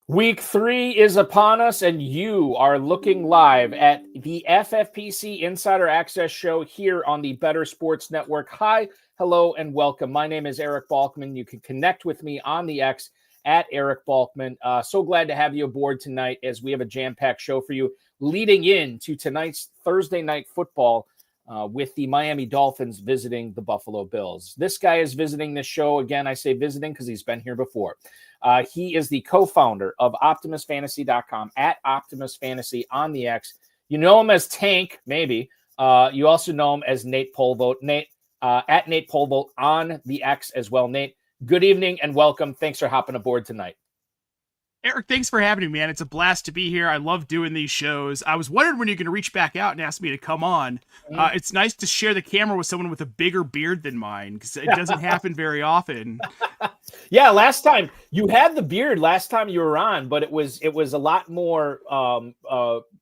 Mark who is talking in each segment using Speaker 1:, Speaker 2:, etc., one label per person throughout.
Speaker 1: Week 3 is upon us, and you are looking live at the FFPC Insider Access Show here on the Better Sports Network. Hi, hello, and welcome. My name is Eric Balkman. You can connect with me on the X at Eric Balkman. So glad to have you aboard tonight as we have a jam-packed show for you leading into tonight's Thursday night football with the Miami Dolphins visiting the Buffalo Bills. This guy is visiting this show. Again, I say visiting because he's been here before. He is the co-founder of OptimusFantasy.com at Optimus Fantasy on the X. You know him as Tank, maybe. You also know him as Nate Polvote. Nate, at Nate Polvote on the X as well. Nate, good evening and welcome. Thanks for hopping aboard tonight.
Speaker 2: Eric, thanks for having me, man. It's a blast to be here. I love doing these shows. I was wondering when you're going to reach back out and ask me to come on. It's nice to share the camera with someone with a bigger beard than mine because it doesn't happen very often.
Speaker 1: Yeah, last time you had the beard last time you were on, but it was a lot more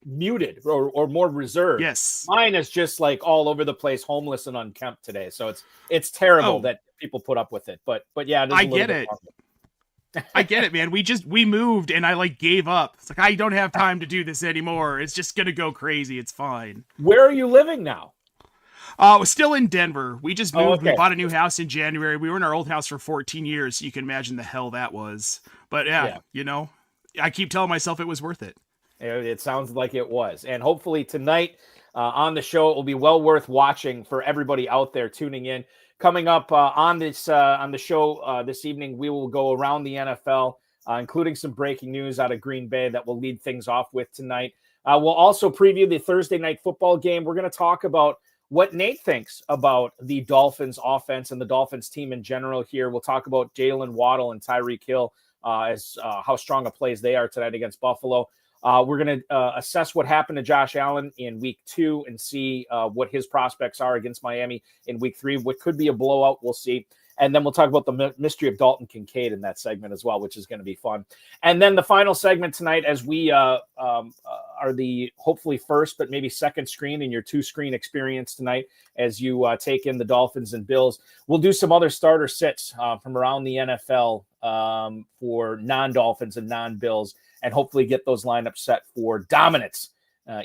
Speaker 1: muted or more reserved.
Speaker 2: Yes.
Speaker 1: Mine is just like all over the place, homeless and unkempt today. So it's terrible that people put up with it. But yeah,
Speaker 2: I get it. I get it, man. We moved and I gave up. It's like, I don't have time to do this anymore. It's just going to go crazy. It's fine.
Speaker 1: Where are you living now?
Speaker 2: We're still in Denver. We just moved.
Speaker 1: Okay.
Speaker 2: We bought a new house in January. We were in our old house for 14 years. So you can imagine the hell that was. But yeah, I keep telling myself it was worth it.
Speaker 1: It sounds like it was. And hopefully tonight on the show, it will be well worth watching for everybody out there tuning in. Coming up on the show this evening, we will go around the NFL, including some breaking news out of Green Bay that will lead things off with tonight. We'll also preview the Thursday night football game. We're going to talk about what Nate thinks about the Dolphins offense and the Dolphins team in general here. We'll talk about Jalen Waddle and Tyreek Hill as how strong of plays they are tonight against Buffalo. We're going to assess what happened to Josh Allen in week 2 and see what his prospects are against Miami in week 3. What could be a blowout, we'll see. And then we'll talk about the mystery of Dalton Kincaid in that segment as well, which is going to be fun. And then the final segment tonight, as we are the hopefully first, but maybe second screen in your 2-screen experience tonight as you take in the Dolphins and Bills. We'll do some other starter sits from around the NFL for non-Dolphins and non-Bills, and hopefully get those lineups set for dominance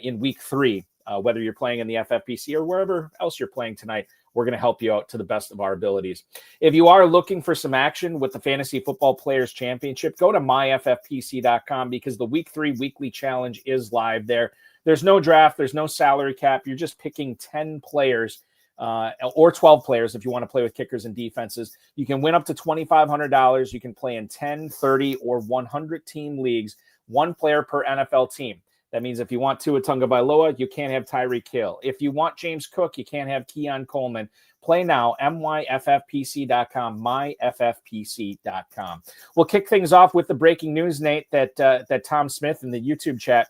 Speaker 1: in week 3, whether you're playing in the FFPC or wherever else you're playing tonight. We're going to help you out to the best of our abilities. If you are looking for some action with the Fantasy Football Players Championship, go to myffpc.com because the week 3 weekly challenge is live there. There's no draft. There's no salary cap. You're just picking 10 players or 12 players if you want to play with kickers and defenses. You can win up to $2,500. You can play in 10, 30, or 100 team leagues, 1 player per NFL team. That means if you want Tua Tagovailoa, you can't have Tyreek Hill. If you want James Cook, you can't have Keon Coleman. Play now, myffpc.com, myffpc.com. We'll kick things off with the breaking news, Nate, that Tom Smith in the YouTube chat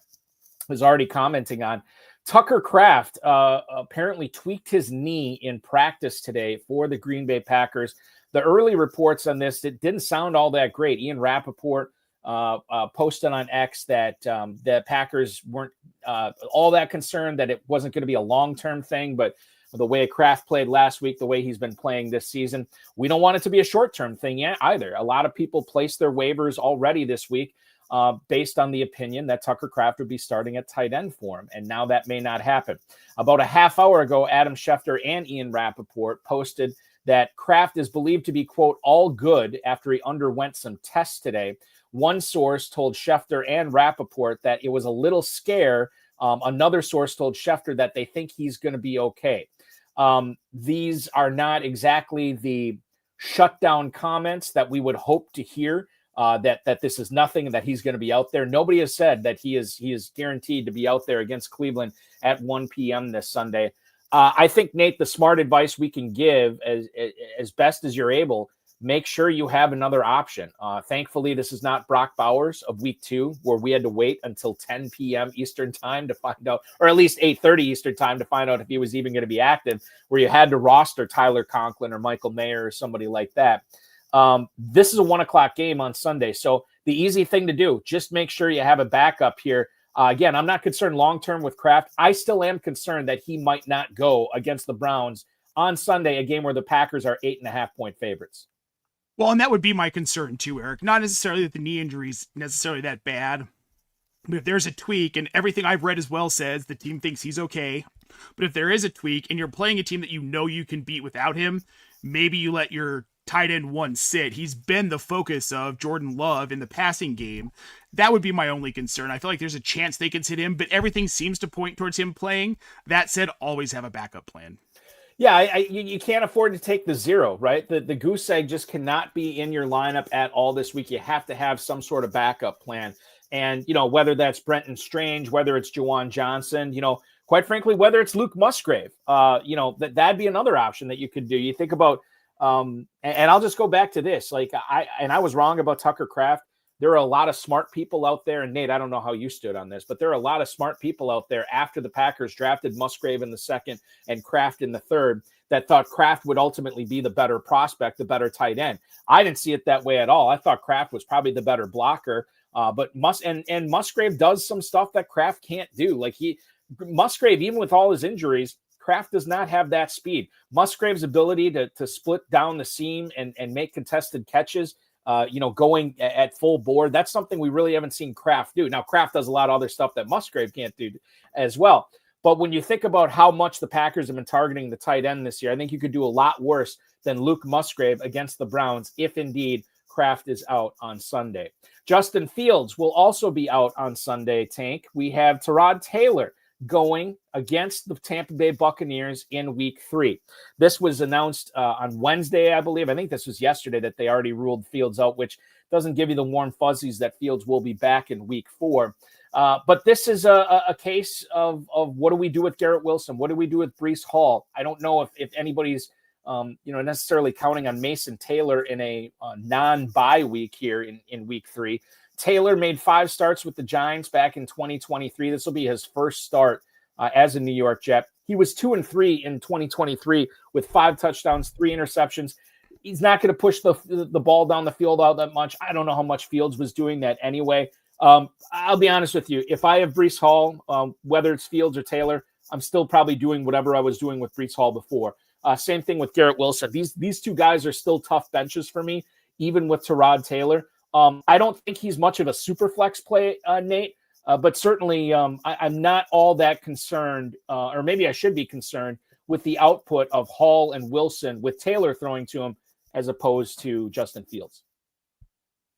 Speaker 1: was already commenting on. Tucker Kraft apparently tweaked his knee in practice today for the Green Bay Packers. The early reports on this, it didn't sound all that great. Ian Rappaport posted on X that the Packers weren't all that concerned that it wasn't going to be a long-term thing, but the way Kraft played last week, the way he's been playing this season, we don't want it to be a short-term thing yet either. A lot of people placed their waivers already this week based on the opinion that Tucker Kraft would be starting at tight end for him, and now that may not happen. About a half hour ago, Adam Schefter and Ian Rappaport posted that Kraft is believed to be, quote, all good after he underwent some tests today. One source told Schefter and Rappaport that it was a little scare. Another source told Schefter that they think he's going to be okay. These are not exactly the shutdown comments that we would hope to hear, that this is nothing and that he's going to be out there. Nobody has said that he is guaranteed to be out there against Cleveland at 1 p.m. this Sunday. I think, Nate, the smart advice we can give as best as you're able, make sure you have another option. Thankfully, this is not Brock Bowers of week 2, where we had to wait until 10 p.m. Eastern time to find out, or at least 8:30 Eastern time to find out if he was even going to be active, where you had to roster Tyler Conklin or Michael Mayer or somebody like that. This is a 1:00 game on Sunday. So the easy thing to do, just make sure you have a backup here. Again, I'm not concerned long-term with Kraft. I still am concerned that he might not go against the Browns on Sunday, a game where the Packers are 8.5-point favorites.
Speaker 2: Well, and that would be my concern too, Eric. Not necessarily that the knee injury is necessarily that bad, but if there's a tweak, and everything I've read as well says the team thinks he's okay, but if there is a tweak and you're playing a team that you know you can beat without him, maybe you let your tight end one sit. He's been the focus of Jordan Love in the passing game. That would be my only concern. I feel like there's a chance they can sit him, but everything seems to point towards him playing. That said, always have a backup plan.
Speaker 1: Yeah, you can't afford to take the zero, right? The goose egg just cannot be in your lineup at all this week. You have to have some sort of backup plan. And, whether that's Brenton Strange, whether it's Juwan Johnson, quite frankly, whether it's Luke Musgrave, that'd be another option that you could do. You think about, and I'll just go back to this. Like I was wrong about Tucker Kraft. There are a lot of smart people out there, and Nate, I don't know how you stood on this, but there are a lot of smart people out there after the Packers drafted Musgrave in the second and Kraft in the third that thought Kraft would ultimately be the better prospect, the better tight end. I didn't see it that way at all. I thought Kraft was probably the better blocker, but Musgrave does some stuff that Kraft can't do. Like Musgrave, even with all his injuries, Kraft does not have that speed. Musgrave's ability to split down the seam and make contested catches, going at full board, that's something we really haven't seen Kraft do. Now, Kraft does a lot of other stuff that Musgrave can't do as well. But when you think about how much the Packers have been targeting the tight end this year, I think you could do a lot worse than Luke Musgrave against the Browns if indeed Kraft is out on Sunday. Justin Fields will also be out on Sunday, Tank. We have Tyrod Taylor going against the Tampa Bay Buccaneers in week 3. This was announced on Wednesday, I believe. I think this was yesterday that they already ruled Fields out, which doesn't give you the warm fuzzies that Fields will be back in week 4. But this is a case of what do we do with Garrett Wilson? What do we do with Breece Hall? I don't know if anybody's necessarily counting on Mason Taylor in a non-bye week here in week 3. Taylor made 5 starts with the Giants back in 2023. This will be his first start as a New York Jet. He was 2-3 in 2023 with 5 touchdowns, 3 interceptions. He's not going to push the ball down the field all that much. I don't know how much Fields was doing that anyway. I'll be honest with you. If I have Breece Hall, whether it's Fields or Taylor, I'm still probably doing whatever I was doing with Breece Hall before. Same thing with Garrett Wilson. These two guys are still tough benches for me, even with Tyrod Taylor. I don't think he's much of a super flex play, Nate, but certainly I'm not all that concerned, or maybe I should be concerned with the output of Hall and Wilson with Taylor throwing to him as opposed to Justin Fields.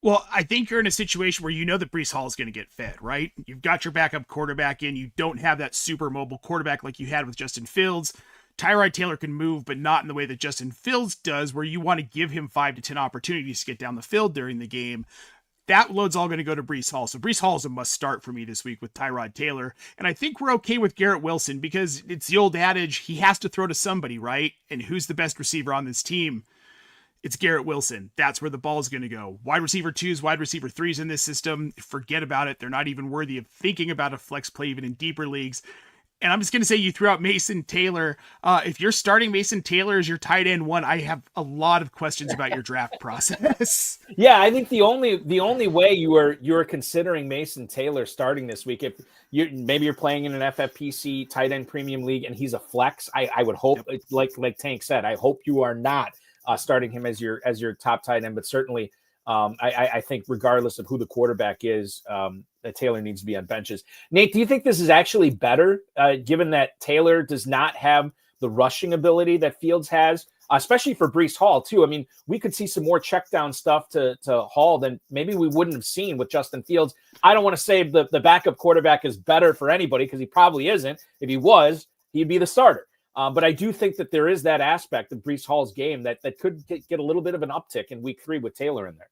Speaker 2: Well, I think you're in a situation where you know that Breece Hall is going to get fed, right? You've got your backup quarterback in. You don't have that super mobile quarterback like you had with Justin Fields. Tyrod Taylor can move, but not in the way that Justin Fields does, where you want to give him 5 to 10 opportunities to get down the field during the game. That load's all going to go to Breece Hall. So Breece Hall is a must start for me this week with Tyrod Taylor. And I think we're okay with Garrett Wilson because it's the old adage, he has to throw to somebody, right? And who's the best receiver on this team? It's Garrett Wilson. That's where the ball is going to go. Wide receiver 2s, wide receiver 3s in this system, forget about it. They're not even worthy of thinking about a flex play even in deeper leagues. And I'm just going to say you threw out Mason Taylor. If you're starting Mason Taylor as your tight end 1, I have a lot of questions about your draft process.
Speaker 1: Yeah, I think the only way you are considering Mason Taylor starting this week, if maybe you're playing in an FFPC tight end premium league and he's a flex, I would hope, like Tank said, I hope you are not starting him as your top tight end, but certainly I think regardless of who the quarterback is, that Taylor needs to be on benches. Nate, do you think this is actually better, given that Taylor does not have the rushing ability that Fields has, especially for Breece Hall too? I mean, we could see some more check down stuff to Hall than maybe we wouldn't have seen with Justin Fields. I don't want to say the backup quarterback is better for anybody because he probably isn't. If he was, he'd be the starter. But I do think that there is that aspect of Breece Hall's game that could get a little bit of an uptick in week 3 with Taylor in there.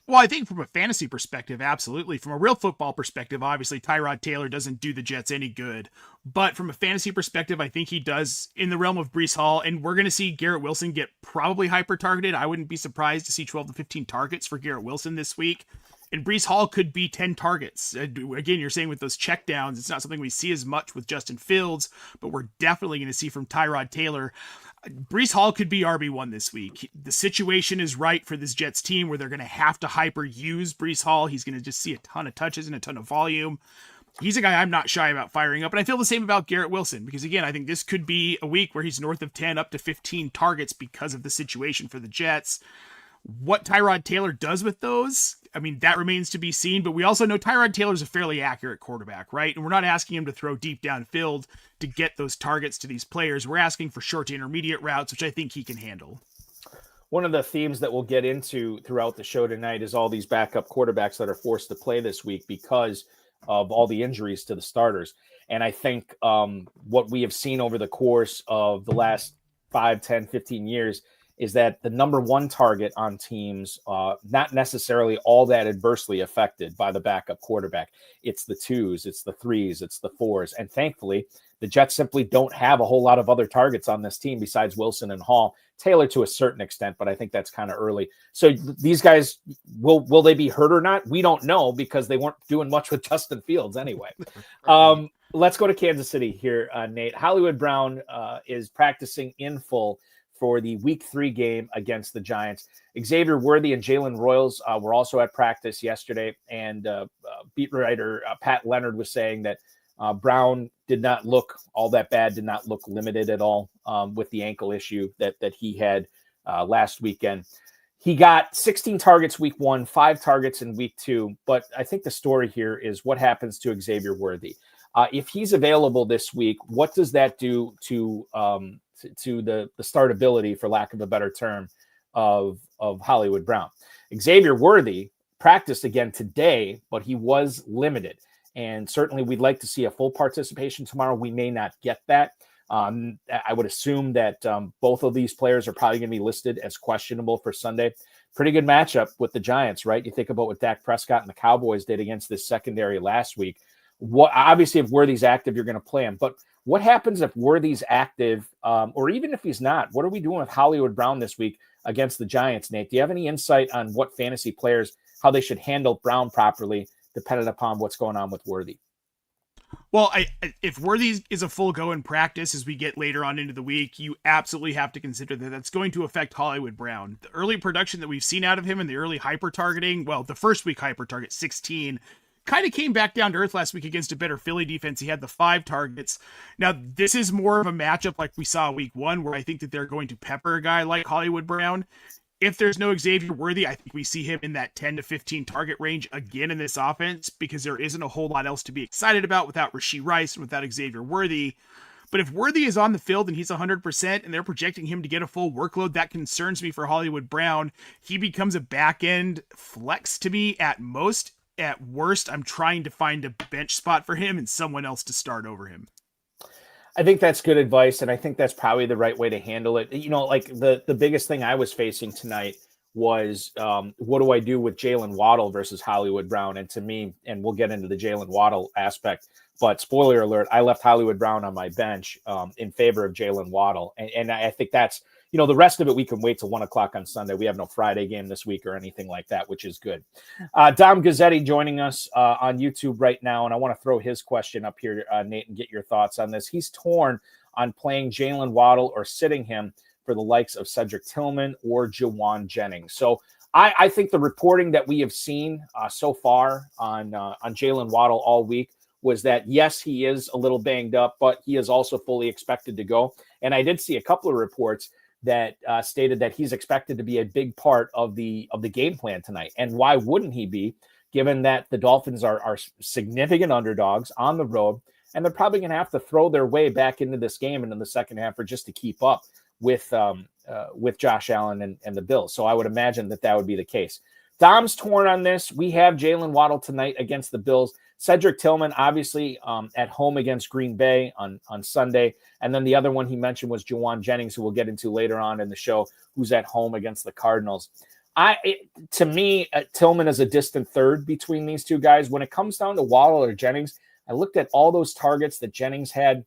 Speaker 2: Well, I think from a fantasy perspective, absolutely. From a real football perspective, obviously, Tyrod Taylor doesn't do the Jets any good. But from a fantasy perspective, I think he does in the realm of Breece Hall. And we're going to see Garrett Wilson get probably hyper-targeted. I wouldn't be surprised to see 12 to 15 targets for Garrett Wilson this week. And Breece Hall could be 10 targets. Again, you're saying with those checkdowns, it's not something we see as much with Justin Fields, but we're definitely going to see from Tyrod Taylor. Breece Hall could be RB1 this week. The situation is right for this Jets team where they're going to have to hyper use Breece Hall. He's going to just see a ton of touches and a ton of volume. He's a guy I'm not shy about firing up. And I feel the same about Garrett Wilson because, again, I think this could be a week where he's north of 10 up to 15 targets because of the situation for the Jets. What Tyrod Taylor does with those, I mean, that remains to be seen, but we also know Tyrod Taylor's a fairly accurate quarterback, right? And we're not asking him to throw deep downfield to get those targets to these players. We're asking for short to intermediate routes, which I think he can handle.
Speaker 1: One of the themes that we'll get into throughout the show tonight is all these backup quarterbacks that are forced to play this week because of all the injuries to the starters. And I think what we have seen over the course of the last 5, 10, 15 years is that the number one target on teams, not necessarily all that adversely affected by the backup quarterback. It's the 2s, it's the 3s, it's the 4s. And thankfully, the Jets simply don't have a whole lot of other targets on this team besides Wilson and Hall. Taylor to a certain extent, but I think that's kind of early. So these guys, will they be hurt or not? We don't know because they weren't doing much with Justin Fields anyway. Let's go to Kansas City here, Nate. Hollywood Brown is practicing in full for the Week 3 game against the Giants. Xavier Worthy and Jalen Royals were also at practice yesterday, and beat writer Pat Leonard was saying that Brown did not look all that bad, did not look limited at all with the ankle issue that he had last weekend. He got 16 targets week 1, 5 targets in week 2, but I think the story here is what happens to Xavier Worthy. If he's available this week, what does that do to the startability, for lack of a better term, of Hollywood Brown? Xavier Worthy practiced again today, but he was limited. And certainly we'd like to see a full participation tomorrow. We may not get that. I would assume that both of these players are probably going to be listed as questionable for Sunday. Pretty good matchup with the Giants, right? You think about what Dak Prescott and the Cowboys did against this secondary last week. Obviously, if Worthy's active, you're going to play him. But what happens if Worthy's active, or even if he's not? What are we doing with Hollywood Brown this week against the Giants, Nate? Do you have any insight on what fantasy players, how they should handle Brown properly, dependent upon what's going on with Worthy?
Speaker 2: Well, if Worthy is a full go in practice as we get later on into the week, you absolutely have to consider that that's going to affect Hollywood Brown. The early production that we've seen out of him in the early hyper targeting, well, the first week hyper target 16, kind of came back down to earth last week against a better Philly defense. He had the 5 targets. Now, this is more of a matchup like we saw week 1, where I think that they're going to pepper a guy like Hollywood Brown. If there's no Xavier Worthy, I think we see him in that 10 to 15 target range again in this offense, because there isn't a whole lot else to be excited about without Rashee Rice and without Xavier Worthy. But if Worthy is on the field and he's 100% and they're projecting him to get a full workload, that concerns me for Hollywood Brown. He becomes a back-end flex to me at most. At worst, I'm trying to find a bench spot for him and someone else to start over him.
Speaker 1: I think that's good advice, and I think that's probably the right way to handle it. You know, like the biggest thing I was facing tonight was what do I do with Jalen Waddle versus Hollywood Brown? And to me, and we'll get into the Jalen Waddle aspect, but spoiler alert, I left Hollywood Brown on my bench in favor of Jalen Waddle. And I think that's, you know, the rest of it, we can wait till 1 o'clock on Sunday. We have no Friday game this week or anything like that, which is good. Dom Gazzetti joining us on YouTube right now. And I want to throw his question up here, Nate, and get your thoughts on this. He's torn on playing Jalen Waddle or sitting him for the likes of Cedric Tillman or Jawan Jennings. So I think the reporting that we have seen so far on Jalen Waddle all week was that, yes, he is a little banged up, but he is also fully expected to go. And I did see a couple of reports that stated that he's expected to be a big part of the game plan tonight. And why wouldn't he be, given that the Dolphins are significant underdogs on the road, and they're probably going to have to throw their way back into this game and in the second half or just to keep up with Josh Allen and the Bills. So I would imagine that would be the case. Dom's torn on this. We have Jalen Waddle tonight against the Bills. Cedric Tillman, obviously, at home against Green Bay on Sunday. And then the other one he mentioned was Jawan Jennings, who we'll get into later on in the show, who's at home against the Cardinals. To me, Tillman is a distant third between these two guys. When it comes down to Waddle or Jennings, I looked at all those targets that Jennings had,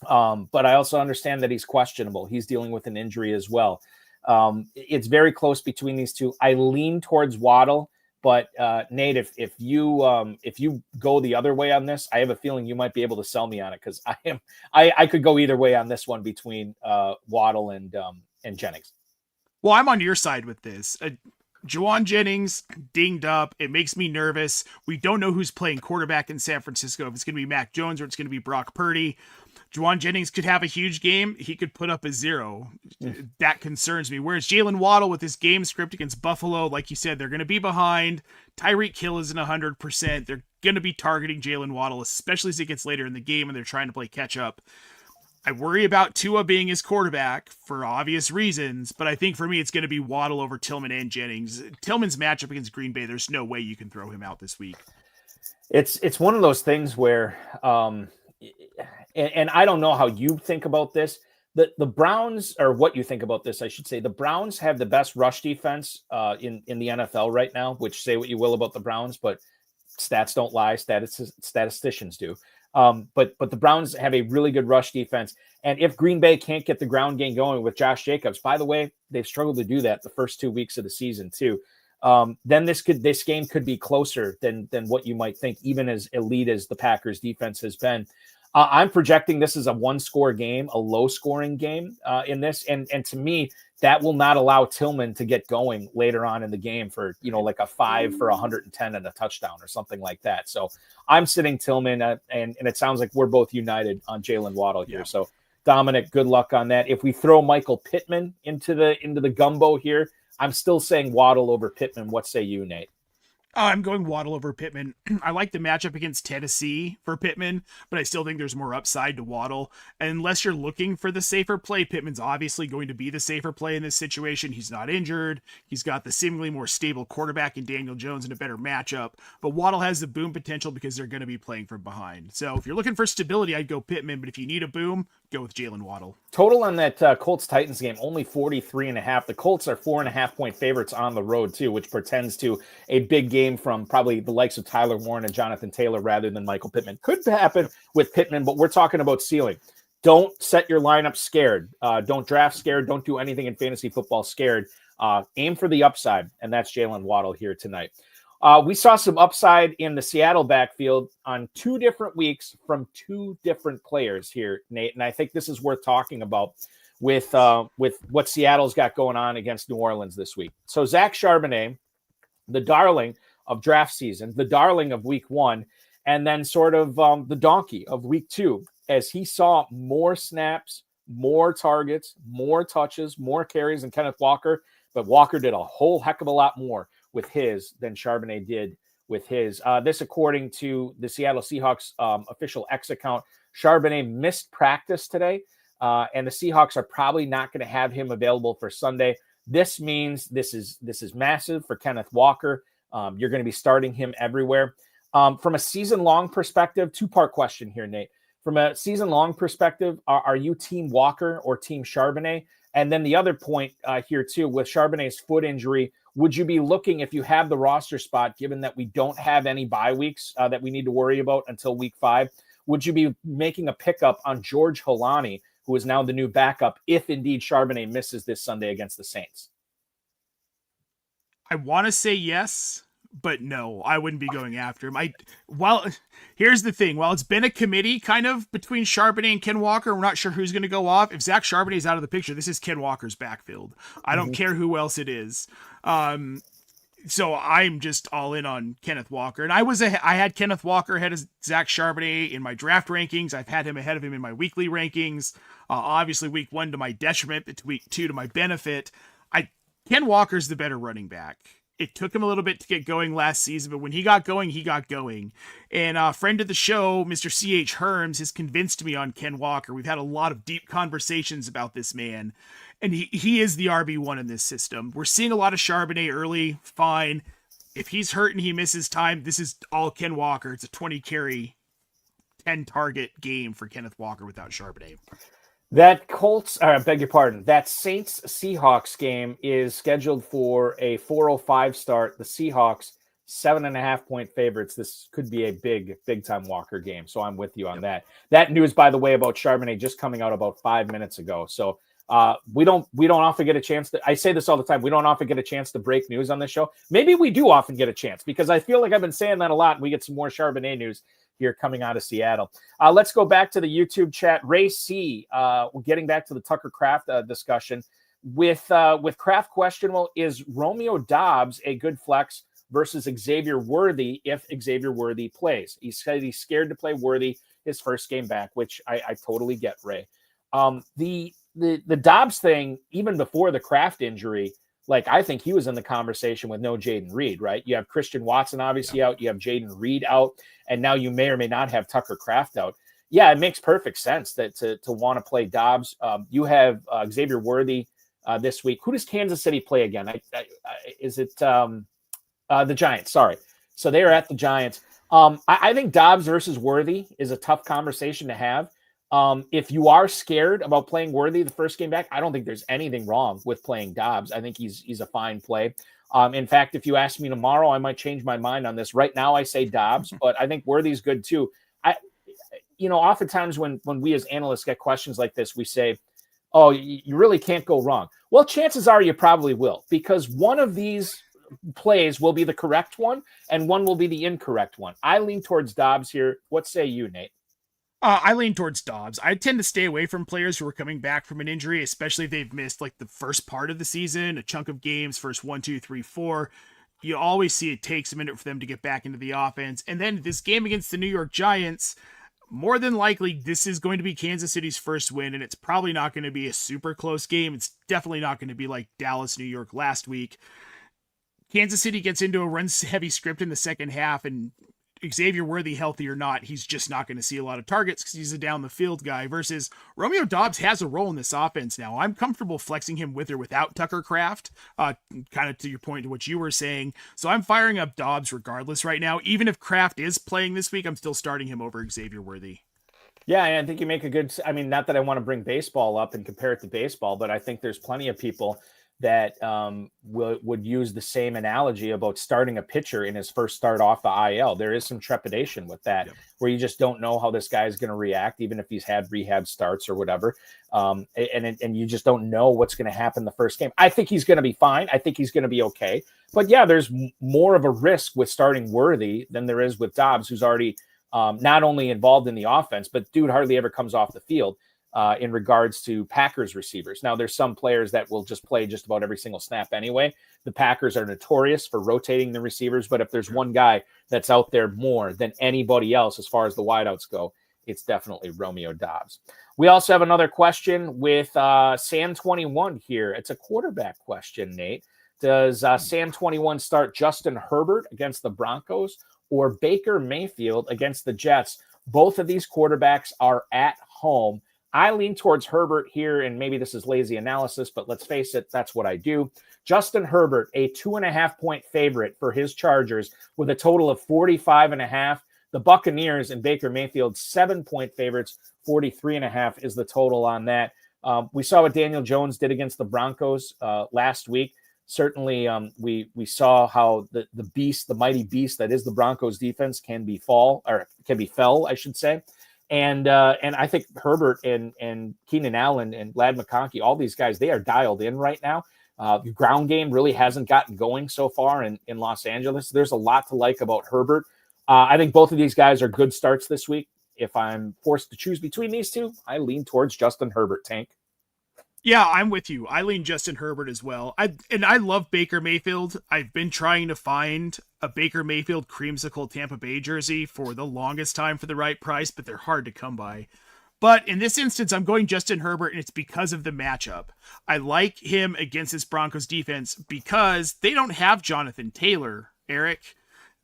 Speaker 1: but I also understand that he's questionable. He's dealing with an injury as well. It's very close between these two. I lean towards Waddle. But Nate, if you go the other way on this, I have a feeling you might be able to sell me on it, because I could go either way on this one between Waddle and Jennings.
Speaker 2: Well, I'm on your side with this. Juwan Jennings dinged up. It makes me nervous. We don't know who's playing quarterback in San Francisco. If it's going to be Mac Jones or it's going to be Brock Purdy. Juwan Jennings could have a huge game. He could put up a 0. That concerns me. Whereas Jalen Waddle with his game script against Buffalo, like you said, they're going to be behind. Tyreek Hill isn't 100%. They're going to be targeting Jalen Waddle, especially as it gets later in the game and they're trying to play catch up. I worry about Tua being his quarterback for obvious reasons, but I think for me it's going to be Waddle over Tillman and Jennings. Tillman's matchup against Green Bay, there's no way you can throw him out this week.
Speaker 1: It's one of those things where and I don't know how you think about this. The Browns, or what you think about this, I should say, the Browns have the best rush defense in the NFL right now, which say what you will about the Browns, but stats don't lie. Statisticians do. But the Browns have a really good rush defense. And if Green Bay can't get the ground game going with Josh Jacobs, by the way, they've struggled to do that the first 2 weeks of the season too. Then this game could be closer than what you might think, even as elite as the Packers defense has been. I'm projecting this is a 1-score game, a low-scoring game in this. And to me, that will not allow Tillman to get going later on in the game for, like a 5 for 110 and a touchdown or something like that. So I'm sitting Tillman, and it sounds like we're both united on Jalen Waddle here. Yeah. So Dominic, good luck on that. If we throw Michael Pittman into the gumbo here, I'm still saying Waddle over Pittman. What say you, Nate?
Speaker 2: I'm going Waddle over Pittman. I like the matchup against Tennessee for Pittman, but I still think there's more upside to Waddle. And unless you're looking for the safer play, Pittman's obviously going to be the safer play in this situation. He's not injured. He's got the seemingly more stable quarterback in Daniel Jones and a better matchup. But Waddle has the boom potential because they're going to be playing from behind. So if you're looking for stability, I'd go Pittman. But if you need a boom, go with Jalen Waddle.
Speaker 1: Total on that Colts-Titans game, only 43.5. The Colts are 4.5-point favorites on the road, too, which portends to a big game from probably the likes of Tyler Warren and Jonathan Taylor rather than Michael Pittman. Could happen with Pittman, but we're talking about ceiling. Don't set your lineup scared. Don't draft scared. Don't do anything in fantasy football scared. Aim for the upside, and that's Jalen Waddle here tonight. We saw some upside in the Seattle backfield on 2 different weeks from 2 different players here, Nate, and I think this is worth talking about with what Seattle's got going on against New Orleans this week. So Zach Charbonnet, the darling of draft season, the darling of week 1, and then sort of the donkey of week 2, as he saw more snaps, more targets, more touches, more carries than Kenneth Walker, but Walker did a whole heck of a lot more with his than Charbonnet did with his. This, according to the Seattle Seahawks official X account, Charbonnet missed practice today, and the Seahawks are probably not going to have him available for Sunday. This means this is massive for Kenneth Walker. You're going to be starting him everywhere. From a season-long perspective, 2-part question here, Nate. From a season-long perspective, are you Team Walker or Team Charbonnet? And then the other point here, too, with Charbonnet's foot injury, would you be looking, if you have the roster spot, given that we don't have any bye weeks that we need to worry about until week 5, would you be making a pickup on George Holani, who is now the new backup, if indeed Charbonnet misses this Sunday against the Saints?
Speaker 2: I want to say yes, but no, I wouldn't be going after him. Here's the thing. While it's been a committee kind of between Charbonnet and Ken Walker, we're not sure who's going to go off. If Zach Charbonnet's out of the picture, this is Ken Walker's backfield. I don't care who else it is. So I'm just all in on Kenneth Walker. And I had Kenneth Walker ahead of Zach Charbonnet in my draft rankings. I've had him ahead of him in my weekly rankings. Obviously, week 1 to my detriment, but week 2 to my benefit. Ken Walker's the better running back. It took him a little bit to get going last season, but when he got going, he got going. And a friend of the show, Mr. C.H. Herms, has convinced me on Ken Walker. We've had a lot of deep conversations about this man, and he is the RB1 in this system. We're seeing a lot of Charbonnet early, fine. If he's hurt and he misses time, this is all Ken Walker. It's a 20-carry, 10-target game for Kenneth Walker without Charbonnet.
Speaker 1: That that Saints-Seahawks game is scheduled for a 4:05 start. The Seahawks, 7.5-point favorites. This could be a big-time Walker game, so I'm with you on that. That news, by the way, about Charbonnet just coming out about 5 minutes ago. So we don't often get a chance to, I say this all the time, we don't often get a chance to break news on this show. Maybe we do often get a chance, because I feel like I've been saying that a lot, and we get some more Charbonnet news here coming out of Seattle. Let's go back to the YouTube chat. Ray C, getting back to the Tucker Kraft discussion. with Kraft questionable, is Romeo Dobbs a good flex versus Xavier Worthy if Xavier Worthy plays? He said he's scared to play Worthy his first game back, which I totally get, Ray. The Dobbs thing, even before the Kraft injury, like I think he was in the conversation with no Jaden Reed, right? You have Christian Watson obviously out, you have Jaden Reed out, and now you may or may not have Tucker Kraft out. Yeah, it makes perfect sense that to want to play Dobbs. You have Xavier Worthy this week. Who does Kansas City play again? Is it the Giants? Sorry. So they are at the Giants. I think Dobbs versus Worthy is a tough conversation to have. If you are scared about playing Worthy the first game back, I don't think there's anything wrong with playing Dobbs. I think he's a fine play. In fact, if you ask me tomorrow, I might change my mind on this. Right now, I say Dobbs, but I think Worthy's good too. Oftentimes when we as analysts get questions like this, we say, oh, you really can't go wrong. Well, chances are you probably will, because one of these plays will be the correct one and one will be the incorrect one. I lean towards Dobbs here. What say you, Nate?
Speaker 2: I lean towards Dobbs. I tend to stay away from players who are coming back from an injury, especially if they've missed like the first part of the season, a chunk of games, first 1, 2, 3, 4. You always see it takes a minute for them to get back into the offense. And then this game against the New York Giants, more than likely, this is going to be Kansas City's first win, and it's probably not going to be a super close game. It's definitely not going to be like Dallas, New York last week. Kansas City gets into a run-heavy script in the second half, and Xavier Worthy, healthy or not, he's just not going to see a lot of targets because he's a down-the-field guy, versus Romeo Dobbs has a role in this offense now. I'm comfortable flexing him with or without Tucker Kraft, kind of to your point to what you were saying. So I'm firing up Dobbs regardless right now. Even if Kraft is playing this week, I'm still starting him over Xavier Worthy.
Speaker 1: Yeah, and I think you make a good – I mean, not that I want to bring baseball up and compare it to baseball, but I think there's plenty of people – that would use the same analogy about starting a pitcher in his first start off the IL. There is some trepidation with that, where you just don't know how this guy is going to react, even if he's had rehab starts or whatever. And you just don't know what's going to happen the first game. I think he's going to be fine. I think he's going to be okay. But yeah, there's more of a risk with starting Worthy than there is with Dobbs, who's already not only involved in the offense, but dude hardly ever comes off the field. In regards to Packers receivers. Now, there's some players that will just play just about every single snap anyway. The Packers are notorious for rotating the receivers, but if there's one guy that's out there more than anybody else as far as the wideouts go, it's definitely Romeo Dobbs. We also have another question with Sam21 here. It's a quarterback question, Nate. Does Sam21 start Justin Herbert against the Broncos or Baker Mayfield against the Jets? Both of these quarterbacks are at home. I lean towards Herbert here, and maybe this is lazy analysis, but let's face it, that's what I do. Justin Herbert, a 2.5-point favorite for his Chargers with a total of 45.5. The Buccaneers and Baker Mayfield, 7-point favorites, 43.5 is the total on that. We saw what Daniel Jones did against the Broncos last week. Certainly, we saw how the beast, the mighty beast that is the Broncos defense can be fell, I should say. And I think Herbert and Keenan Allen and Lad McConkey, all these guys, they are dialed in right now. The ground game really hasn't gotten going so far in Los Angeles. There's a lot to like about Herbert. I think both of these guys are good starts this week. If I'm forced to choose between these two, I lean towards Justin Herbert, Tank.
Speaker 2: Yeah, I'm with you. I lean Justin Herbert as well. I love Baker Mayfield. I've been trying to find a Baker Mayfield creamsicle Tampa Bay jersey for the longest time for the right price, but they're hard to come by. But in this instance, I'm going Justin Herbert, and it's because of the matchup. I like him against this Broncos defense because they don't have Jonathan Taylor, Eric.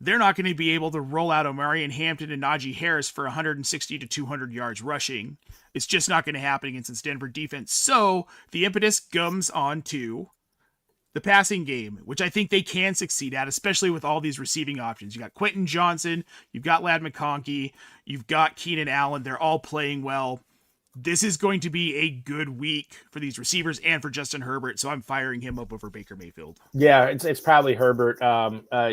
Speaker 2: They're not going to be able to roll out Omarion Hampton and Najee Harris for 160 to 200 yards rushing. It's just not going to happen against this Denver defense. So the impetus comes on to the passing game, which I think they can succeed at, especially with all these receiving options. You got Quentin Johnson, you've got Lad McConkey, you've got Keenan Allen. They're all playing well. This is going to be a good week for these receivers and for Justin Herbert, so I'm firing him up over Baker Mayfield.
Speaker 1: Yeah, it's probably Herbert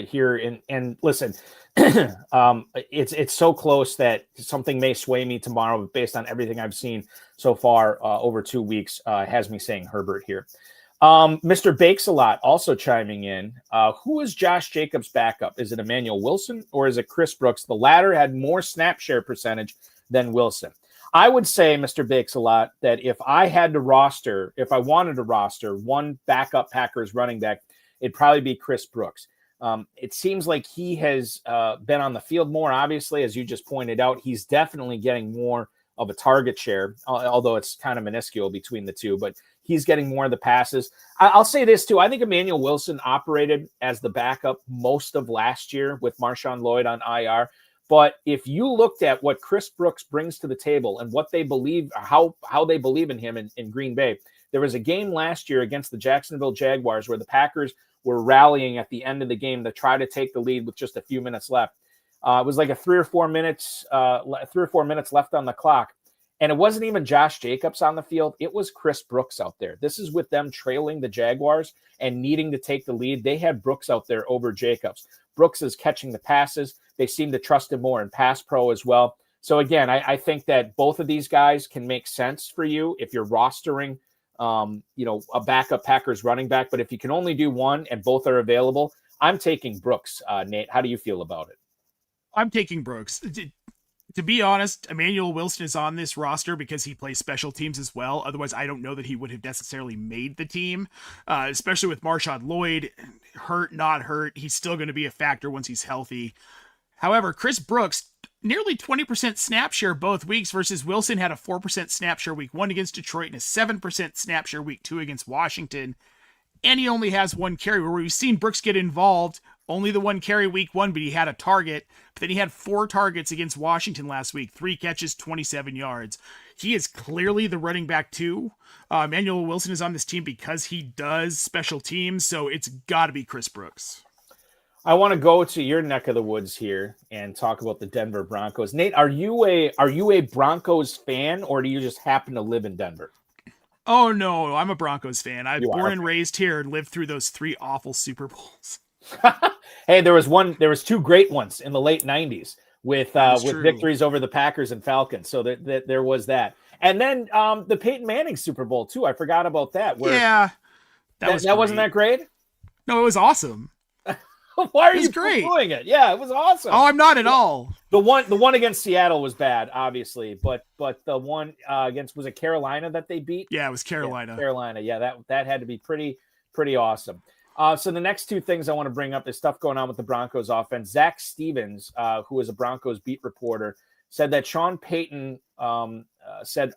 Speaker 1: here. And listen, it's so close that something may sway me tomorrow, but based on everything I've seen so far over 2 weeks, has me saying Herbert here. Mr. Bakes-A-Lot also chiming in. Who is Josh Jacobs' backup? Is it Emmanuel Wilson or is it Chris Brooks? The latter had more snap share percentage than Wilson. I would say, Mr. Biggs, a lot that if I wanted to roster one backup Packers running back, it'd probably be Chris Brooks. It seems like he has been on the field more, obviously, as you just pointed out. He's definitely getting more of a target share, although it's kind of minuscule between the two, but he's getting more of the passes. I'll say this too. I think Emmanuel Wilson operated as the backup most of last year with Marshawn Lloyd on IR. But if you looked at what Chris Brooks brings to the table and what they believe, how they believe in him in Green Bay, there was a game last year against the Jacksonville Jaguars where the Packers were rallying at the end of the game to try to take the lead with just a few minutes left. It was like 3 or 4 minutes left on the clock. And it wasn't even Josh Jacobs on the field. It was Chris Brooks out there. This is with them trailing the Jaguars and needing to take the lead. They had Brooks out there over Jacobs. Brooks is catching the passes. They seem to trust him more in pass pro as well. So again, I think that both of these guys can make sense for you if you're rostering, a backup Packers running back. But if you can only do one and both are available, I'm taking Brooks. Nate, how do you feel about it?
Speaker 2: I'm taking Brooks. To be honest, Emmanuel Wilson is on this roster because he plays special teams as well. Otherwise, I don't know that he would have necessarily made the team, especially with Marshawn Lloyd, hurt, not hurt. He's still going to be a factor once he's healthy. However, Chris Brooks, nearly 20% snap share both weeks versus Wilson had a 4% snap share week 1 against Detroit and a 7% snap share week 2 against Washington. And he only has one carry, where we've seen Brooks get involved. Only the one carry week 1, but he had a target. But then he had 4 targets against Washington last week. 3 catches, 27 yards. He is clearly the running back 2. Emmanuel Wilson is on this team because he does special teams, so it's got to be Chris Brooks.
Speaker 1: I want to go to your neck of the woods here and talk about the Denver Broncos. Nate, are you a Broncos fan, or do you just happen to live in Denver?
Speaker 2: Oh, no, I'm a Broncos fan. I was born and raised here and lived through those 3 awful Super Bowls.
Speaker 1: Hey, there was 2 great ones in the late 90s with victories over the Packers and Falcons. So there was that. And then the Peyton Manning Super Bowl too. I forgot about that.
Speaker 2: That
Speaker 1: wasn't that great?
Speaker 2: No, it was awesome.
Speaker 1: Why are you doing it? Yeah, it was awesome.
Speaker 2: Oh, I'm not at all.
Speaker 1: The one against Seattle was bad, obviously, but the one against, was it Carolina that they beat?
Speaker 2: Yeah, it was Carolina.
Speaker 1: Yeah, Carolina. Yeah, that had to be pretty awesome. So the next 2 things I want to bring up is stuff going on with the Broncos offense. Zach Stevens, who is a Broncos beat reporter, said that Sean Payton said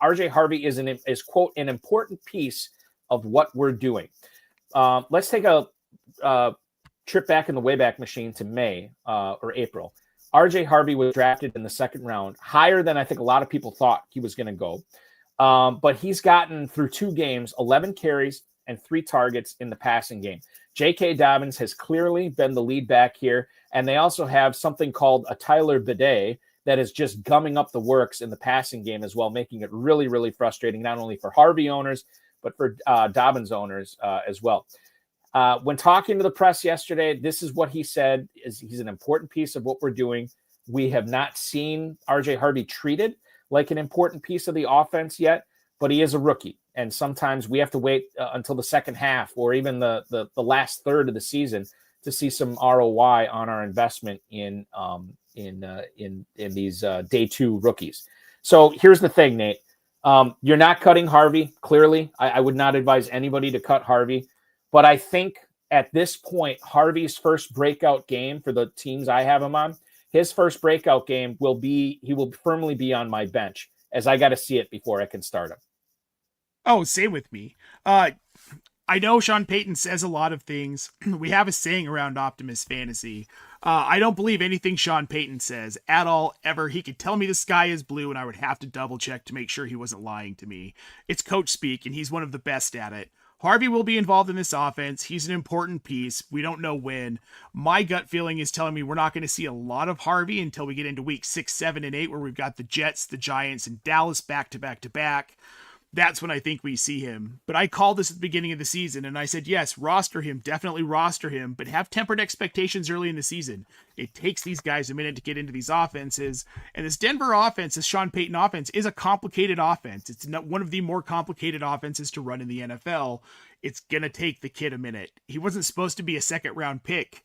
Speaker 1: RJ Harvey is quote an important piece of what we're doing. Let's take a trip back in the Wayback Machine to May or April. RJ Harvey was drafted in the 2nd round, higher than I think a lot of people thought he was going to go. But he's gotten through 2 games, 11 carries and 3 targets in the passing game. J.K. Dobbins has clearly been the lead back here, and they also have something called a Tyler Bidet that is just gumming up the works in the passing game as well, making it really, really frustrating, not only for Harvey owners, but for Dobbins owners as well. When talking to the press yesterday, this is what he said: is he's an important piece of what we're doing. We have not seen RJ Harvey treated like an important piece of the offense yet, but he is a rookie. And sometimes we have to wait until the second half or even the last third of the season to see some ROI on our investment in these day 2 rookies. So here's the thing, Nate. You're not cutting Harvey. Clearly, I would not advise anybody to cut Harvey. But I think at this point, Harvey's first breakout game for the teams I have him on, his first breakout game he will firmly be on my bench, as I got to see it before I can start him.
Speaker 2: Oh, same with me. I know Sean Payton says a lot of things. We have a saying around Optimist Fantasy. I don't believe anything Sean Payton says at all, ever. He could tell me the sky is blue and I would have to double check to make sure he wasn't lying to me. It's coach speak, and he's one of the best at it. Harvey will be involved in this offense. He's an important piece. We don't know when. My gut feeling is telling me we're not going to see a lot of Harvey until we get into week 6, 7, and 8, where we've got the Jets, the Giants, and Dallas back to back to back. That's when I think we see him. But I called this at the beginning of the season, and I said, yes, roster him, definitely roster him, but have tempered expectations early in the season. It takes these guys a minute to get into these offenses, and this Denver offense, this Sean Payton offense, is a complicated offense. It's not one of the more complicated offenses to run in the NFL. It's going to take the kid a minute. He wasn't supposed to be a 2nd-round pick.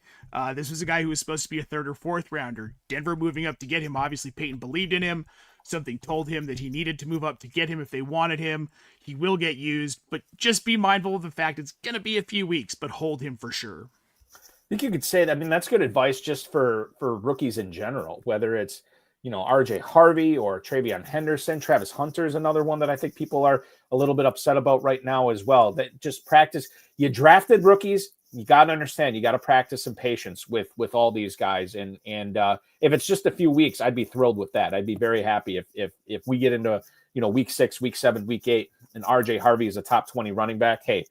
Speaker 2: This was a guy who was supposed to be a 3rd or 4th rounder. Denver moving up to get him. Obviously, Payton believed in him. something told him that he needed to move up to get him if they wanted him. He will get used, but just be mindful of the fact it's going to be a few weeks, but hold him for sure.
Speaker 1: I think you could say that. I mean, that's good advice just for rookies in general, whether it's, RJ Harvey or Travion Henderson. Travis Hunter is another one that I think people are a little bit upset about right now as well. That just practice. You drafted rookies. You got to understand, you got to practice some patience with all these guys. And if it's just a few weeks, I'd be thrilled with that. I'd be very happy if we get into, week 6, week 7, week 8, and RJ Harvey is a top 20 running back. Hey,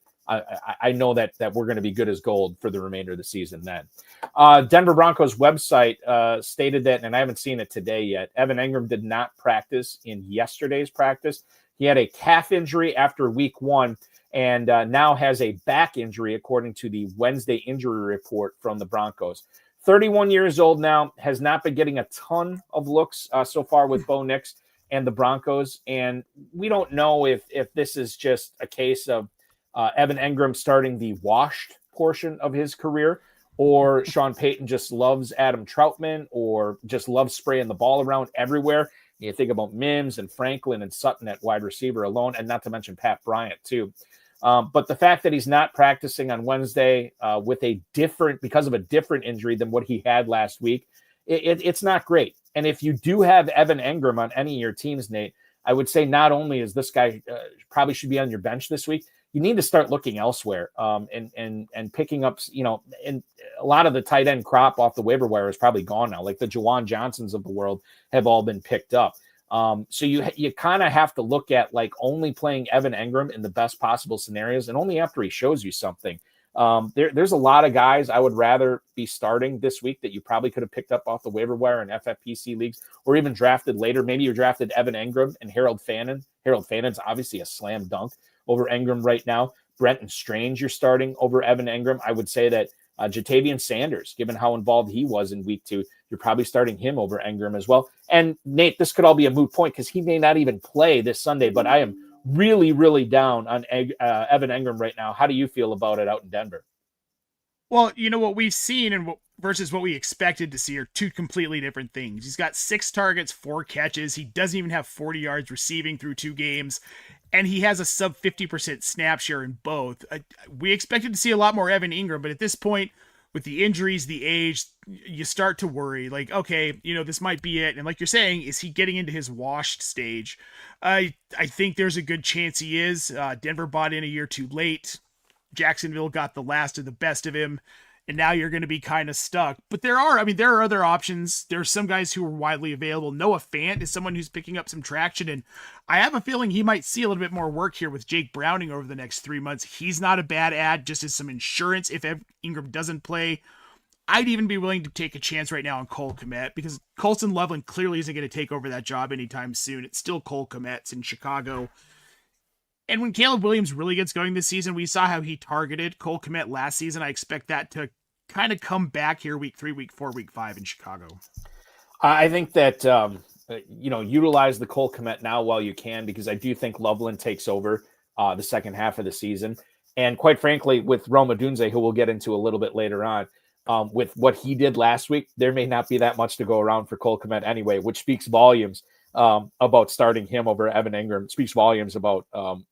Speaker 1: I know that we're going to be good as gold for the remainder of the season then. Denver Broncos website stated that, and I haven't seen it today yet, Evan Engram did not practice in yesterday's practice. He had a calf injury after week 1 and now has a back injury, according to the Wednesday injury report from the Broncos. 31 years old now, has not been getting a ton of looks so far with Bo Nix and the Broncos. And we don't know if this is just a case of Evan Engram starting the washed portion of his career, or Sean Payton just loves Adam Troutman, or just loves spraying the ball around everywhere. You think about Mims and Franklin and Sutton at wide receiver alone, and not to mention Pat Bryant too. But the fact that he's not practicing on Wednesday because of a different injury than what he had last week, it's not great. And if you do have Evan Engram on any of your teams, Nate, I would say not only is this guy probably should be on your bench this week, you need to start looking elsewhere and picking up, and a lot of the tight end crop off the waiver wire is probably gone now. Like the Juwan Johnsons of the world have all been picked up. So you kind of have to look at like only playing Evan Engram in the best possible scenarios, and only after he shows you something. There's a lot of guys I would rather be starting this week that you probably could have picked up off the waiver wire in FFPC leagues, or even drafted later. Maybe you drafted Evan Engram and Harold Fannin. Harold Fannon's obviously a slam dunk over Engram right now. Brenton Strange you're starting over Evan Engram. I would say that Jatavian Sanders, given how involved he was in week 2, you're probably starting him over Engram as well. And Nate, this could all be a moot point because he may not even play this Sunday, but I am really, really down on Evan Engram right now. How do you feel about it out in Denver?
Speaker 2: Well, what we've seen and versus what we expected to see are two completely different things. He's got 6 targets, 4 catches. He doesn't even have 40 yards receiving through 2 games. And he has a sub 50% snap share in both. We expected to see a lot more Evan Engram, but at this point, with the injuries, the age, you start to worry. Like, okay, this might be it. And like you're saying, is he getting into his washed stage? I think there's a good chance he is. Denver bought in a year too late. Jacksonville got the last of the best of him. And now you're going to be kind of stuck. But there are other options. There's some guys who are widely available. Noah Fant is someone who's picking up some traction. And I have a feeling he might see a little bit more work here with Jake Browning over the next 3 months. He's not a bad ad, just as some insurance if Engram doesn't play. I'd even be willing to take a chance right now on Cole Kmet, because Colston Loveland clearly isn't going to take over that job anytime soon. It's still Cole Kmet's in Chicago. And when Caleb Williams really gets going this season, we saw how he targeted Cole Kmet last season. I expect that to kind of come back here week 3, week 4, week 5 in Chicago.
Speaker 1: I think that, utilize the Cole Kmet now while you can, because I do think Loveland takes over the second half of the season. And quite frankly, with Rome Odunze, who we'll get into a little bit later on, with what he did last week, there may not be that much to go around for Cole Kmet anyway, which speaks volumes about starting him over Evan Engram. Speaks volumes about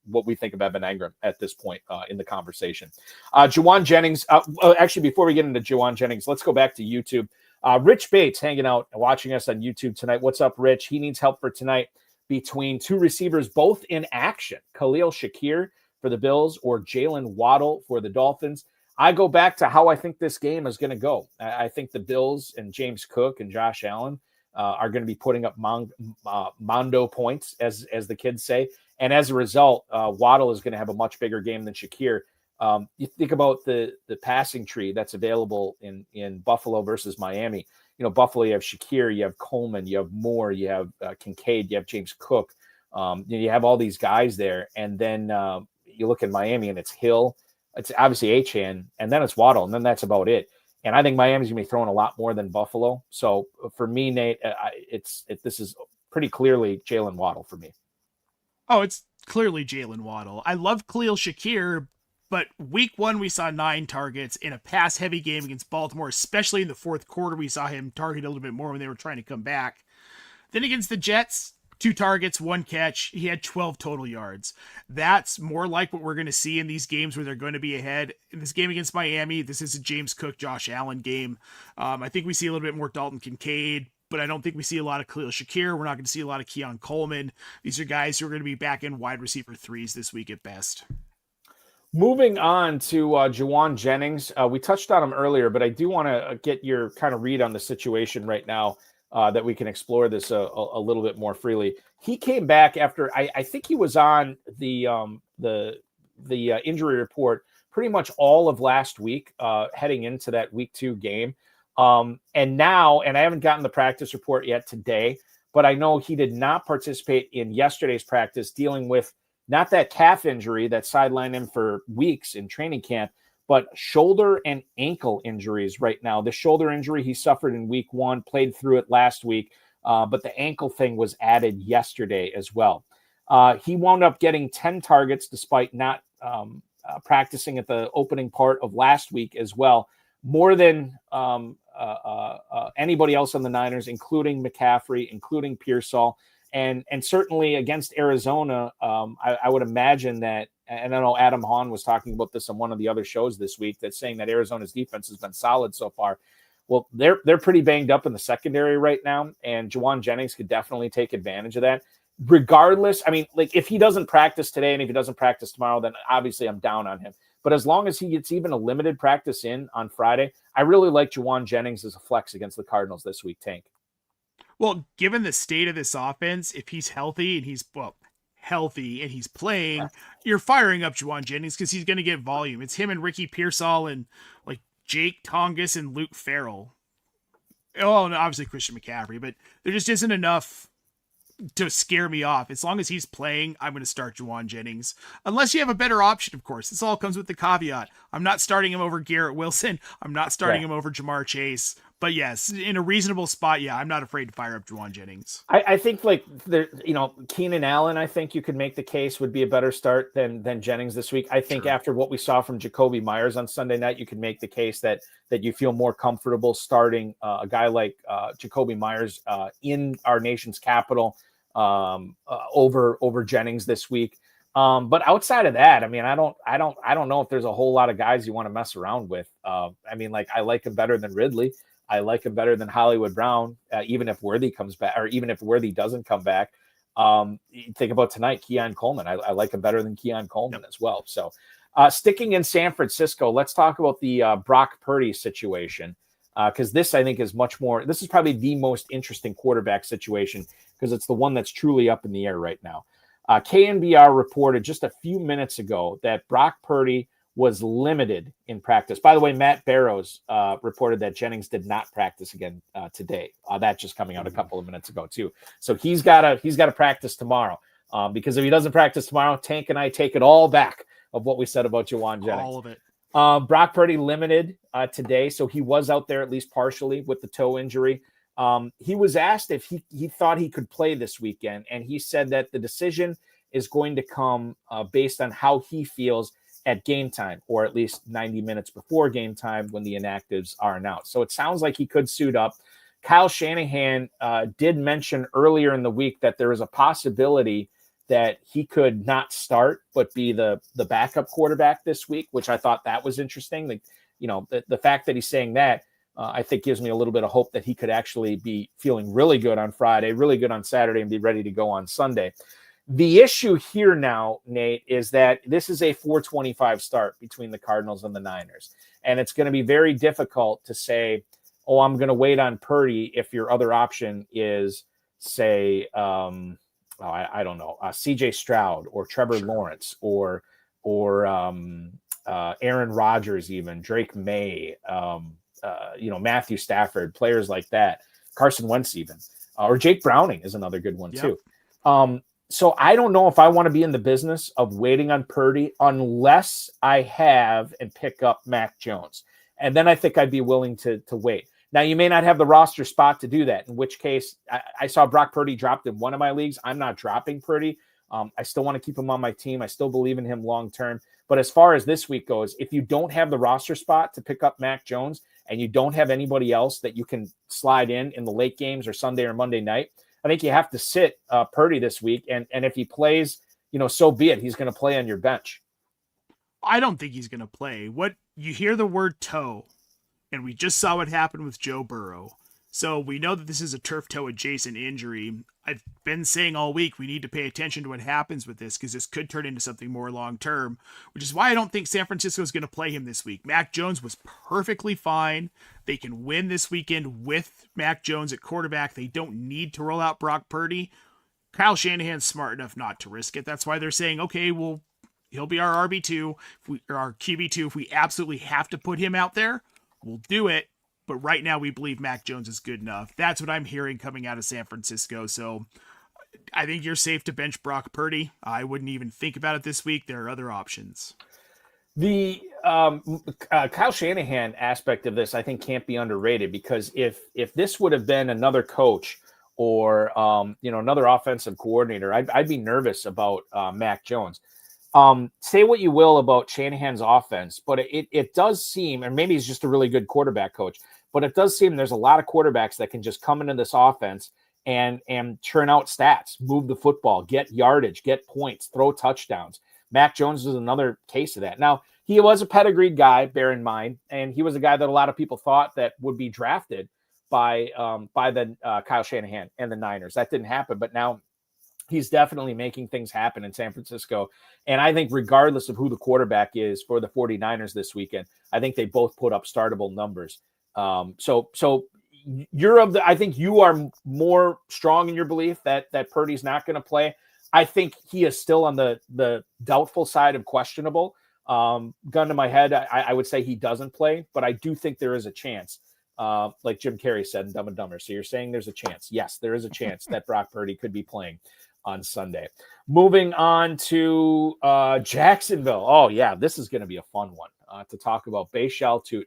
Speaker 1: what we think of Evan Engram at this point in the conversation. Juwan Jennings, actually, before we get into Juwan Jennings, let's go back to YouTube. Rich Bates hanging out and watching us on YouTube tonight. What's up, Rich? He needs help for tonight between 2 receivers, both in action. Khalil Shakir for the Bills or Jalen Waddle for the Dolphins. I go back to how I think this game is going to go. I think the Bills and James Cook and Josh Allen are going to be putting up mondo points, as the kids say. And as a result, Waddle is going to have a much bigger game than Shakir. You think about the passing tree that's available in Buffalo versus Miami. Buffalo, you have Shakir, you have Coleman, you have Moore, you have Kincaid, you have James Cook. You have all these guys there. And then you look at Miami and it's Hill. It's obviously Achane, and then it's Waddle, and then that's about it. And I think Miami's going to be throwing a lot more than Buffalo. So for me, Nate, this is pretty clearly Jalen Waddle for me.
Speaker 2: Oh, it's clearly Jalen Waddle. I love Khalil Shakir, but week 1 we saw 9 targets in a pass-heavy game against Baltimore, especially in the fourth quarter. We saw him target a little bit more when they were trying to come back. Then against the Jets, 2 targets, 1 catch. He had 12 total yards. That's more like what we're going to see in these games where they're going to be ahead. In this game against Miami, this is a James Cook, Josh Allen game. I think we see a little bit more Dalton Kincaid, but I don't think we see a lot of Khalil Shakir. We're not going to see a lot of Keon Coleman. These are guys who are going to be back in wide receiver 3s this week at best.
Speaker 1: Moving on to Juwan Jennings. We touched on him earlier, but I do want to get your kind of read on the situation right now that we can explore this a little bit more freely. He came back after, I think he was on the injury report pretty much all of last week heading into that week 2 game. And now, and I haven't gotten the practice report yet today, but I know he did not participate in yesterday's practice dealing with not that calf injury that sidelined him for weeks in training camp, but shoulder and ankle injuries right now. The shoulder injury he suffered in week 1, played through it last week, but the ankle thing was added yesterday as well. He wound up getting 10 targets despite not practicing at the opening part of last week as well, more than anybody else on the Niners, including McCaffrey, including Pearsall. And certainly against Arizona, I would imagine that, and I know Adam Hahn was talking about this on one of the other shows this week, that's saying that Arizona's defense has been solid so far. Well, they're pretty banged up in the secondary right now, and Juwan Jennings could definitely take advantage of that. Regardless, I mean, like if he doesn't practice today and if he doesn't practice tomorrow, then obviously I'm down on him. But as long as he gets even a limited practice in on Friday, I really like Juwan Jennings as a flex against the Cardinals this week, Tank.
Speaker 2: Well, given the state of this offense, if he's healthy and he's playing, you're firing up Juwan Jennings because he's going to get volume. It's him and Ricky Pearsall and like Jake Tongas and Luke Farrell. Oh, and obviously Christian McCaffrey, but there just isn't enough to scare me off. As long as he's playing, I'm going to start Juwan Jennings. Unless you have a better option, of course. This all comes with the caveat. I'm not starting him over Garrett Wilson. I'm not starting him over Jamar Chase. But yes, in a reasonable spot, yeah, I'm not afraid to fire up Juwan Jennings.
Speaker 1: I think like Keenan Allen, I think you could make the case would be a better start than Jennings this week. I think after what we saw from Jacoby Myers on Sunday night, you could make the case that you feel more comfortable starting a guy like Jacoby Myers in our nation's capital over Jennings this week. But outside of that, I mean, I don't know if there's a whole lot of guys you want to mess around with. I mean, like I like him better than Ridley. I like him better than Hollywood Brown, even if Worthy comes back, or even if Worthy doesn't come back. Think about tonight, Keon Coleman. I like him better than Keon Coleman as well. So sticking in San Francisco, let's talk about the Brock Purdy situation, because this, I think, is much more – this is probably the most interesting quarterback situation because it's the one that's truly up in the air right now. KNBR reported just a few minutes ago that Brock Purdy was limited in practice. By the way, Matt Barrows reported that Jennings did not practice again today. That just coming out a couple of minutes ago too. So he's got to practice tomorrow because if he doesn't practice tomorrow, Tank and I take it all back of what we said about Juwan Jennings.
Speaker 2: All of it.
Speaker 1: Brock Purdy limited today, so he was out there at least partially with the toe injury. He was asked if he thought he could play this weekend, and he said that the decision is going to come based on how he feels at game time, or at least 90 minutes before game time when the inactives are announced. So it sounds like he could suit up. Kyle Shanahan did mention earlier in the week that there is a possibility that he could not start, but be the backup quarterback this week, which I thought that was interesting. Like, the fact that he's saying that, I think gives me a little bit of hope that he could actually be feeling really good on Friday, really good on Saturday, and be ready to go on Sunday. The issue here now, Nate, is that this is a 4:25 start between the Cardinals and the Niners. And it's going to be very difficult to say, oh, I'm going to wait on Purdy if your other option is, say, I don't know, CJ Stroud or Trevor Lawrence or Aaron Rodgers, even, Drake May, Matthew Stafford, players like that, Carson Wentz even, or Jake Browning is another good one too. So I don't know if I want to be in the business of waiting on Purdy unless I have and pick up Mac Jones. And then I think I'd be willing to wait. Now, you may not have the roster spot to do that, in which case I saw Brock Purdy dropped in one of my leagues. I'm not dropping Purdy. I still want to keep him on my team. I still believe in him long-term. But as far as this week goes, if you don't have the roster spot to pick up Mac Jones and you don't have anybody else that you can slide in the late games or Sunday or Monday night, I think you have to sit Purdy this week. And if he plays, so be it. He's going to play on your bench.
Speaker 2: I don't think he's going to play. What you hear the word toe, and we just saw what happened with Joe Burrow. So we know that this is a turf toe adjacent injury. I've been saying all week we need to pay attention to what happens with this because this could turn into something more long term, which is why I don't think San Francisco is going to play him this week. Mac Jones was perfectly fine. They can win this weekend with Mac Jones at quarterback. They don't need to roll out Brock Purdy. Kyle Shanahan's smart enough not to risk it. That's why they're saying, okay, well, he'll be our RB2, or our QB2. If we absolutely have to put him out there, we'll do it. But right now, we believe Mac Jones is good enough. That's what I'm hearing coming out of San Francisco. So I think you're safe to bench Brock Purdy. I wouldn't even think about it this week. There are other options.
Speaker 1: The Kyle Shanahan aspect of this, I think, can't be underrated because if this would have been another coach or another offensive coordinator, I'd be nervous about Mac Jones. Say what you will about Shanahan's offense, but it does seem, and maybe he's just a really good quarterback coach, but it does seem there's a lot of quarterbacks that can just come into this offense and churn out stats, move the football, get yardage, get points, throw touchdowns. Mac Jones is another case of that. Now, he was a pedigreed guy, bear in mind, and he was a guy that a lot of people thought that would be drafted by the Kyle Shanahan and the Niners. That didn't happen, but now he's definitely making things happen in San Francisco. And I think regardless of who the quarterback is for the 49ers this weekend, I think they both put up startable numbers. So I think you are more strong in your belief that Purdy's not going to play. I think he is still on the doubtful side of questionable. Gun to my head, I would say he doesn't play, but I do think there is a chance. Like Jim Carrey said in Dumb and Dumber. So you're saying there's a chance. Yes, there is a chance that Brock Purdy could be playing on Sunday. Moving on to Jacksonville. Oh, yeah, this is going to be a fun one to talk about. Bashal Tutin.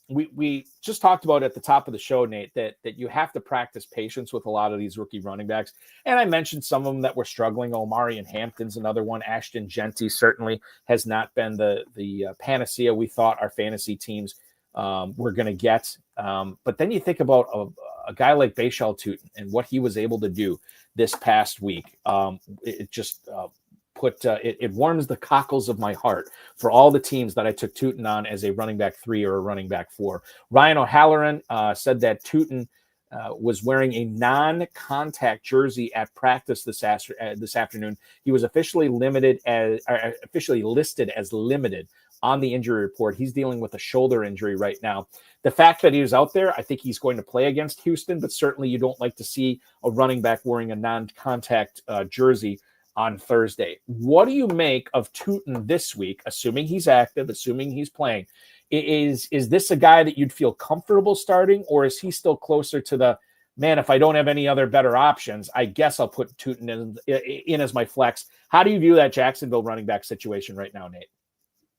Speaker 1: We just talked about at the top of the show, Nate, that you have to practice patience with a lot of these rookie running backs. And I mentioned some of them that were struggling. Omari and Hampton's another one. Ashton Genty certainly has not been the panacea we thought our fantasy teams were going to get. But then you think about a guy like Bashal Tutin and what he was able to do this past week. It just it warms the cockles of my heart for all the teams that I took Tutin on as a running back 3 or a running back 4. Ryan O'Halloran said that Tutin was wearing a non-contact jersey at practice this afternoon. He was officially listed as limited on the injury report. He's dealing with a shoulder injury right now. The fact that he was out there, I think he's going to play against Houston, but certainly you don't like to see a running back wearing a non-contact jersey on Thursday. What do you make of Tutin this week, assuming he's active, assuming he's playing? Is this a guy that you'd feel comfortable starting, or is he still closer to the, man, if I don't have any other better options, I guess I'll put Tutin in as my flex? How do you view that Jacksonville running back situation right now, Nate?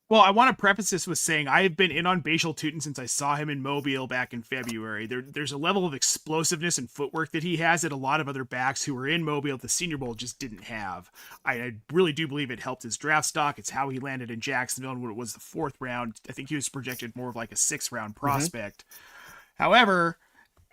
Speaker 2: Well, I want to preface this with saying I have been in on Bashal Tutin since I saw him in Mobile back in February. There's a level of explosiveness and footwork that he has that a lot of other backs who were in Mobile at the Senior Bowl just didn't have. I really do believe it helped his draft stock. It's how he landed in Jacksonville, and when it was the 4th round, I think he was projected more of like a 6th round prospect. However,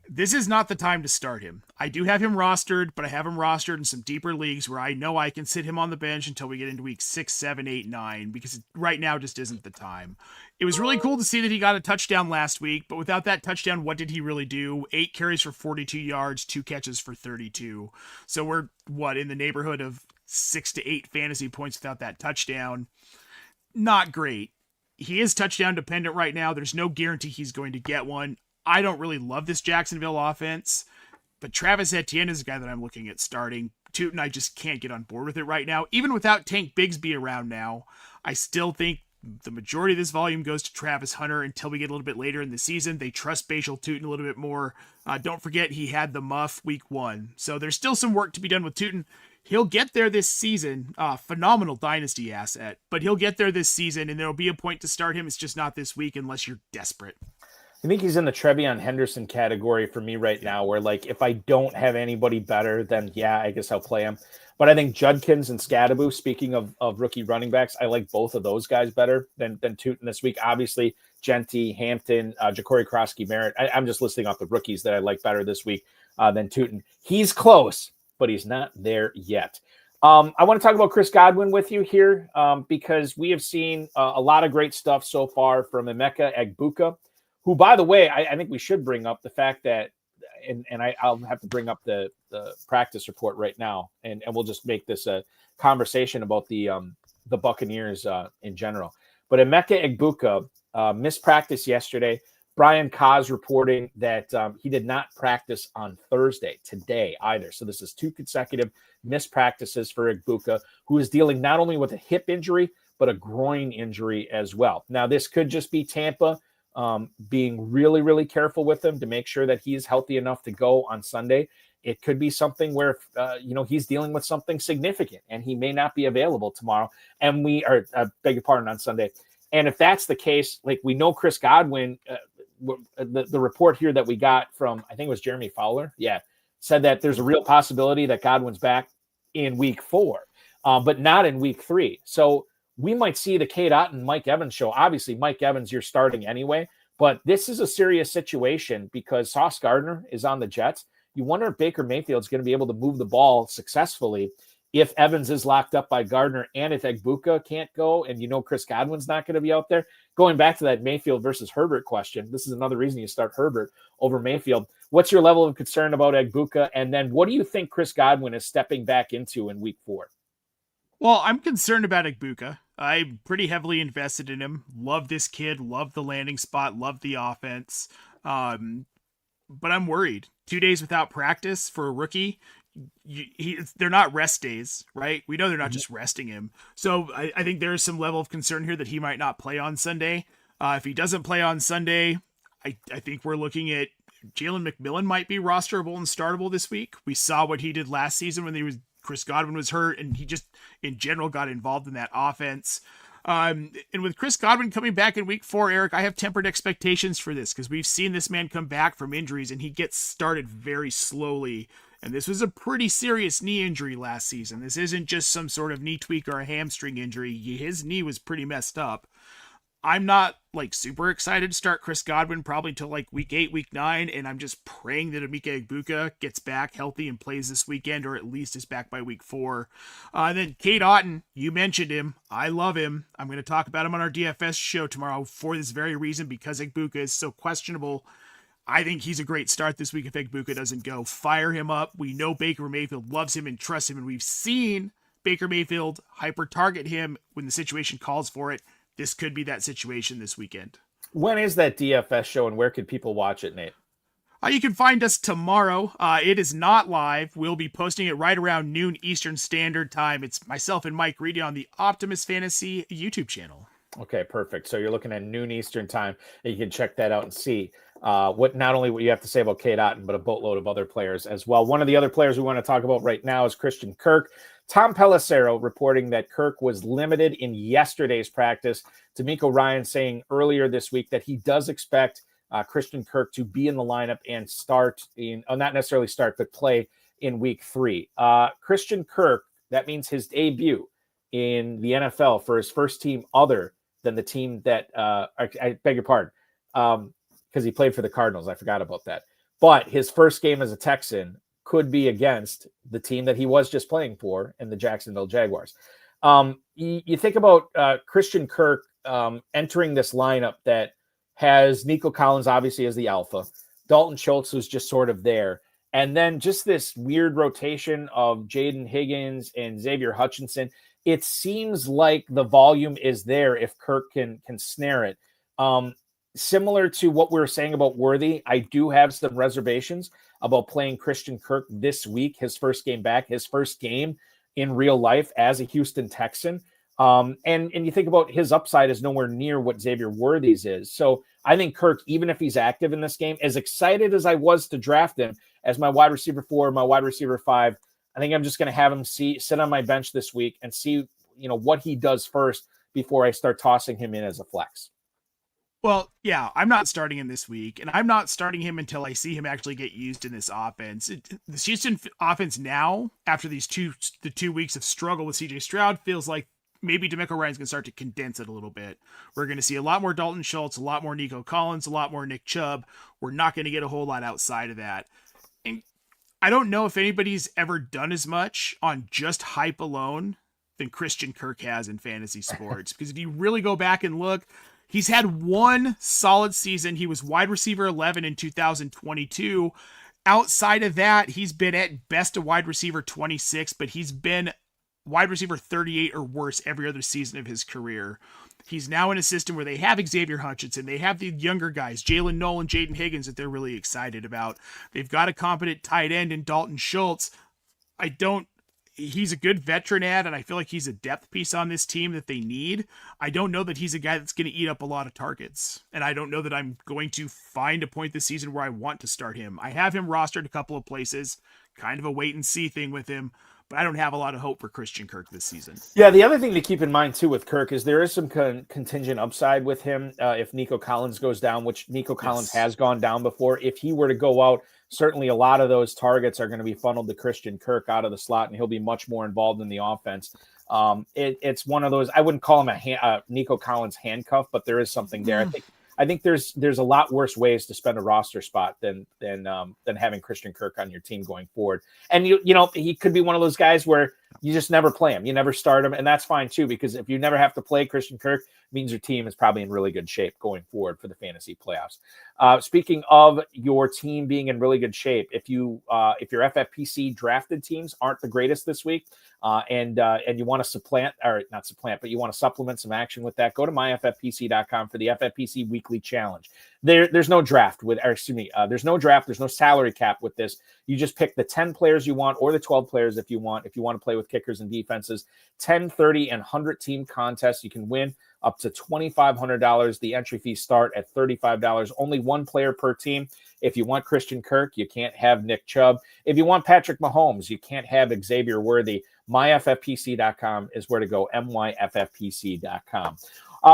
Speaker 2: this is not the time to start him. I do have him rostered, but I have him rostered in some deeper leagues where I know I can sit him on the bench until we get into week 6, 7, 8, 9, because right now just isn't the time. It was really cool to see that he got a touchdown last week, but without that touchdown, what did he really do? 8 carries for 42 yards, 2 catches for 32. So we're, in the neighborhood of 6 to 8 fantasy points without that touchdown. Not great. He is touchdown dependent right now. There's no guarantee he's going to get one. I don't really love this Jacksonville offense, but Travis Etienne is a guy that I'm looking at starting. Tutin, I just can't get on board with it right now. Even without Tank Bigsby around now, I still think the majority of this volume goes to Travis Hunter until we get a little bit later in the season. They trust Bashal Tutin a little bit more. Don't forget he had the muff week 1. So there's still some work to be done with Tutin. He'll get there this season. Phenomenal dynasty asset, but he'll get there this season, and there'll be a point to start him. It's just not this week unless you're desperate.
Speaker 1: I think he's in the Trevion Henderson category for me right now, where like if I don't have anybody better, then yeah, I guess I'll play him. But I think Judkins and Scadaboo, speaking of rookie running backs, I like both of those guys better than Tutin this week. Obviously, Genty, Hampton, Ja'Cory Krosky, Merritt. I'm just listing off the rookies that I like better this week than Tootin. He's close, but he's not there yet. I want to talk about Chris Godwin with you here because we have seen a lot of great stuff so far from Emeka Egbuka, who, by the way, I think we should bring up the fact that, and I'll have to bring up the practice report right now, and we'll just make this a conversation about the Buccaneers in general. But Emeka Egbuka missed practice yesterday. Brian Kaz reporting that he did not practice on Thursday, today either. So this is 2 consecutive missed practices for Egbuka, who is dealing not only with a hip injury, but a groin injury as well. Now, this could just be Tampa being really, really careful with him to make sure that he's healthy enough to go on Sunday. It could be something where, he's dealing with something significant and he may not be available tomorrow. And beg your pardon, on Sunday. And if that's the case, like we know Chris Godwin, the report here that we got from, I think it was Jeremy Fowler. Yeah. Said that there's a real possibility that Godwin's back in week 4, but not in week 3. So we might see the Cade Otton, Mike Evans show. Obviously, Mike Evans, you're starting anyway, but this is a serious situation because Sauce Gardner is on the Jets. You wonder if Baker Mayfield's going to be able to move the ball successfully if Evans is locked up by Gardner and if Egbuka can't go and Chris Godwin's not going to be out there. Going back to that Mayfield versus Herbert question, this is another reason you start Herbert over Mayfield. What's your level of concern about Egbuka? And then what do you think Chris Godwin is stepping back into in week 4?
Speaker 2: Well, I'm concerned about Egbuka. I'm pretty heavily invested in him. Love this kid. Love the landing spot. Love the offense. But I'm worried. 2 days without practice for a rookie. They're not rest days, right? We know they're not just resting him. So I think there's some level of concern here that he might not play on Sunday. If he doesn't play on Sunday, I think we're looking at Jalen McMillan might be rosterable and startable this week. We saw what he did last season when Chris Godwin was hurt, and he just in general got involved in that offense. And with Chris Godwin coming back in week 4, Eric, I have tempered expectations for this because we've seen this man come back from injuries and he gets started very slowly. And this was a pretty serious knee injury last season. This isn't just some sort of knee tweak or a hamstring injury. His knee was pretty messed up. I'm not super excited to start Chris Godwin probably till week 8, week 9, and I'm just praying that Emeka Egbuka gets back healthy and plays this weekend, or at least is back by week 4. And then Cade Otton, you mentioned him. I love him. I'm going to talk about him on our DFS show tomorrow for this very reason, because Egbuka is so questionable. I think he's a great start this week if Egbuka doesn't go. Fire him up. We know Baker Mayfield loves him and trusts him, and we've seen Baker Mayfield hyper-target him when the situation calls for it. This could be that situation this weekend.
Speaker 1: When is that DFS show and where could people watch it, Nate?
Speaker 2: You can find us tomorrow. It is not live. We'll be posting it right around noon Eastern Standard Time. It's myself and Mike Reedy on the Optimus Fantasy YouTube channel.
Speaker 1: Okay, perfect. So you're looking at noon Eastern Time, and you can check that out and see not only what you have to say about Cade Otton, but a boatload of other players as well. One of the other players we want to talk about right now is Christian Kirk. Tom Pelissero reporting that Kirk was limited in yesterday's practice. D'Amico Ryan saying earlier this week that he does expect Christian Kirk to be in the lineup and not necessarily start, but play in week 3. Christian Kirk, that means his debut in the NFL for his first team other than the team that, I beg your pardon, because he played for the Cardinals. I forgot about that. But his first game as a Texan could be against the team that he was just playing for in the Jacksonville Jaguars. You think about Christian Kirk entering this lineup that has Nico Collins obviously as the alpha, Dalton Schultz who's just sort of there, and then just this weird rotation of Jaden Higgins and Xavier Hutchinson. It seems like the volume is there if Kirk can snare it. Similar to what we were saying about Worthy, I do have some reservations about playing Christian Kirk this week, his first game back, his first game in real life as a Houston Texan. And you think about his upside is nowhere near what Xavier Worthy's is. So I think Kirk, even if he's active in this game, as excited as I was to draft him as my wide receiver 4, my wide receiver 5, I think I'm just going to have him sit on my bench this week and see, what he does first before I start tossing him in as a flex.
Speaker 2: Well, yeah, I'm not starting him this week, and I'm not starting him until I see him actually get used in this offense. The Houston offense now, after the 2 weeks of struggle with CJ Stroud, feels like maybe DeMeco Ryans going to start to condense it a little bit. We're going to see a lot more Dalton Schultz, a lot more Nico Collins, a lot more Nick Chubb. We're not going to get a whole lot outside of that. And I don't know if anybody's ever done as much on just hype alone than Christian Kirk has in fantasy sports. Because if you really go back and look, he's had one solid season. He was wide receiver 11 in 2022. Outside of that, he's been at best a wide receiver 26, but he's been wide receiver 38 or worse every other season of his career. He's now in a system where they have Xavier Hutchinson. They have the younger guys, Jalen Nolan, Jaden Higgins, that they're really excited about. They've got a competent tight end in Dalton Schultz. He's a good veteran ad, and I feel like he's a depth piece on this team that they need. I don't know that he's a guy that's going to eat up a lot of targets, and I don't know that I'm going to find a point this season where I want to start him. I have him rostered a couple of places, kind of a wait and see thing with him, but I don't have a lot of hope for Christian Kirk this season.
Speaker 1: Yeah, the other thing to keep in mind, too, with Kirk is there is some contingent upside with him if Nico Collins goes down, which Nico Collins has gone down before. If he were to go out, certainly a lot of those targets are going to be funneled to Christian Kirk out of the slot, and he'll be much more involved in the offense. It's one of those, I wouldn't call him a Nico Collins handcuff, but there is something there. I think there's a lot worse ways to spend a roster spot than having Christian Kirk on your team going forward. And you know he could be one of those guys where you just never play him, you never start him, and that's fine too, because if you never have to play Christian Kirk, it means your team is probably in really good shape going forward for the fantasy playoffs. Speaking of your team being in really good shape, if your FFPC drafted teams aren't the greatest this week, and you want to you want to supplement some action with that, go to myffpc.com for the FFPC weekly challenge. There's no draft there's no salary cap with this. You just pick the 10 players you want or the 12 players if you want to play with kickers and defenses. 10, 30, and 100 team contests. You can win up to $2,500. The entry fees start at $35. Only one player per team. If you want Christian Kirk, you can't have Nick Chubb. If you want Patrick Mahomes, you can't have Xavier Worthy. myffpc.com is where to go, myffpc.com.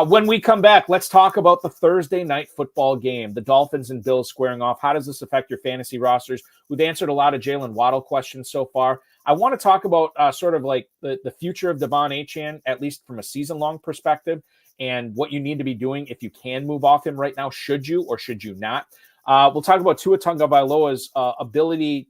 Speaker 1: When we come back, let's talk about the Thursday night football game, the Dolphins and Bills squaring off. How does this affect your fantasy rosters? We've answered a lot of Jalen Waddle questions so far. I want to talk about sort of like the future of Devon Achane, at least from a season-long perspective, and what you need to be doing if you can move off him right now. Should you or should you not? We'll talk about Tua Tagovailoa's startability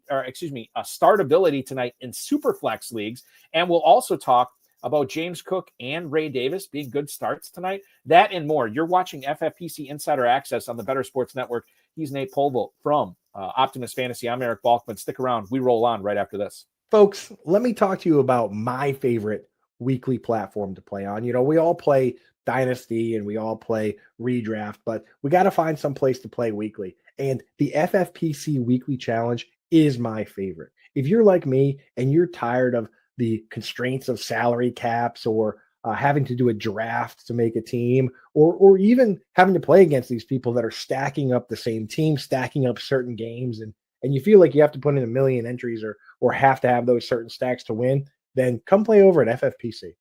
Speaker 1: tonight in Superflex leagues, and we'll also talk about James Cook and Ray Davis being good starts tonight. That and more. You're watching FFPC Insider Access on the Better Sports Network. He's Nate Polvelt from Optimus Fantasy. I'm Eric Balkman. Stick around. We roll on right after this.
Speaker 3: Folks, let me talk to you about my favorite weekly platform to play on. You know, we all play Dynasty and we all play Redraft, but we got to find some place to play weekly. And the FFPC Weekly Challenge is my favorite. If you're like me and you're tired of the constraints of salary caps or having to do a draft to make a team, or even having to play against these people that are stacking up the same team, stacking up certain games, and you feel like you have to put in a million entries or have to have those certain stacks to win, then come play over at FFPC.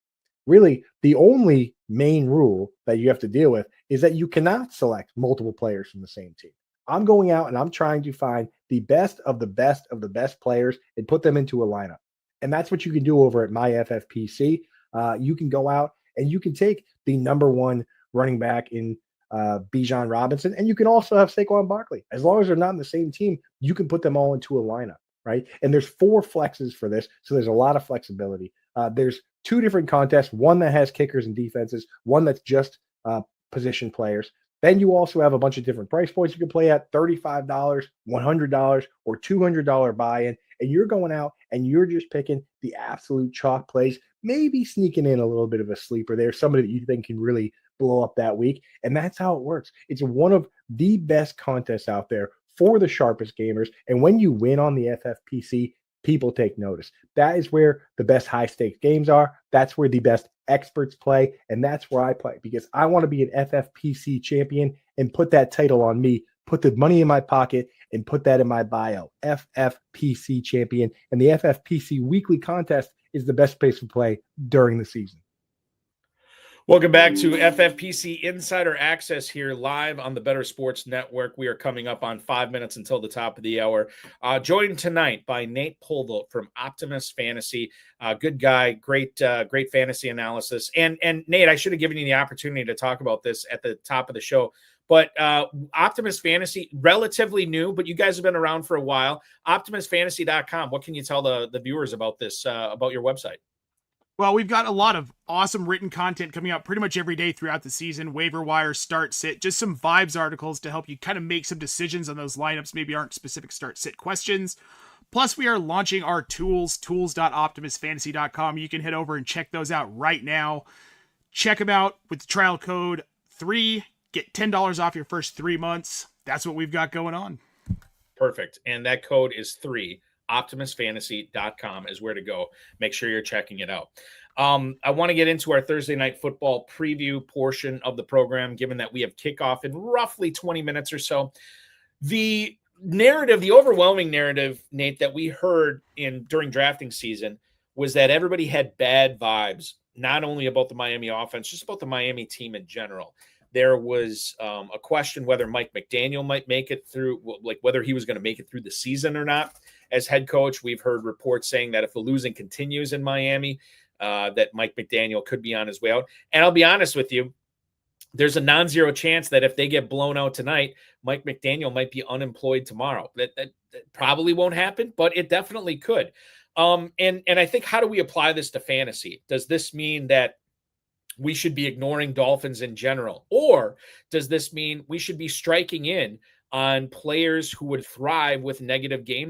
Speaker 3: Really, the only main rule that you have to deal with is that you cannot select multiple players from the same team. I'm going out and I'm trying to find the best of the best of the best players and put them into a lineup. And that's what you can do over at myffpc. You can go out and you can take the number one running back in Bijan Robinson, and you can also have Saquon Barkley. As long as they're not in the same team, you can put them all into a lineup, right? And there's 4 flexes for this, so there's a lot of flexibility. There's 2 different contests, one that has kickers and defenses, one that's just position players. Then you also have a bunch of different price points you can play at: $35, $100, or $200 buy-in. And you're going out and you're just picking the absolute chalk plays, maybe sneaking in a little bit of a sleeper there, somebody that you think can really blow up that week. And that's how it works. It's one of the best contests out there for the sharpest gamers. And when you win on the FFPC, people take notice. That is where the best high stakes games are. That's where the best experts play. And that's where I play, because I want to be an FFPC champion and put that title on me, put the money in my pocket, and put that in my bio. FFPC champion. And the FFPC weekly contest is the best place to play during the season.
Speaker 1: Welcome back to FFPC Insider Access here live on the Better Sports Network. We are coming up on 5 minutes until the top of the hour. Joined tonight by Nate Poldo from Optimus Fantasy. Good guy, great fantasy analysis. And Nate, I should have given you the opportunity to talk about this at the top of the show. But Optimus Fantasy, relatively new, but you guys have been around for a while. OptimusFantasy.com. What can you tell the viewers about this, about your website?
Speaker 2: Well, we've got a lot of awesome written content coming out pretty much every day throughout the season. Waiver wire, start, sit, just some vibes articles to help you kind of make some decisions on those lineups. Maybe aren't specific start, sit questions. Plus, we are launching our tools.optimusfantasy.com. You can head over and check those out right now. Check them out with the trial code 3. Get $10 off your first 3 months. That's what we've got going on.
Speaker 1: Perfect. And that code is 3. OptimusFantasy.com is where to go. Make sure you're checking it out. I want to get into our Thursday night football preview portion of the program, given that we have kickoff in roughly 20 minutes or so. The narrative, the overwhelming narrative, Nate, that we heard during drafting season was that everybody had bad vibes, not only about the Miami offense, just about the Miami team in general. There was a question whether Mike McDaniel might make it through, like whether he was going to make it through the season or not. As head coach, we've heard reports saying that if the losing continues in Miami, that Mike McDaniel could be on his way out. And I'll be honest with you, there's a non-zero chance that if they get blown out tonight, Mike McDaniel might be unemployed tomorrow. That probably won't happen, but it definitely could. And I think, how do we apply this to fantasy? Does this mean that we should be ignoring Dolphins in general? Or does this mean we should be striking in on players who would thrive with negative game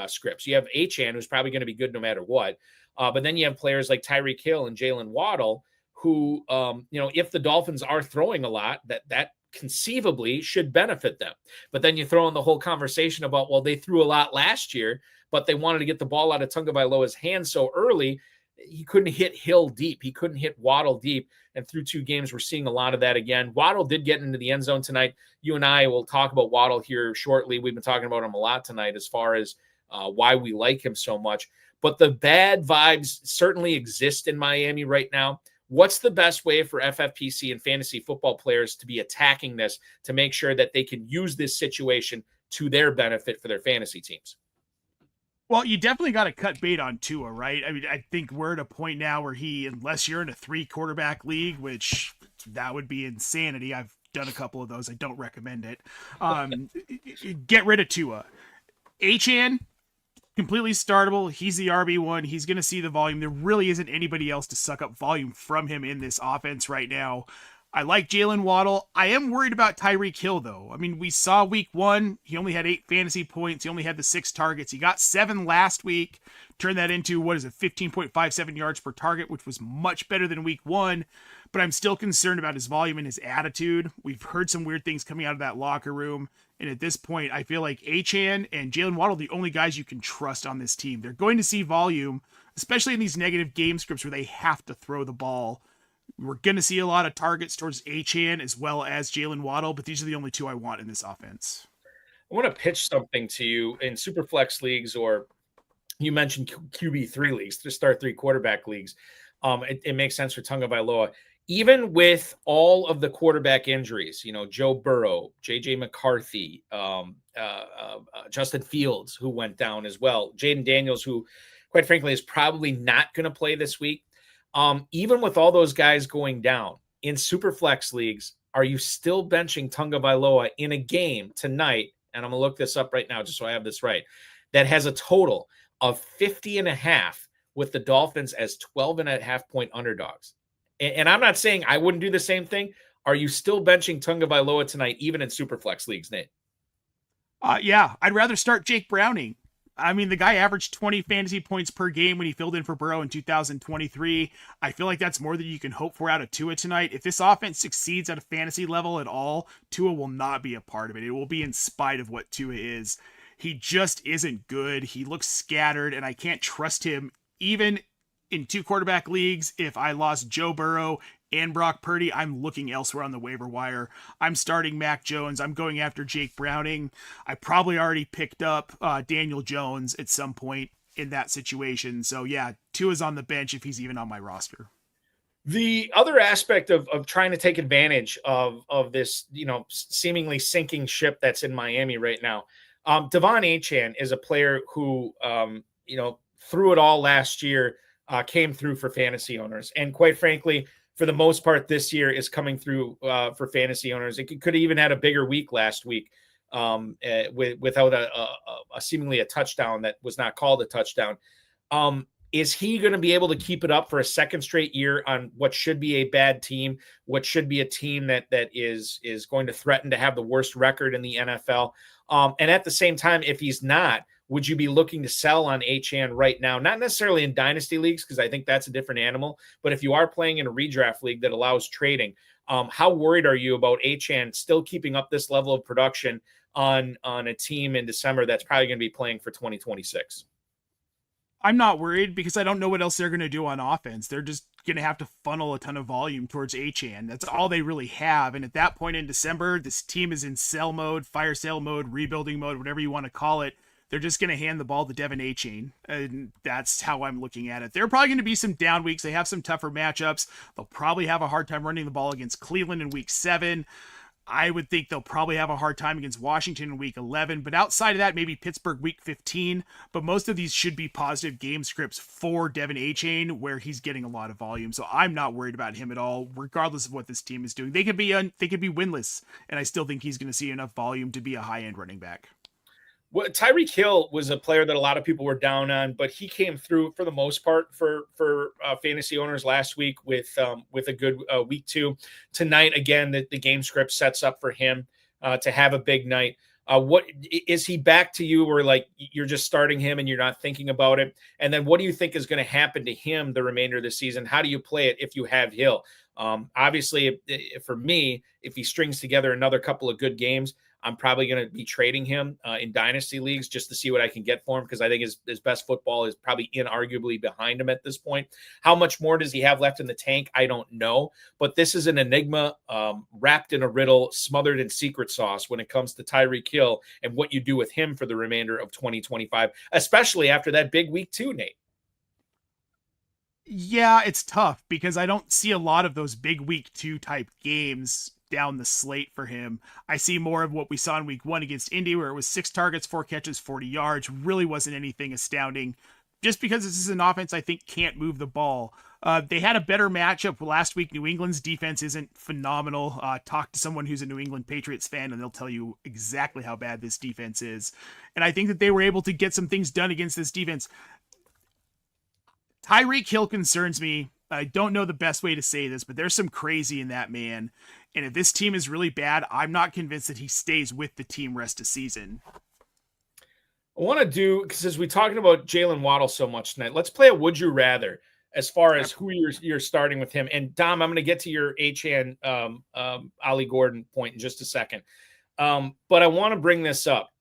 Speaker 1: scripts? You have Achane, who's probably going to be good no matter what. But then you have players like Tyreek Hill and Jalen Waddle, who, if the Dolphins are throwing a lot, that conceivably should benefit them. But then you throw in the whole conversation about, well, they threw a lot last year, but they wanted to get the ball out of Tagovailoa's hands so early. He couldn't hit Hill deep. He couldn't hit Waddle deep. And through 2 games, we're seeing a lot of that again. Waddle did get into the end zone tonight. You and I will talk about Waddle here shortly. We've been talking about him a lot tonight as far as why we like him so much. But the bad vibes certainly exist in Miami right now. What's the best way for FFPC and fantasy football players to be attacking this to make sure that they can use this situation to their benefit for their fantasy teams?
Speaker 2: Well, you definitely got to cut bait on Tua, right? I mean, I think we're at a point now where unless you're in a 3-quarterback league, which that would be insanity. I've done a couple of those. I don't recommend it. Get rid of Tua. Achane, completely startable. He's the RB1. He's going to see the volume. There really isn't anybody else to suck up volume from him in this offense right now. I like Jalen Waddle. I am worried about Tyreek Hill, though. I mean, we saw week 1. He only had 8 fantasy points. He only had the 6 targets. He got 7 last week. Turned that into, 15.57 yards per target, which was much better than week 1. But I'm still concerned about his volume and his attitude. We've heard some weird things coming out of that locker room. And at this point, I feel like Achane and Jalen Waddle are the only guys you can trust on this team. They're going to see volume, especially in these negative game scripts where they have to throw the ball. We're going to see a lot of targets towards Achane as well as Jalen Waddle, but these are the only 2 I want in this offense.
Speaker 1: I want to pitch something to you in Superflex leagues, or you mentioned QB3 leagues, to start 3 quarterback leagues. It makes sense for Tagovailoa. Even with all of the quarterback injuries, Joe Burrow, J.J. McCarthy, Justin Fields, who went down as well, Jaden Daniels, who, quite frankly, is probably not going to play this week. Even with all those guys going down in Superflex leagues, are you still benching Tagovailoa in a game tonight? And I'm going to look this up right now just so I have this right. That has a total of 50.5 with the Dolphins as 12.5 point underdogs. And I'm not saying I wouldn't do the same thing. Are you still benching Tagovailoa tonight, even in Superflex leagues, Nate?
Speaker 2: Yeah, I'd rather start Jake Browning. I mean, the guy averaged 20 fantasy points per game when he filled in for Burrow in 2023. I feel like that's more than you can hope for out of Tua tonight. If this offense succeeds at a fantasy level at all, Tua will not be a part of it. It will be in spite of what Tua is. He just isn't good. He looks scattered, and I can't trust him even in 2 quarterback leagues. If I lost Joe Burrow and Brock Purdy, I'm looking elsewhere on the waiver wire. I'm starting Mac Jones. I'm going after Jake Browning. I probably already picked up Daniel Jones at some point in that situation. So yeah, Tua's on the bench if he's even on my roster.
Speaker 1: The other aspect of trying to take advantage of this, seemingly sinking ship that's in Miami right now, Devon Achane is a player who, through it all last year, came through for fantasy owners, and quite frankly, for the most part, this year is coming through for fantasy owners. It could have even had a bigger week last week without a seemingly a touchdown that was not called a touchdown. Is he going to be able to keep it up for a second straight year on what should be a bad team, what should be a team that is going to threaten to have the worst record in the NFL? And at the same time, if he's not, would you be looking to sell on Achane right now? Not necessarily in dynasty leagues, because I think that's a different animal. But if you are playing in a redraft league that allows trading, how worried are you about Achane still keeping up this level of production on a team in December that's probably going to be playing for 2026?
Speaker 2: I'm not worried because I don't know what else they're going to do on offense. They're just going to have to funnel a ton of volume towards Achane. That's all they really have. And at that point in December, this team is in sell mode, fire sale mode, rebuilding mode, whatever you want to call it. They're just going to hand the ball to Devon Achane. And that's how I'm looking at it. There are probably going to be some down weeks. They have some tougher matchups. They'll probably have a hard time running the ball against Cleveland in week 7. I would think they'll probably have a hard time against Washington in week 11, but outside of that, maybe Pittsburgh week 15. But most of these should be positive game scripts for Devon Achane, where he's getting a lot of volume. So I'm not worried about him at all, regardless of what this team is doing. They could be winless, and I still think he's going to see enough volume to be a high-end running back.
Speaker 1: Well, Tyreek Hill was a player that a lot of people were down on, but he came through for the most part for fantasy owners last week with a good week 2. Tonight, again, the game script sets up for him to have a big night. What is he back to you, or like you're just starting him and you're not thinking about it? And then what do you think is going to happen to him the remainder of the season? How do you play it if you have Hill? Obviously, for me, if he strings together another couple of good games, I'm probably going to be trading him in dynasty leagues just to see what I can get for him, because I think his best football is probably inarguably behind him at this point. How much more does he have left in the tank? I don't know. But this is an enigma wrapped in a riddle, smothered in secret sauce when it comes to Tyreek Hill and what you do with him for the remainder of 2025, especially after that big week 2, Nate.
Speaker 2: Yeah, it's tough because I don't see a lot of those big week 2 type games down the slate for him. I see more of what we saw in week 1 against Indy, where it was 6 targets, 4 catches, 40 yards. Really wasn't anything astounding, just because this is an offense I think can't move the ball. They had a better matchup last week. New England's defense isn't phenomenal. Talk to someone who's a New England Patriots fan and they'll tell you exactly how bad this defense is. And I think that they were able to get some things done against this defense. Tyreek Hill concerns me. I don't know the best way to say this, but there's some crazy in that man. And if this team is really bad, I'm not convinced that he stays with the team rest of season.
Speaker 1: I want to do, because as we're talking about Jalen Waddle so much tonight, let's play a Would You Rather as far as who you're starting with him. And Dom, I'm going to get to your Achane, Ollie Gordon point in just a second. But I want to bring this up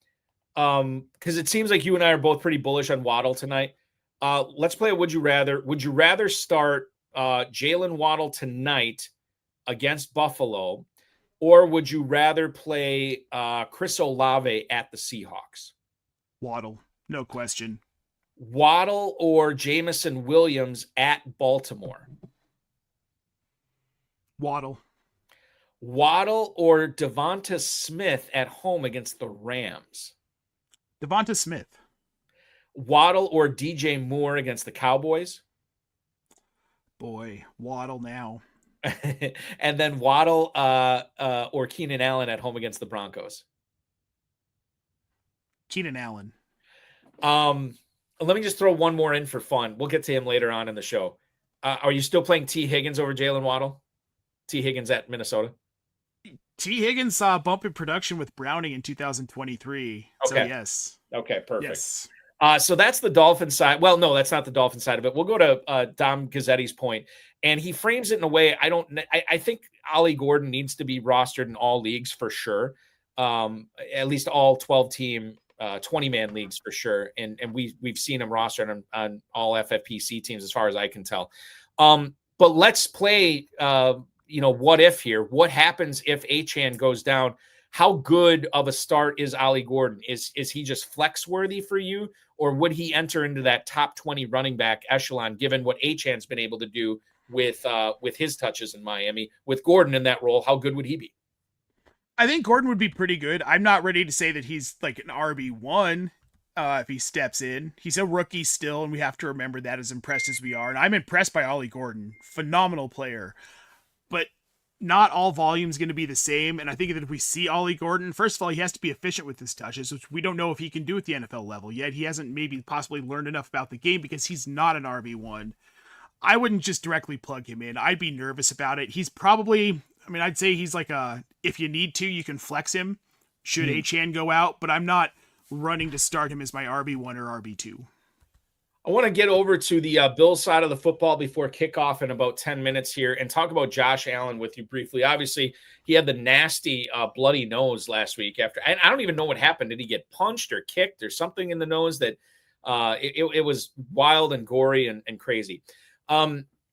Speaker 1: because it seems like you and I are both pretty bullish on Waddle tonight. Let's play a Would You Rather. Would you rather start Jalen Waddle tonight against Buffalo, or would you rather play Chris Olave at the Seahawks?
Speaker 2: Waddle, no question.
Speaker 1: Waddle or Jamison Williams at Baltimore?
Speaker 2: Waddle.
Speaker 1: Waddle or Devonta Smith at home against the Rams?
Speaker 2: Devonta Smith.
Speaker 1: Waddle or DJ Moore against the Cowboys?
Speaker 2: Boy, Waddle now.
Speaker 1: And then Waddle or Keenan Allen at home against the Broncos?
Speaker 2: Keenan Allen.
Speaker 1: Let me just throw one more in for fun. We'll get to him later on in the show. Are you still playing T. Higgins over Jalen Waddle? T. Higgins at Minnesota?
Speaker 2: T. Higgins saw a bump in production with Browning in 2023. Okay. So yes.
Speaker 1: Okay, perfect.
Speaker 2: Yes.
Speaker 1: So that's the Dolphin side. Well, no, that's not the Dolphin side of it. We'll go to Dom Gazzetti's point, and he frames it in a way I think Ollie Gordon needs to be rostered in all leagues for sure, at least all 12-team, 20-man leagues for sure, and we've seen him rostered on all FFPC teams as far as I can tell. But let's play, what if here? What happens if Achane goes down? How good of a start is Ollie Gordon? Is he just flex worthy for you, or would he enter into that top 20 running back echelon given what Achane's been able to do with his touches in Miami. With Gordon in that role, how good would he be?
Speaker 2: I think Gordon would be pretty good. I'm not ready to say that he's like an RB1 if he steps in. He's a rookie still, and we have to remember that, as impressed as we are. And I'm impressed by Ollie Gordon. Phenomenal player. But not all volume is going to be the same. And I think that if we see Ollie Gordon, first of all, he has to be efficient with his touches, which we don't know if he can do at the NFL level yet. He hasn't maybe possibly learned enough about the game because he's not an RB1. I wouldn't just directly plug him in. I'd be nervous about it. He's probably, I'd say he's like if you need to, you can flex him should Achane go out, but I'm not running to start him as my RB1 or RB2.
Speaker 1: I want to get over to the Bills side of the football before kickoff in about 10 minutes here and talk about Josh Allen with you briefly. Obviously, he had the nasty bloody nose last week after, and I don't even know what happened. Did he get punched or kicked or something in the nose that it was wild and gory and crazy.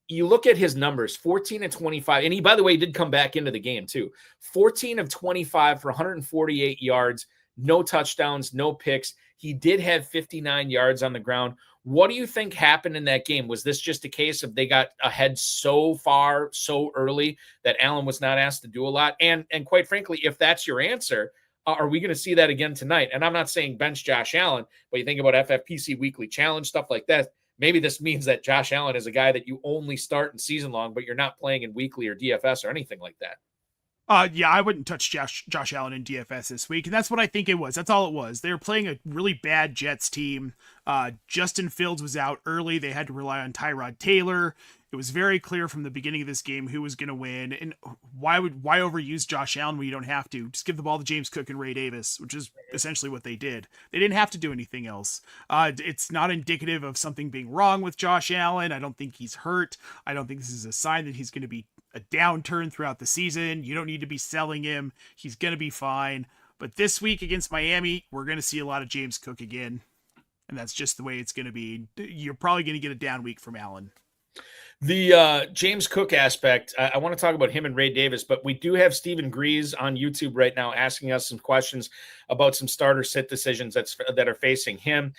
Speaker 1: You look at his numbers, 14 and 25, and he, by the way, did come back into the game too. 14 of 25 for 148 yards, no touchdowns, no picks. He did have 59 yards on the ground. What do you think happened in that game? Was this just a case of they got ahead so far, so early that Allen was not asked to do a lot? And quite frankly, if that's your answer, are we going to see that again tonight? And I'm not saying bench Josh Allen, but you think about FFPC Weekly Challenge, stuff like that. Maybe this means that Josh Allen is a guy that you only start in season long, but you're not playing in weekly or DFS or anything like that.
Speaker 2: Yeah, I wouldn't touch Josh Allen in DFS this week, and that's what I think it was. That's all it was. They were playing a really bad Jets team. Justin Fields was out early. They had to rely on Tyrod Taylor. It was very clear from the beginning of this game who was going to win. And why overuse Josh Allen when you don't have to? Just give the ball to James Cook and Ray Davis, which is essentially what they did. They didn't have to do anything else. It's not indicative of something being wrong with Josh Allen. I don't think he's hurt. I don't think this is a sign that he's going to be a downturn throughout the season. You don't need to be selling him. He's going to be fine. But this week against Miami, we're going to see a lot of James Cook again. And that's just the way it's going to be. You're probably going to get a down week from Allen.
Speaker 1: The James Cook aspect, I want to talk about him and Ray Davis, but we do have Stephen Grease on YouTube right now asking us some questions about some starter sit decisions that are facing him.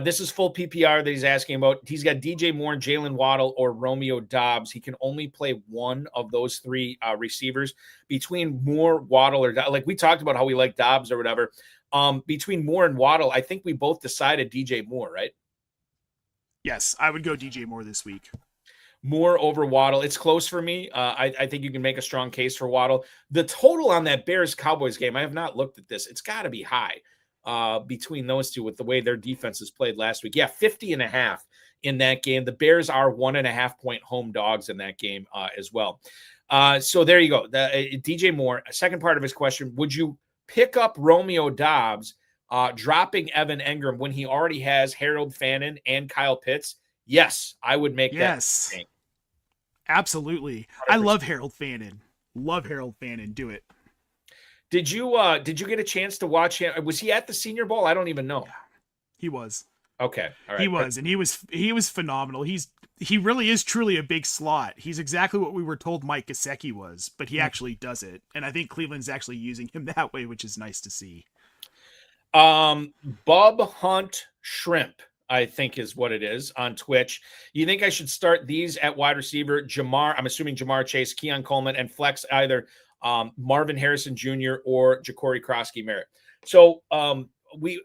Speaker 1: This is full PPR that he's asking about. He's got DJ Moore, Jalen Waddle, or Romeo Doubs. He can only play one of those three receivers. Between Moore, Waddle, or like we talked about how we like Doubs or whatever. Between Moore and Waddle, I think we both decided DJ Moore, right?
Speaker 2: Yes, I would go DJ Moore this week.
Speaker 1: Moore over Waddle. It's close for me. I think you can make a strong case for Waddle. The total on that Bears-Cowboys game, I have not looked at this. It's got to be high between those two with the way their defenses played last week. Yeah, 50.5 in that game. The Bears are 1.5-point home dogs in that game as well. So there you go. DJ Moore, second part of his question, would you pick up Romeo Doubs, dropping Evan Engram when he already has Harold Fannin and Kyle Pitts? Yes, I would make that.
Speaker 2: Absolutely. 100%. I love Harold Fannin. Do it.
Speaker 1: Did you get a chance to watch him? Was he at the Senior Bowl? I don't even know.
Speaker 2: Yeah, he was.
Speaker 1: Okay. All right.
Speaker 2: He was, and he was phenomenal. He really is truly a big slot. He's exactly what we were told Mike Gesicki was, but he actually does it. And I think Cleveland's actually using him that way, which is nice to see.
Speaker 1: Bub Hunt Shrimp, I think is what it is on Twitch. You think I should start these at wide receiver? I'm assuming Jamar Chase, Keon Coleman, and flex either Marvin Harrison Jr. or Ja'Cory Krosky-Merritt. So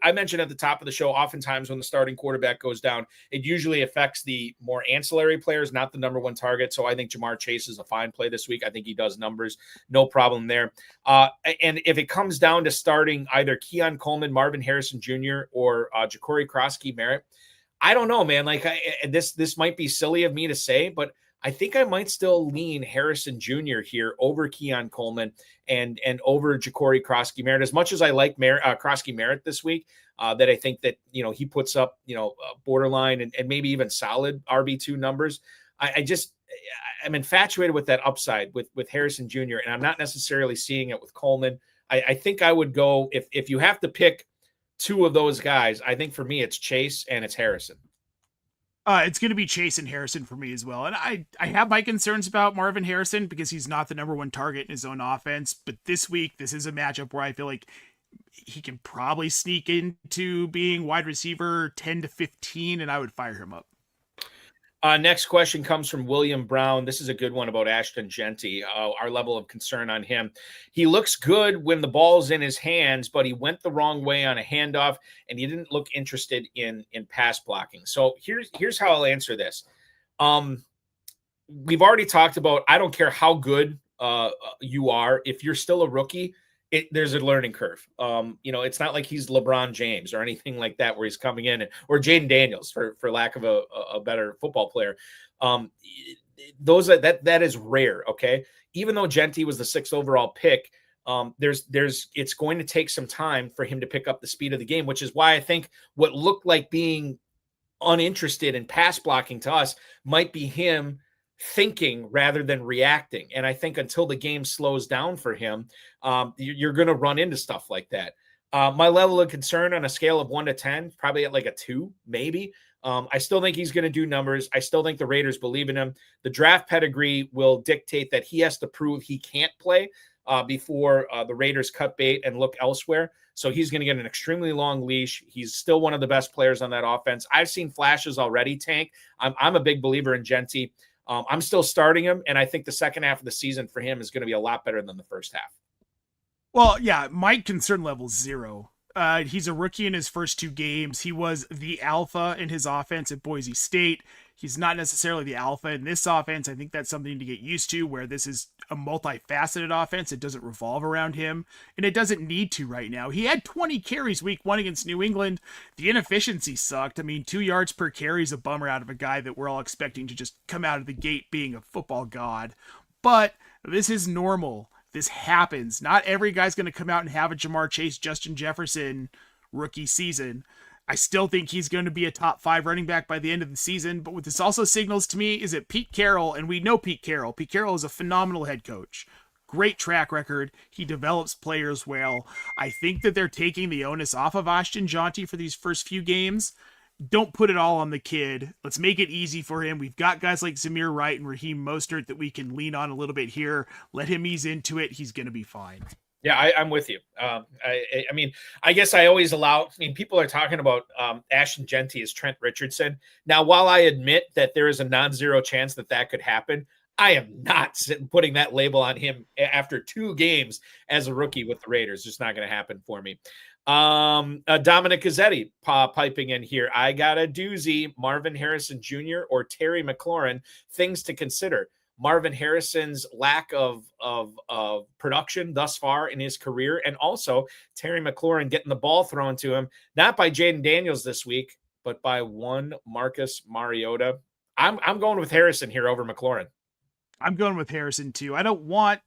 Speaker 1: I mentioned at the top of the show, oftentimes when the starting quarterback goes down, it usually affects the more ancillary players, not the number one target. So I think Jamar Chase is a fine play this week. I think he does numbers, no problem there. And if it comes down to starting either Keon Coleman, Marvin Harrison Jr., or Ja'Cory Krosky-Merritt, I don't know, man. Like this might be silly of me to say, but I think I might still lean Harrison Jr. here over Keon Coleman and over Ja'Cory Krosky-Merritt. As much as I like Krosky-Merritt this week, that I think that, he puts up, borderline and maybe even solid RB2 numbers. I'm infatuated with that upside with Harrison Jr. and I'm not necessarily seeing it with Coleman. I think I would go if you have to pick two of those guys. I think for me, it's Chase and it's Harrison.
Speaker 2: It's going to be Chase and Harrison for me as well. And I have my concerns about Marvin Harrison because he's not the number one target in his own offense. But this week, this is a matchup where I feel like he can probably sneak into being wide receiver 10 to 15, and I would fire him up.
Speaker 1: Next question comes from William Brown. This is a good one about Ashton Genty, our level of concern on him. He looks good when the ball's in his hands, but he went the wrong way on a handoff, and he didn't look interested in pass blocking. So here's how I'll answer this. We've already talked about, I don't care how good you are, if you're still a rookie, there's a learning curve. It's not like he's LeBron James or anything like that, where he's coming in, or Jaden Daniels, for lack of a better football player. That is rare. Okay. Even though Genty was the 6th overall pick, it's going to take some time for him to pick up the speed of the game, which is why I think what looked like being uninterested in pass blocking to us might be him thinking rather than reacting. And I think until the game slows down for him, you're going to run into stuff like that. My level of concern on a scale of 1 to 10, probably at like a 2, maybe. I still think he's going to do numbers. I still think the Raiders believe in him. The draft pedigree will dictate that he has to prove he can't play before the Raiders cut bait and look elsewhere. So he's going to get an extremely long leash. He's still one of the best players on that offense. I've seen flashes already, Tank. I'm a big believer in Genty. I'm still starting him, and I think the second half of the season for him is going to be a lot better than the first half.
Speaker 2: Well, yeah, my concern level is 0. He's a rookie in his first 2 games. He was the alpha in his offense at Boise State. He's not necessarily the alpha in this offense. I think that's something to get used to, where this is a multifaceted offense. It doesn't revolve around him, and it doesn't need to right now. He had 20 carries week 1 against New England. The inefficiency sucked. I mean, 2 yards per carry is a bummer out of a guy that we're all expecting to just come out of the gate being a football god. But this is normal. This happens. Not every guy's going to come out and have a Jamar Chase, Justin Jefferson rookie season. I still think he's going to be a top 5 running back by the end of the season. But what this also signals to me is that Pete Carroll, and we know Pete Carroll is a phenomenal head coach. Great track record. He develops players well. I think that they're taking the onus off of Ashton Genty for these first few games. Don't put it all on the kid. Let's make it easy for him. We've got guys like Zamir Wright and Raheem Mostert that we can lean on a little bit here. Let him ease into it. He's going to be fine.
Speaker 1: Yeah, I'm with you. I mean, I guess I always people are talking about Ashton Genty as Trent Richardson. Now, while I admit that there is a non-zero chance that could happen, I am not putting that label on him after 2 games as a rookie with the Raiders. It's not going to happen for me. Dominic Gazzetti piping in here. I got a doozy. Marvin Harrison Jr. or Terry McLaurin. Things to consider. Marvin Harrison's lack of production thus far in his career, and also Terry McLaurin getting the ball thrown to him, not by Jaden Daniels this week, but by one Marcus Mariota. I'm going with Harrison here over McLaurin.
Speaker 2: I'm going with Harrison too. I don't want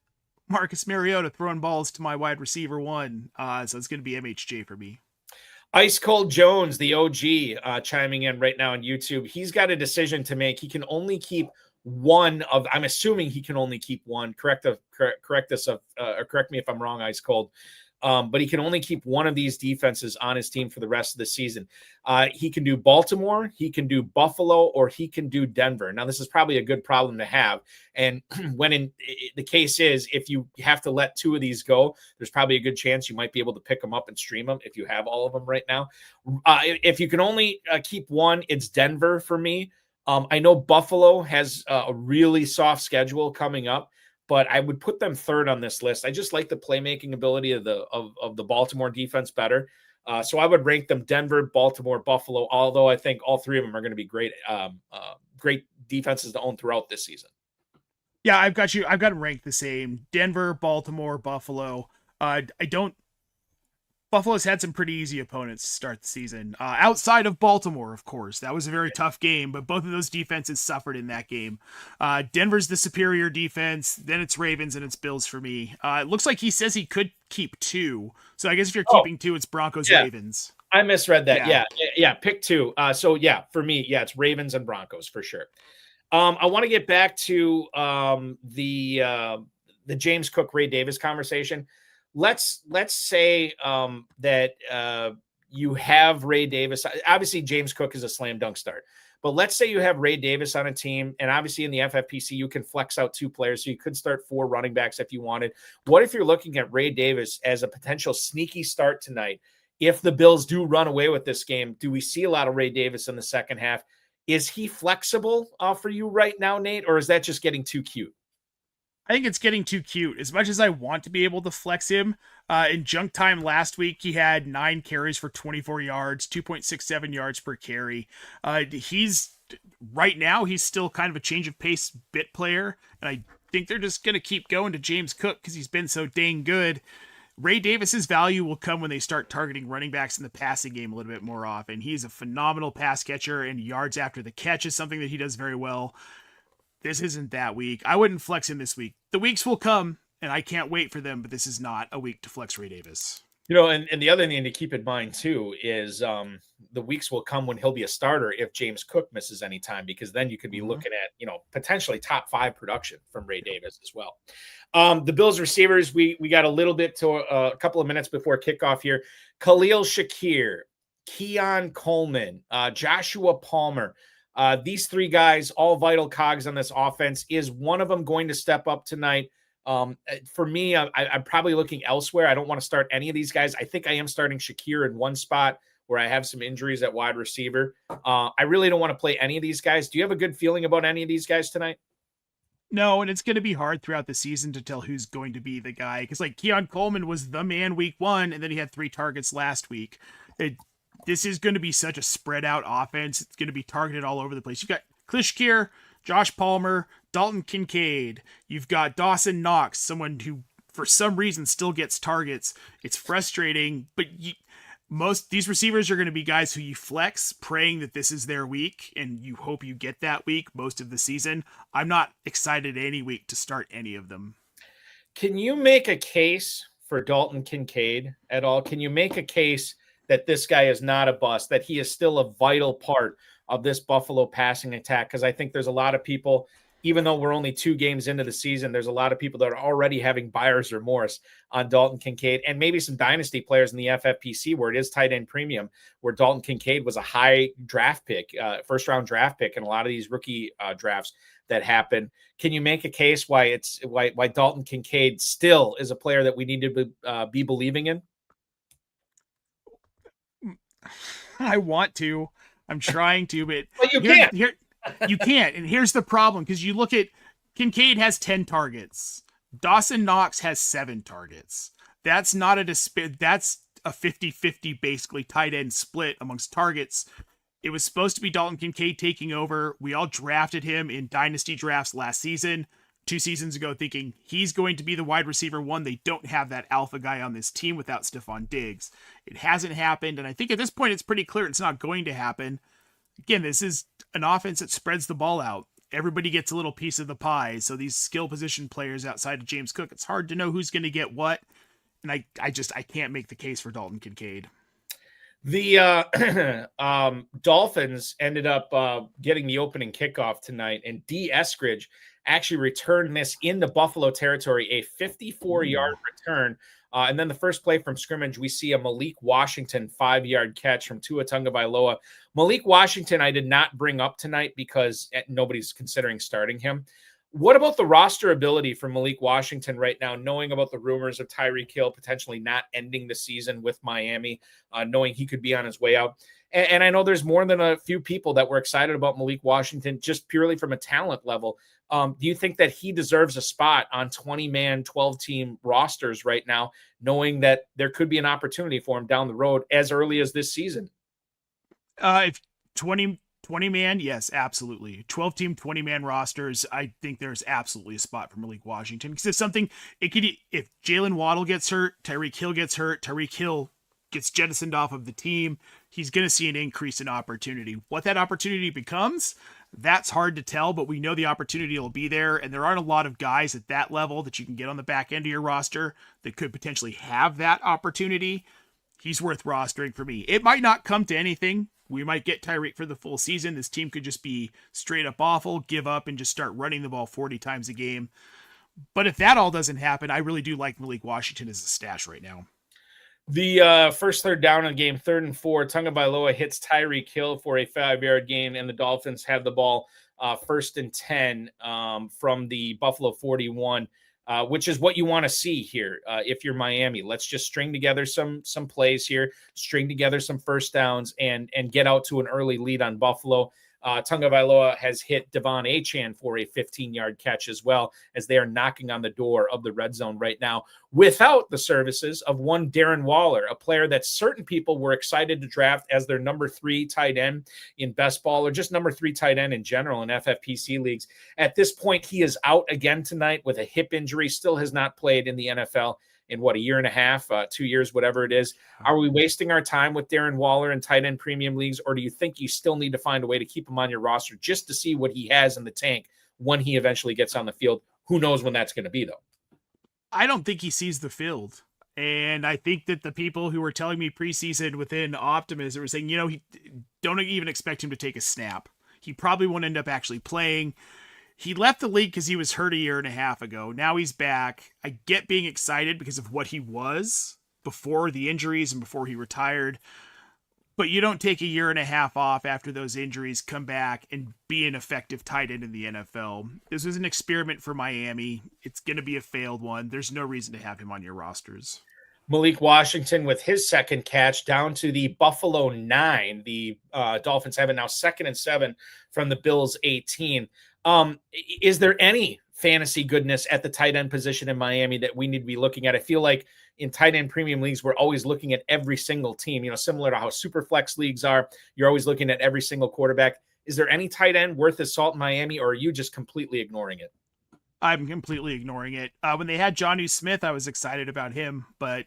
Speaker 2: Marcus Mariota throwing balls to my wide receiver 1, so it's going to be MHJ for me.
Speaker 1: Ice Cold Jones, the OG, chiming in right now on YouTube. He's got a decision to make. He can only keep one of, I'm assuming he can only keep one. Correct me if I'm wrong, Ice Cold. But he can only keep one of these defenses on his team for the rest of the season. He can do Baltimore, he can do Buffalo, or he can do Denver. Now, this is probably a good problem to have. And when the case is, if you have to let 2 of these go, there's probably a good chance you might be able to pick them up and stream them if you have all of them right now. If you can only keep one, it's Denver for me. I know Buffalo has a really soft schedule coming up, but I would put them 3rd on this list. I just like the playmaking ability of the Baltimore defense better. So I would rank them Denver, Baltimore, Buffalo, although I think all 3 of them are going to be great defenses to own throughout this season.
Speaker 2: Yeah, I've got them ranked the same. Denver, Baltimore, Buffalo. Buffalo's had some pretty easy opponents to start the season. Outside of Baltimore, of course. That was a very tough game, but both of those defenses suffered in that game. Denver's the superior defense. Then it's Ravens and it's Bills for me. It looks like he says he could keep 2. So I guess if you're keeping 2, it's Broncos,
Speaker 1: yeah.
Speaker 2: Ravens.
Speaker 1: I misread that. Yeah. Pick 2. So yeah, for me, it's Ravens and Broncos for sure. I want to get back to the James Cook, Ray Davis conversation. Let's say that you have Ray Davis. Obviously, James Cook is a slam dunk start. But let's say you have Ray Davis on a team, and obviously in the FFPC, you can flex out 2 players, so you could start 4 running backs if you wanted. What if you're looking at Ray Davis as a potential sneaky start tonight? If the Bills do run away with this game, do we see a lot of Ray Davis in the second half? Is he flexible for you right now, Nate, or is that just getting too cute?
Speaker 2: I think it's getting too cute. As much as I want to be able to flex him, in junk time last week, he had 9 carries for 24 yards, 2.67 yards per carry. Right now, he's still kind of a change of pace bit player, and I think they're just going to keep going to James Cook because he's been so dang good. Ray Davis's value will come when they start targeting running backs in the passing game a little bit more often. He's a phenomenal pass catcher, and yards after the catch is something that he does very well. This isn't that week. I wouldn't flex him this week. The weeks will come, and I can't wait for them, but this is not a week to flex Ray Davis.
Speaker 1: And the other thing to keep in mind, too, is the weeks will come when he'll be a starter if James Cook misses any time, because then you could be looking at, potentially top 5 production from Ray Davis as well. The Bills receivers, we got a little bit to a couple of minutes before kickoff here. Khalil Shakir, Keon Coleman, Joshua Palmer. These 3 guys, all vital cogs on this offense. Is one of them going to step up tonight? For me, I'm probably looking elsewhere. I don't want to start any of these guys. I think I am starting Shakir in one spot where I have some injuries at wide receiver. I really don't want to play any of these guys. Do you have a good feeling about any of these guys tonight?
Speaker 2: No, and it's going to be hard throughout the season to tell who's going to be the guy. Because, Keon Coleman was the man week 1, and then he had 3 targets last week. This is going to be such a spread out offense. It's going to be targeted all over the place. You've got Khalil Shakir, Josh Palmer, Dalton Kincaid. You've got Dawson Knox, someone who, for some reason, still gets targets. It's frustrating, but most these receivers are going to be guys who you flex, praying that this is their week, and you hope you get that week most of the season. I'm not excited any week to start any of them.
Speaker 1: Can you make a case for Dalton Kincaid at all? Can you make a case that this guy is not a bust, that he is still a vital part of this Buffalo passing attack? Because I think there's a lot of people, even though we're only 2 games into the season, there's a lot of people that are already having buyer's remorse on Dalton Kincaid, and maybe some dynasty players in the FFPC where it is tight end premium, where Dalton Kincaid was a high draft pick, first round draft pick in a lot of these rookie drafts that happen. Can you make a case why Dalton Kincaid still is a player that we need to be believing in?
Speaker 2: I want to. I'm trying to, but
Speaker 1: you can't.
Speaker 2: You can't. And here's the problem, because you look at Kincaid has 10 targets. Dawson Knox has 7 targets. That's not that's a 50-50 basically tight end split amongst targets. It was supposed to be Dalton Kincaid taking over. We all drafted him in dynasty drafts last season, 2 seasons ago, thinking he's going to be the wide receiver 1. They don't have that alpha guy on this team without Stephon Diggs. It hasn't happened, and I think at this point it's pretty clear it's not going to happen. Again, this is an offense that spreads the ball out. Everybody gets a little piece of the pie, so these skill position players outside of James Cook, it's hard to know who's going to get what, and I can't make the case for Dalton Kincaid.
Speaker 1: The Dolphins ended up getting the opening kickoff tonight, and D. Eskridge actually returned this into Buffalo territory, a 54-yard return. And then the first play from scrimmage, we see a Malik Washington 5-yard catch from Tua Tagovailoa. Malik Washington I did not bring up tonight because nobody's considering starting him. What about the roster ability for Malik Washington right now, knowing about the rumors of Tyreek Hill potentially not ending the season with Miami, knowing he could be on his way out? And I know there's more than a few people that were excited about Malik Washington just purely from a talent level. Do you think that he deserves a spot on 20-man, 12-team rosters right now, knowing that there could be an opportunity for him down the road as early as this season?
Speaker 2: If 20-man, yes, absolutely. 12-team, 20-man rosters, I think there's absolutely a spot for Malik Washington. Because if Jalen Waddle gets hurt, Tyreek Hill gets hurt, Tyreek Hill gets jettisoned off of the team, he's going to see an increase in opportunity. What that opportunity becomes, that's hard to tell, but we know the opportunity will be there, and there aren't a lot of guys at that level that you can get on the back end of your roster that could potentially have that opportunity. He's worth rostering for me. It might not come to anything. We might get Tyreek for the full season. This team could just be straight up awful, give up, and just start running the ball 40 times a game. But if that all doesn't happen, I really do like Malik Washington as a stash right now.
Speaker 1: The first third down in the game, 3rd and 4, Tagovailoa hits Tyreek Hill for a 5-yard gain, and the Dolphins have the ball 1st and 10 from the Buffalo 41, which is what you want to see here if you're Miami. Let's just string together some plays here, string together some first downs, and get out to an early lead on Buffalo. Tagovailoa has hit Devon Achane for a 15-yard catch as well, as they are knocking on the door of the red zone right now without the services of one Darren Waller, a player that certain people were excited to draft as their number 3 tight end in best ball, or just number 3 tight end in general in FFPC leagues. At this point, he is out again tonight with a hip injury, still has not played in the NFL in a year and a half, 2 years, whatever it is. Are we wasting our time with Darren Waller in tight end premium leagues, or do you think you still need to find a way to keep him on your roster just to see what he has in the tank when he eventually gets on the field? Who knows when that's going to be, though?
Speaker 2: I don't think he sees the field. And I think that the people who were telling me preseason within Optimus were saying, don't even expect him to take a snap. He probably won't end up actually playing. He left the league because he was hurt a year and a half ago. Now he's back. I get being excited because of what he was before the injuries and before he retired. But you don't take a year and a half off after those injuries, come back, and be an effective tight end in the NFL. This was an experiment for Miami. It's going to be a failed one. There's no reason to have him on your rosters.
Speaker 1: Malik Washington with his second catch down to the Buffalo 9. The Dolphins have it now 2nd and 7 from the Bills 18. Is there any fantasy goodness at the tight end position in Miami that we need to be looking at? I feel like in tight end premium leagues, we're always looking at every single team, similar to how super flex leagues are. You're always looking at every single quarterback. Is there any tight end worth his salt in Miami, or are you just completely ignoring it?
Speaker 2: I'm completely ignoring it. When they had Jonnu Smith, I was excited about him, but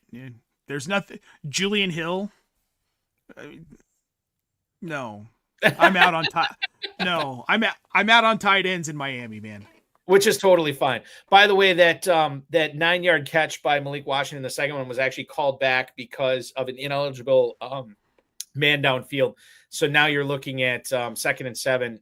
Speaker 2: there's nothing. Julian Hill. No. I'm out on I'm out on tight ends in Miami, man.
Speaker 1: Which is totally fine. By the way, that 9-yard catch by Malik Washington, the second one, was actually called back because of an ineligible man downfield. So now you're looking at 2nd and 7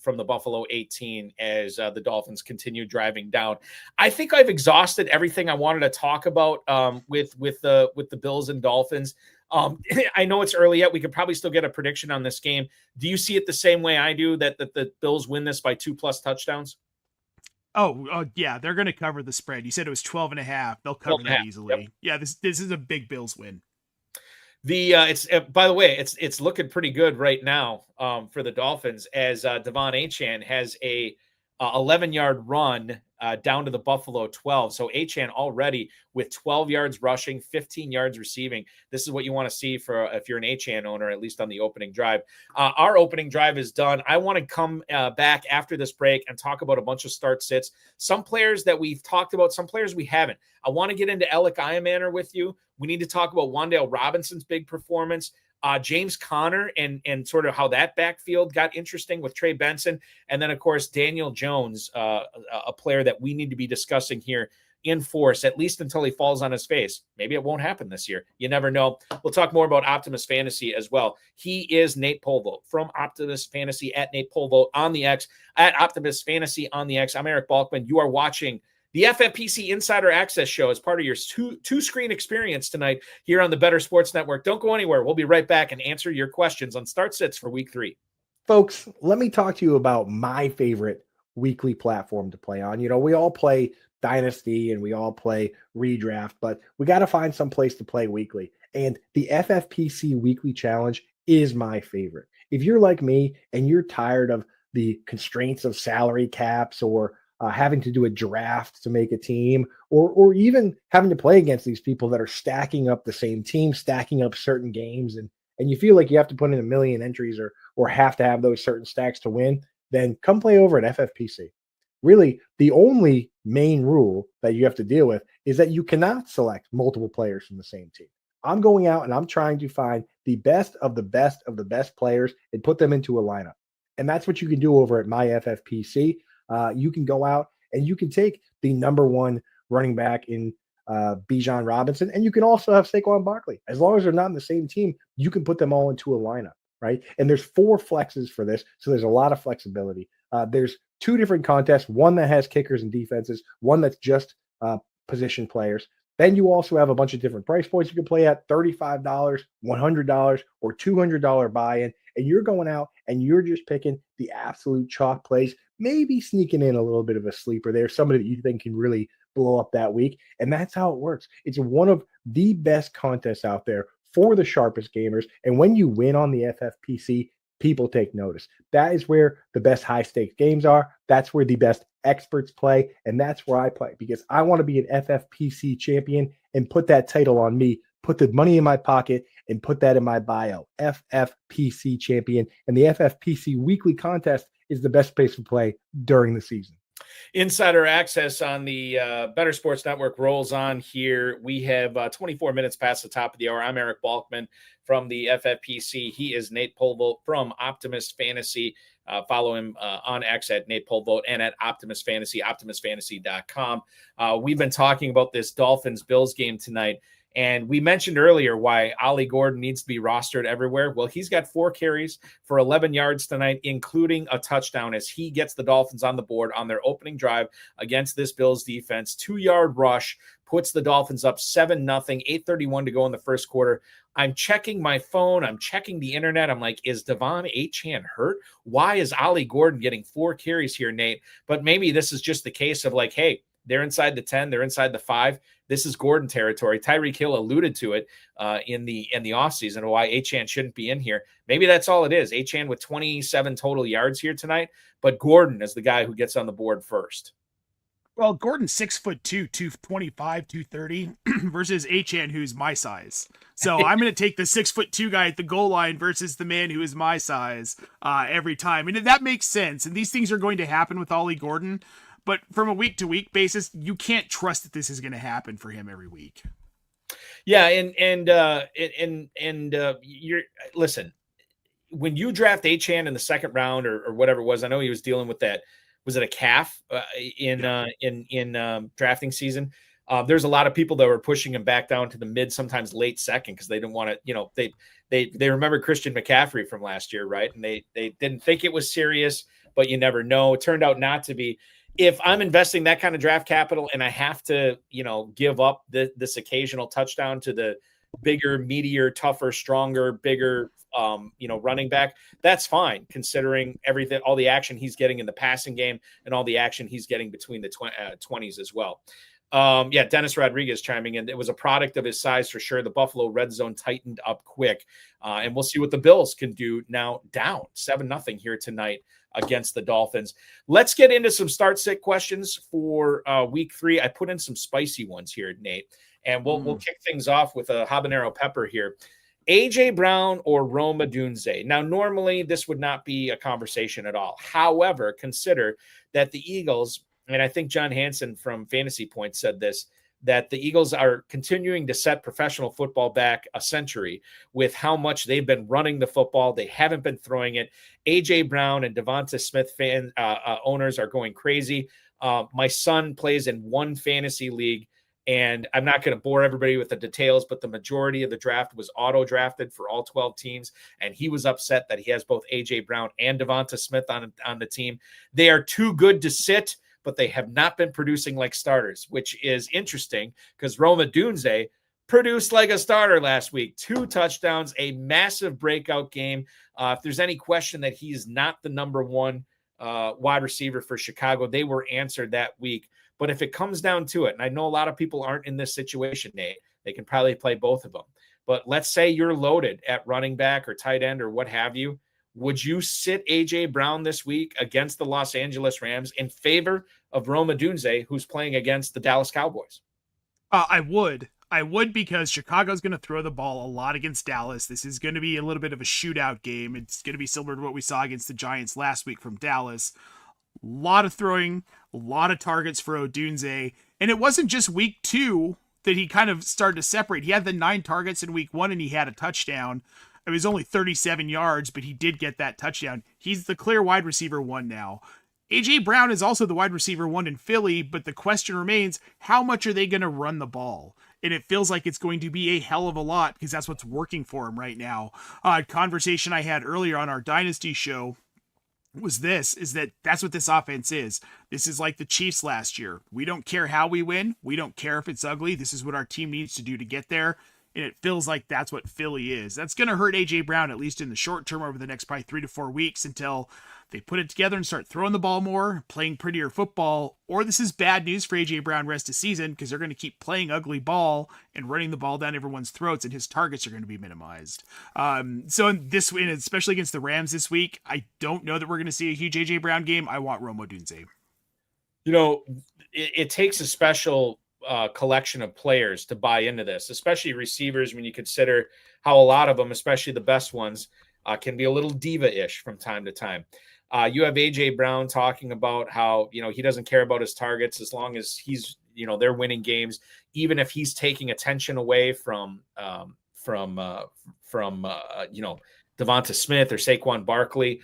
Speaker 1: from the Buffalo 18 as the Dolphins continue driving down. I think I've exhausted everything I wanted to talk about with the Bills and Dolphins. I know it's early yet. We could probably still get a prediction on this game. Do you see it the same way I do, that the Bills win this by 2+ touchdowns?
Speaker 2: Oh, yeah, they're going to cover the spread. You said it was 12.5. They'll cover that easily. Yep. Yeah, this is a big Bills win.
Speaker 1: It's by the way, it's looking pretty good right now for the Dolphins, as Devon Achane has a 11-yard run down to the Buffalo 12. So Achane already with 12 yards rushing, 15 yards receiving. This is what you want to see for if you're an Achane owner, at least on the opening drive. Our opening drive is done. I want to come back after this break and talk about a bunch of start sits. Some players that we've talked about, some players we haven't. I want to get into Alec Iamaner with you. We need to talk about Wan'Dale Robinson's big performance. James Conner and sort of how that backfield got interesting with Trey Benson. And then, of course, Daniel Jones, a player that we need to be discussing here in force, at least until he falls on his face. Maybe it won't happen this year. You never know. We'll talk more about Optimus Fantasy as well. He is Nate Polvote from Optimus Fantasy, at Nate Polvote on the X, at Optimus Fantasy on the X. I'm Eric Balkman. You are watching the FFPC Insider Access Show as part of your two-screen experience tonight here on the Better Sports Network. Don't go anywhere. We'll be right back and answer your questions on start sits for week 3.
Speaker 3: Folks, let me talk to you about my favorite weekly platform to play on. We all play Dynasty and we all play Redraft, but we got to find some place to play weekly. And the FFPC Weekly Challenge is my favorite. If you're like me and you're tired of the constraints of salary caps, or having to do a draft to make a team, or even having to play against these people that are stacking up the same team, stacking up certain games, and you feel like you have to put in 1 million entries or have to have those certain stacks to win, then come play over at FFPC. Really, the only main rule that you have to deal with is that you cannot select multiple players from the same team. I'm going out and I'm trying to find the best of the best of the best players and put them into a lineup. And that's what you can do over at my FFPC. You can go out and you can take the number 1 running back in Bijan Robinson, and you can also have Saquon Barkley. As long as they're not in the same team, you can put them all into a lineup, right? And there's 4 flexes for this, so there's a lot of flexibility. There's 2 different contests, one that has kickers and defenses, one that's just position players. Then you also have a bunch of different price points you can play at: $35, $100, or $200 buy-in. And you're going out and you're just picking the absolute chalk plays, maybe sneaking in a little bit of a sleeper there, somebody that you think can really blow up that week. And that's how it works. It's one of the best contests out there for the sharpest gamers. And when you win on the FFPC, people take notice. That is where the best high stakes games are. That's where the best experts play. And that's where I play because I want to be an FFPC champion and put that title on me, put the money in my pocket and put that in my bio. FFPC champion. And the FFPC weekly contest is the best place to play during the season.
Speaker 1: Insider access on the Better Sports Network rolls on here. We have 24 minutes past the top of the hour. I'm Eric Balkman from the FFPC. He is Nate Polvolt from Optimist Fantasy. Follow him on X at Nate Polvolt and at Optimist Fantasy, optimistfantasy.com. We've been talking about this Dolphins-Bills game tonight. And we mentioned earlier why Ollie Gordon needs to be rostered everywhere. Well, he's got 4 carries for 11 yards tonight, including a touchdown as he gets the Dolphins on the board on their opening drive against this Bills defense. 2-yard rush puts the Dolphins up 7-0, 8:31 to go in the first quarter. I'm checking my phone. I'm checking the internet. I'm like, is Devon Achane hurt? Why is Ollie Gordon getting 4 carries here, Nate? But maybe this is just the case of like, hey, they're inside the 10. They're inside the 5. This is Gordon territory. Tyreek Hill alluded to it in the offseason, why Achane shouldn't be in here. Maybe that's all it is. Achane with 27 total yards here tonight, but Gordon is the guy who gets on the board first.
Speaker 2: Well, Gordon's 6'2", 225, 230 versus Achane, who's my size. So I'm going to take the 6'2" guy at the goal line versus the man who is my size every time. And that makes sense. And these things are going to happen with Ollie Gordon. But from a week-to-week basis, you can't trust that this is going to happen for him every week.
Speaker 1: Yeah, and you're listen. When you draft Achane in the second round or whatever it was, I know he was dealing with that. Was it a calf in drafting season? There's a lot of people that were pushing him back down to the mid, sometimes late second, because they didn't want to. They remember Christian McCaffrey from last year, right? And they didn't think it was serious, but you never know. It turned out not to be. If I'm investing that kind of draft capital and I have to, give up this occasional touchdown to the bigger, meatier, tougher, stronger, bigger, running back, that's fine considering everything, all the action he's getting in the passing game and all the action he's getting between the 20s as well. Dennis Rodriguez chiming in. It was a product of his size for sure. The Buffalo red zone tightened up quick, and we'll see what the Bills can do now. Down 7-0 here tonight against the Dolphins. Let's get into some start-sit questions for week 3. I put in some spicy ones here, Nate, and we'll kick things off with a habanero pepper here. A.J. Brown or Rome Odunze? Now, normally this would not be a conversation at all. However, consider that the Eagles, and I think John Hansen from Fantasy Point said this, that the Eagles are continuing to set professional football back a century with how much they've been running the football. They haven't been throwing it. A.J. Brown and Devonta Smith owners are going crazy. My son plays in one fantasy league, and I'm not going to bore everybody with the details, but the majority of the draft was auto-drafted for all 12 teams, and he was upset that he has both A.J. Brown and Devonta Smith on the team. They are too good to sit, but they have not been producing like starters, which is interesting because Rome Odunze produced like a starter last week. 2 touchdowns, a massive breakout game. If there's any question that he's not the number 1 wide receiver for Chicago, they were answered that week. But if it comes down to it, and I know a lot of people aren't in this situation, Nate, they can probably play both of them. But let's say you're loaded at running back or tight end or what have you. Would you sit A.J. Brown this week against the Los Angeles Rams in favor of Rome Odunze, who's playing against the Dallas Cowboys?
Speaker 2: I would because Chicago's going to throw the ball a lot against Dallas. This is going to be a little bit of a shootout game. It's going to be similar to what we saw against the Giants last week from Dallas. A lot of throwing, a lot of targets for Odunze. And it wasn't just week 2 that he kind of started to separate. He had the 9 targets in week 1 and he had a touchdown. It was only 37 yards, but he did get that touchdown. He's the clear wide receiver 1 now. A.J. Brown is also the wide receiver 1 in Philly, but the question remains, how much are they going to run the ball? And it feels like it's going to be a hell of a lot because that's what's working for him right now. Conversation I had earlier on our Dynasty show was that's what this offense is. This is like the Chiefs last year. We don't care how we win. We don't care if it's ugly. This is what our team needs to do to get there. and it feels like that's what Philly is. That's going to hurt A.J. Brown, at least in the short term, over the next probably 3 to 4 weeks until they put it together and start throwing the ball more, playing prettier football, or this is bad news for A.J. Brown rest of season because they're going to keep playing ugly ball and running the ball down everyone's throats, and his targets are going to be minimized. So in this win, especially against the Rams this week, I don't know that we're going to see a huge A.J. Brown game. I want Rome Odunze.
Speaker 1: You know, it takes a special collection of players to buy into this, especially receivers, when you consider how a lot of them, especially the best ones, can be a little diva-ish from time to time. You have A.J. Brown talking about how, he doesn't care about his targets as long as he's, they're winning games, even if he's taking attention away from Devonta Smith or Saquon Barkley.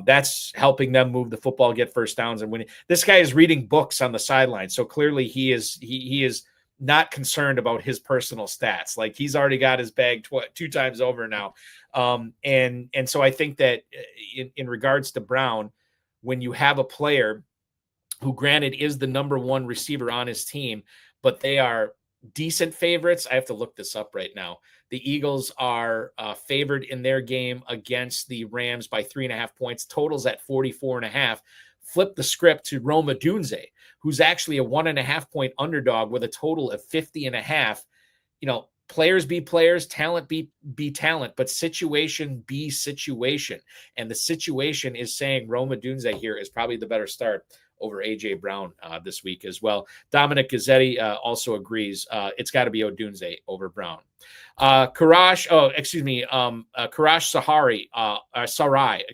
Speaker 1: That's helping them move the football, get first downs, and winning. This guy is reading books on the sideline, so clearly he is not concerned about his personal stats. Like, he's already got his bag 2 times over now. And so I think that in regards to Brown, when you have a player who, granted, is the number 1 receiver on his team, but they are decent favorites. I have to look this up right now. The Eagles are favored in their game against the Rams by 3.5 points. Totals at 44.5. Flip the script to Rome Odunze, who's actually a 1.5 point underdog with a total of 50.5. Players be players, talent be talent, but situation be situation. And the situation is saying Rome Odunze here is probably the better start over A.J. Brown this week as well. Dominic Gazzetti also agrees. It's got to be Odunze over Brown. Karash Sarai,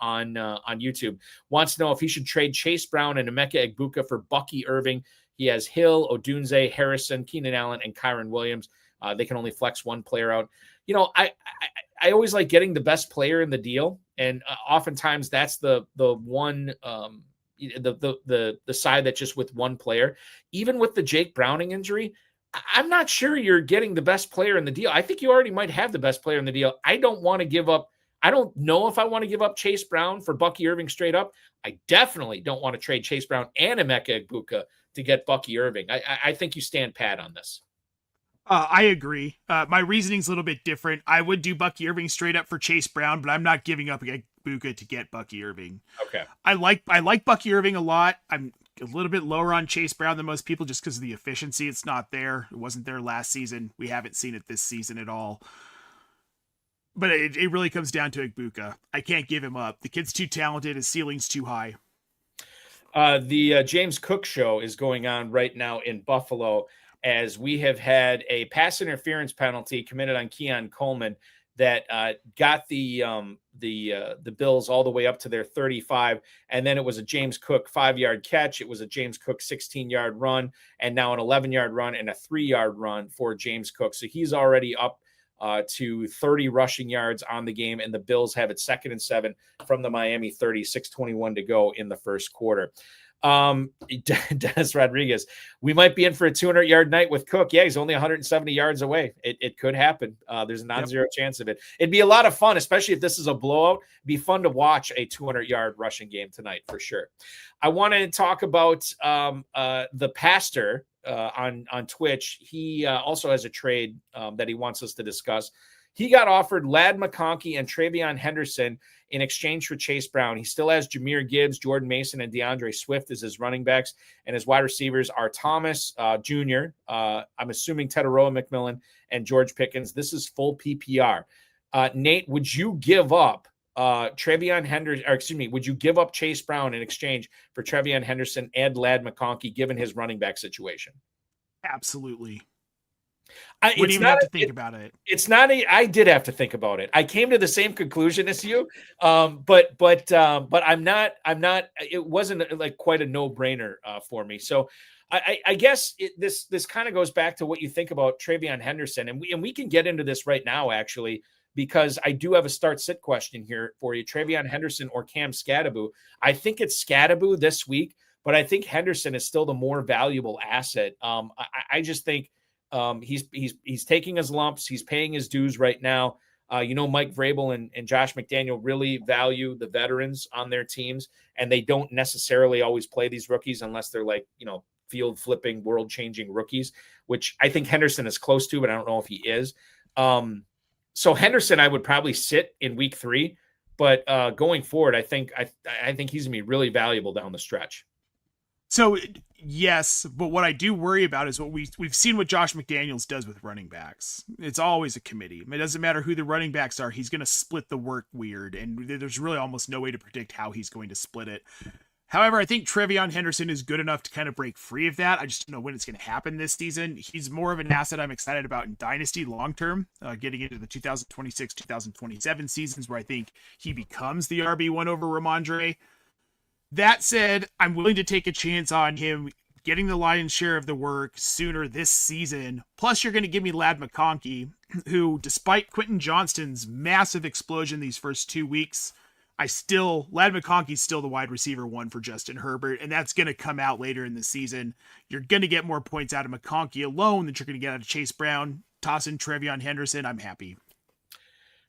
Speaker 1: on YouTube wants to know if he should trade Chase Brown and Emeka Egbuka for Bucky Irving. He has Hill, Odunze, Harrison, Keenan Allen, and Kyron Williams. They can only flex one player out. I always like getting the best player in the deal, and oftentimes that's the one the side that just with one player. Even with the Jake Browning injury, I'm not sure you're getting the best player in the deal. I think you already might have the best player in the deal. I don't want to give up. I don't know if I want to give up Chase Brown for Bucky Irving straight up. I definitely don't want to trade Chase Brown and Emeka Egbuka to get Bucky Irving. I think you stand pat on this.
Speaker 2: I agree. My reasoning's a little bit different. I would do Bucky Irving straight up for Chase Brown, but I'm not giving up Egbuka to get Bucky Irving.
Speaker 1: Okay.
Speaker 2: I like Bucky Irving a lot. I'm a little bit lower on Chase Brown than most people just because of the efficiency. It's not there. It wasn't there last season. We haven't seen it this season at all. But it really comes down to Egbuka. I can't give him up. The kid's too talented. His ceiling's too high.
Speaker 1: The James Cook show is going on right now in Buffalo, as we have had a pass interference penalty committed on Keon Coleman that got the Bills all the way up to their 35. And then it was a James Cook 5-yard catch. It was a James Cook 16-yard run, and now an 11-yard run and a 3-yard run for James Cook. So he's already up to 30 rushing yards on the game, and the Bills have it 2nd and 7 from the Miami 30, 6:21 to go in the first quarter. Dennis Rodriguez, we might be in for a 200-yard night with Cook. Yeah, he's only 170 yards away. It could happen. There's a non-zero chance of it. It'd be a lot of fun, especially if this is a blowout. It'd be fun to watch a 200-yard rushing game tonight for sure. I want to talk about the pastor on Twitch. He also has a trade that he wants us to discuss. He got offered Ladd McConkey and TreVeyon Henderson in exchange for Chase Brown. He still has Jahmyr Gibbs, Jordan Mason, and DeAndre Swift as his running backs, and his wide receivers are Thomas Jr., I'm assuming Teteroa McMillan, and George Pickens. This is full PPR. Nate, would you give up TreVeyon Henderson, or excuse me, would you give up Chase Brown in exchange for TreVeyon Henderson and Ladd McConkey, given his running back situation?
Speaker 2: Absolutely.
Speaker 1: I
Speaker 2: wouldn't even have to think about it.
Speaker 1: It's not I did have to think about it. I came to the same conclusion as you. But I'm not, it wasn't like quite a no-brainer for me. So I guess this kind of goes back to what you think about TreVeyon Henderson. And we can get into this right now, actually, because I do have a start-sit question here for you. TreVeyon Henderson or Cam Skattebo. I think it's Skattebo this week, but I think Henderson is still the more valuable asset. I just think he's taking his lumps. He's paying his dues right now. Mike Vrabel and Josh McDaniel really value the veterans on their teams, and they don't necessarily always play these rookies unless they're like, field flipping, world changing rookies, which I think Henderson is close to, but I don't know if he is. So Henderson, I would probably sit in week 3, but going forward, I think he's gonna be really valuable down the stretch.
Speaker 2: So yes, but what I do worry about is what we've seen what Josh McDaniels does with running backs. It's always a committee. It doesn't matter who the running backs are. He's going to split the work weird, and there's really almost no way to predict how he's going to split it. However, I think Trevion Henderson is good enough to kind of break free of that. I just don't know when it's going to happen this season. He's more of an asset I'm excited about in Dynasty long-term, getting into the 2026-2027 seasons where I think he becomes the RB1 over Ramondre. That said, I'm willing to take a chance on him getting the lion's share of the work sooner this season. Plus, you're going to give me Ladd McConkey, who, despite Quentin Johnston's massive explosion these first 2 weeks, Ladd McConkey's still the wide receiver 1 for Justin Herbert, and that's going to come out later in the season. You're going to get more points out of McConkey alone than you're going to get out of Chase Brown. Toss in Trevion Henderson, I'm happy.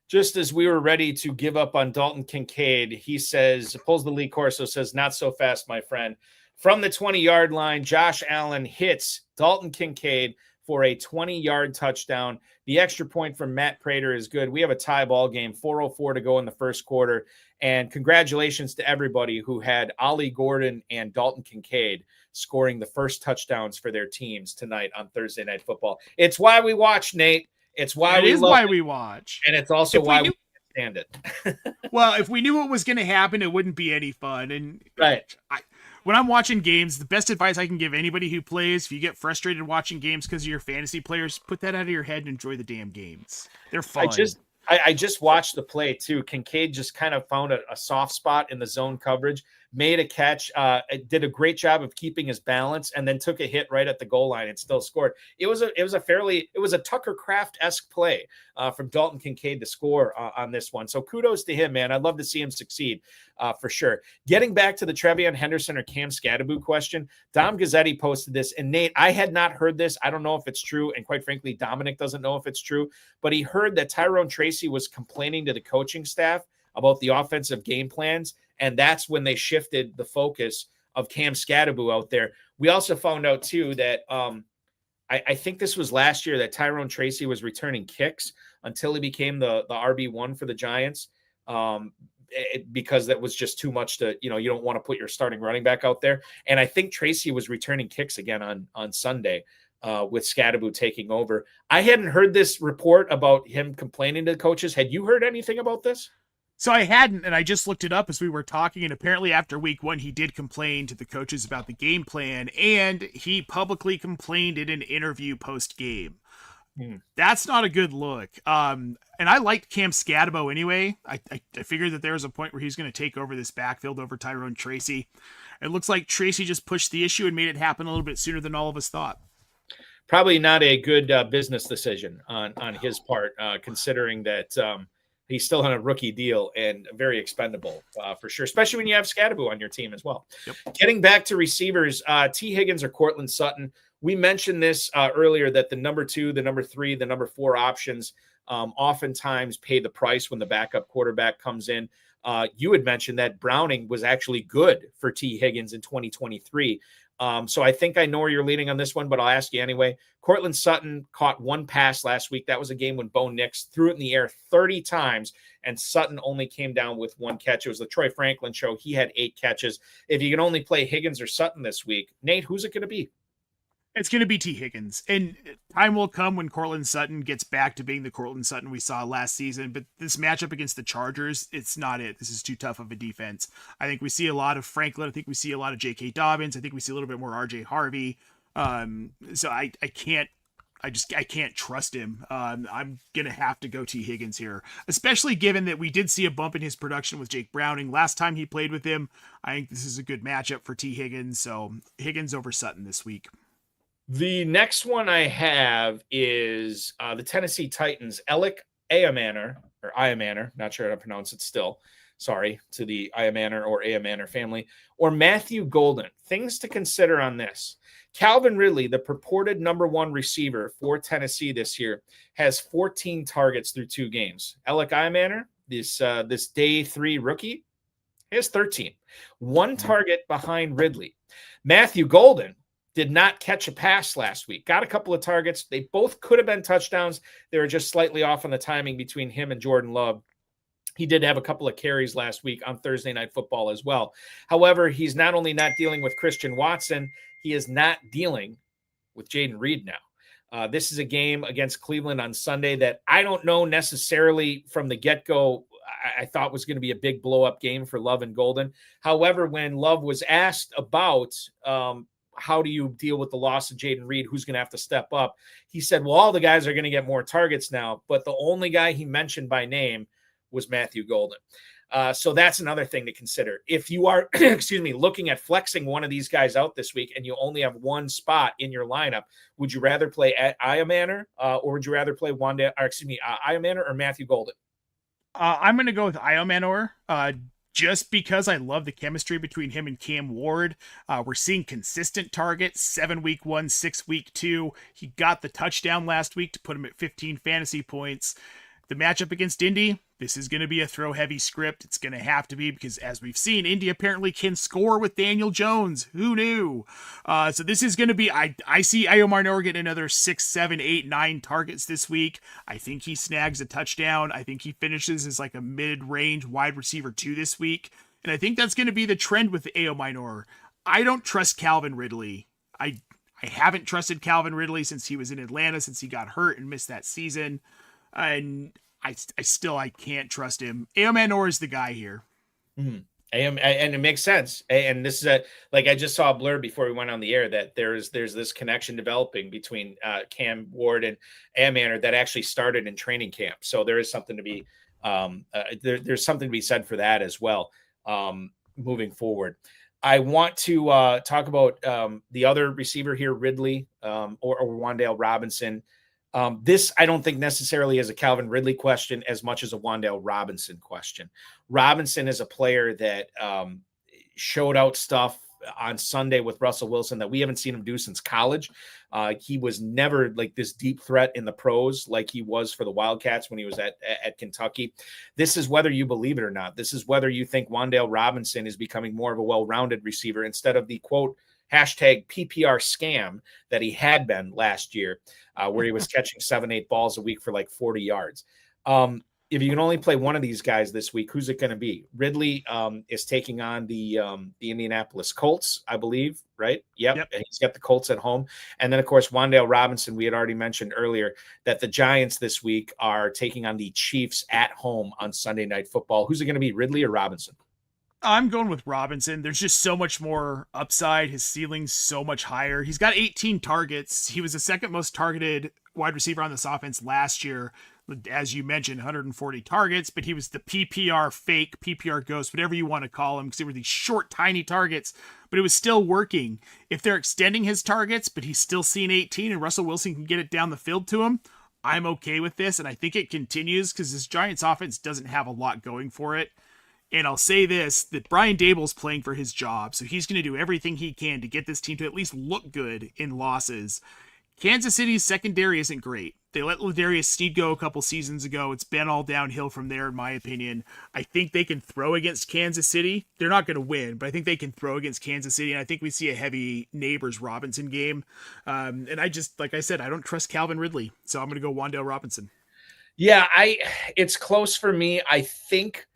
Speaker 1: Just as we were ready to give up on Dalton Kincaid, he says, pulls the Lee Corso, says, not so fast, my friend. From the 20-yard line, Josh Allen hits Dalton Kincaid for a 20-yard touchdown. The extra point from Matt Prater is good. We have a tie ball game, 4:04 to go in the first quarter. And congratulations to everybody who had Ollie Gordon and Dalton Kincaid scoring the first touchdowns for their teams tonight on Thursday Night Football. It's why we watch, Nate. It's why we watch. And it's also why we can't stand it.
Speaker 2: Well, if we knew what was going to happen, it wouldn't be any fun. And
Speaker 1: right.
Speaker 2: When I'm watching games, the best advice I can give anybody who plays, if you get frustrated watching games because of your fantasy players, put that out of your head and enjoy the damn games. They're fun.
Speaker 1: I just watched the play too. Kincaid just kind of found a soft spot in the zone coverage, made a catch, did a great job of keeping his balance, and then took a hit right at the goal line and still scored. It was a Tucker Kraft-esque play from Dalton Kincaid to score on this one. So kudos to him, man. I'd love to see him succeed for sure. Getting back to the Trevion Henderson or Cam Scadaboo question, Dom Gazzetti posted this, and Nate, I had not heard this. I don't know if it's true, and quite frankly, Dominic doesn't know if it's true, but he heard that Tyrone Tracy was complaining to the coaching staff about the offensive game plans, and that's when they shifted the focus of Cam Scadaboo out there. We also found out, too, that I think this was last year that Tyrone Tracy was returning kicks until he became the RB1 for the Giants because that was just too much to, you don't want to put your starting running back out there. And I think Tracy was returning kicks again on Sunday with Scadaboo taking over. I hadn't heard this report about him complaining to the coaches. Had you heard anything about this?
Speaker 2: So I hadn't, and I just looked it up as we were talking, and apparently after week 1, he did complain to the coaches about the game plan, and he publicly complained in an interview post-game. That's not a good look. And I liked Cam Scadaboo anyway. I figured that there was a point where he's going to take over this backfield over Tyrone Tracy. It looks like Tracy just pushed the issue and made it happen a little bit sooner than all of us thought.
Speaker 1: Probably not a good business decision on his part, considering that he's still on a rookie deal and very expendable for sure, especially when you have Scadaboo on your team as well. Yep. Getting back to receivers, T. Higgins or Cortland Sutton. We mentioned this earlier that the number 2, the number 3, the number 4 options oftentimes pay the price when the backup quarterback comes in. You had mentioned that Browning was actually good for T. Higgins in 2023. So I think I know where you're leading on this one, but I'll ask you anyway. Cortland Sutton caught 1 pass last week. That was a game when Bo Nix threw it in the air 30 times, and Sutton only came down with 1 catch. It was the Troy Franklin show. He had 8 catches. If you can only play Higgins or Sutton this week, Nate, who's it going to be?
Speaker 2: It's going to be T. Higgins. And time will come when Cortland Sutton gets back to being the Cortland Sutton we saw last season. But this matchup against the Chargers, it's not it. This is too tough of a defense. I think we see a lot of Franklin. I think we see a lot of J.K. Dobbins. I think we see a little bit more R.J. Harvey. So I can't trust him. I'm going to have to go T. Higgins here, especially given that we did see a bump in his production with Jake Browning last time he played with him. I think this is a good matchup for T. Higgins. So Higgins over Sutton this week.
Speaker 1: The next one I have is the Tennessee Titans, Alec Ayamaner, not sure how to pronounce it still. Sorry to the Ayamaner or Ayamaner family, or Matthew Golden. Things to consider on this. Calvin Ridley, the purported number 1 receiver for Tennessee this year, has 14 targets through 2 games. Alec Ayamaner, this day 3 rookie, has 13. 1 target behind Ridley. Matthew Golden did not catch a pass last week. Got a couple of targets. They both could have been touchdowns. They were just slightly off on the timing between him and Jordan Love. He did have a couple of carries last week on Thursday Night Football as well. However, he's not only not dealing with Christian Watson, he is not dealing with Jaden Reed now. This is a game against Cleveland on Sunday that I don't know necessarily from the get-go I thought was going to be a big blow-up game for Love and Golden. However, when Love was asked about how do you deal with the loss of Jaden Reed, who's going to have to step up, he said, well, all the guys are going to get more targets now, but the only guy he mentioned by name was Matthew Golden. So that's another thing to consider. If you are, looking at flexing one of these guys out this week and you only have one spot in your lineup, would you rather play at Iomanor or would you rather play Iomanor or Matthew Golden?
Speaker 2: I'm going to go with Iomanor, just because I love the chemistry between him and Cam Ward. We're seeing consistent targets, 7 week 1, 6 week 2. He got the touchdown last week to put him at 15 fantasy points. The matchup against Indy, this is going to be a throw-heavy script. It's going to have to be because, as we've seen, Indy apparently can score with Daniel Jones. Who knew? So this is going to be, I see Iomanor getting another 6, 7, 8, 9 targets this week. I think he snags a touchdown. I think he finishes as like a mid-range wide receiver 2 this week. And I think that's going to be the trend with Iomanor. I don't trust Calvin Ridley. I haven't trusted Calvin Ridley since he was in Atlanta, since he got hurt and missed that season. And I can't trust him. Iomanor is the guy here.
Speaker 1: And it makes sense. And this is I just saw a blur before we went on the air that there's this connection developing between Cam Ward and Iomanor that actually started in training camp. So there is something to be there's something to be said for that as well. Moving forward, I want to talk about the other receiver here, Ridley or Wan'Dale Robinson. This, I don't think necessarily is a Calvin Ridley question as much as a Wan'Dale Robinson question. Robinson is a player that showed out stuff on Sunday with Russell Wilson that we haven't seen him do since college. He was never like this deep threat in the pros like he was for the Wildcats when he was at Kentucky. This is whether you believe it or not. This is whether you think Wan'Dale Robinson is becoming more of a well-rounded receiver instead of the quote hashtag PPR scam that he had been last year, where he was catching 7-8 balls a week for like 40 yards. If you can only play one of these guys this week, who's it going to be? Ridley is taking on the Indianapolis Colts, I believe, right? Yep. He's got the Colts at home. And then, of course, Wan'Dale Robinson, we had already mentioned earlier that the Giants this week are taking on the Chiefs at home on Sunday Night Football. Who's it going to be, Ridley or Robinson?
Speaker 2: I'm going with Robinson. There's just so much more upside. His ceiling's so much higher. He's got 18 targets. He was the second most targeted wide receiver on this offense last year. As you mentioned, 140 targets, but he was the PPR fake, PPR ghost, whatever you want to call him, because they were these short, tiny targets, but it was still working. If they're extending his targets, but he's still seeing 18 and Russell Wilson can get it down the field to him, I'm okay with this, and I think it continues because this Giants offense doesn't have a lot going for it. And I'll say this, that Brian Daboll's playing for his job, so he's going to do everything he can to get this team to at least look good in losses. Kansas City's secondary isn't great. They let Ladarius Sneed go a couple seasons ago. It's been all downhill from there, in my opinion. I think they can throw against Kansas City. They're not going to win, but I think they can throw against Kansas City, and I think we see a heavy Neighbors-Robinson game. And I just, like I said, I don't trust Calvin Ridley, so I'm going to go Wan'Dale Robinson.
Speaker 1: Yeah, it's close for me. I think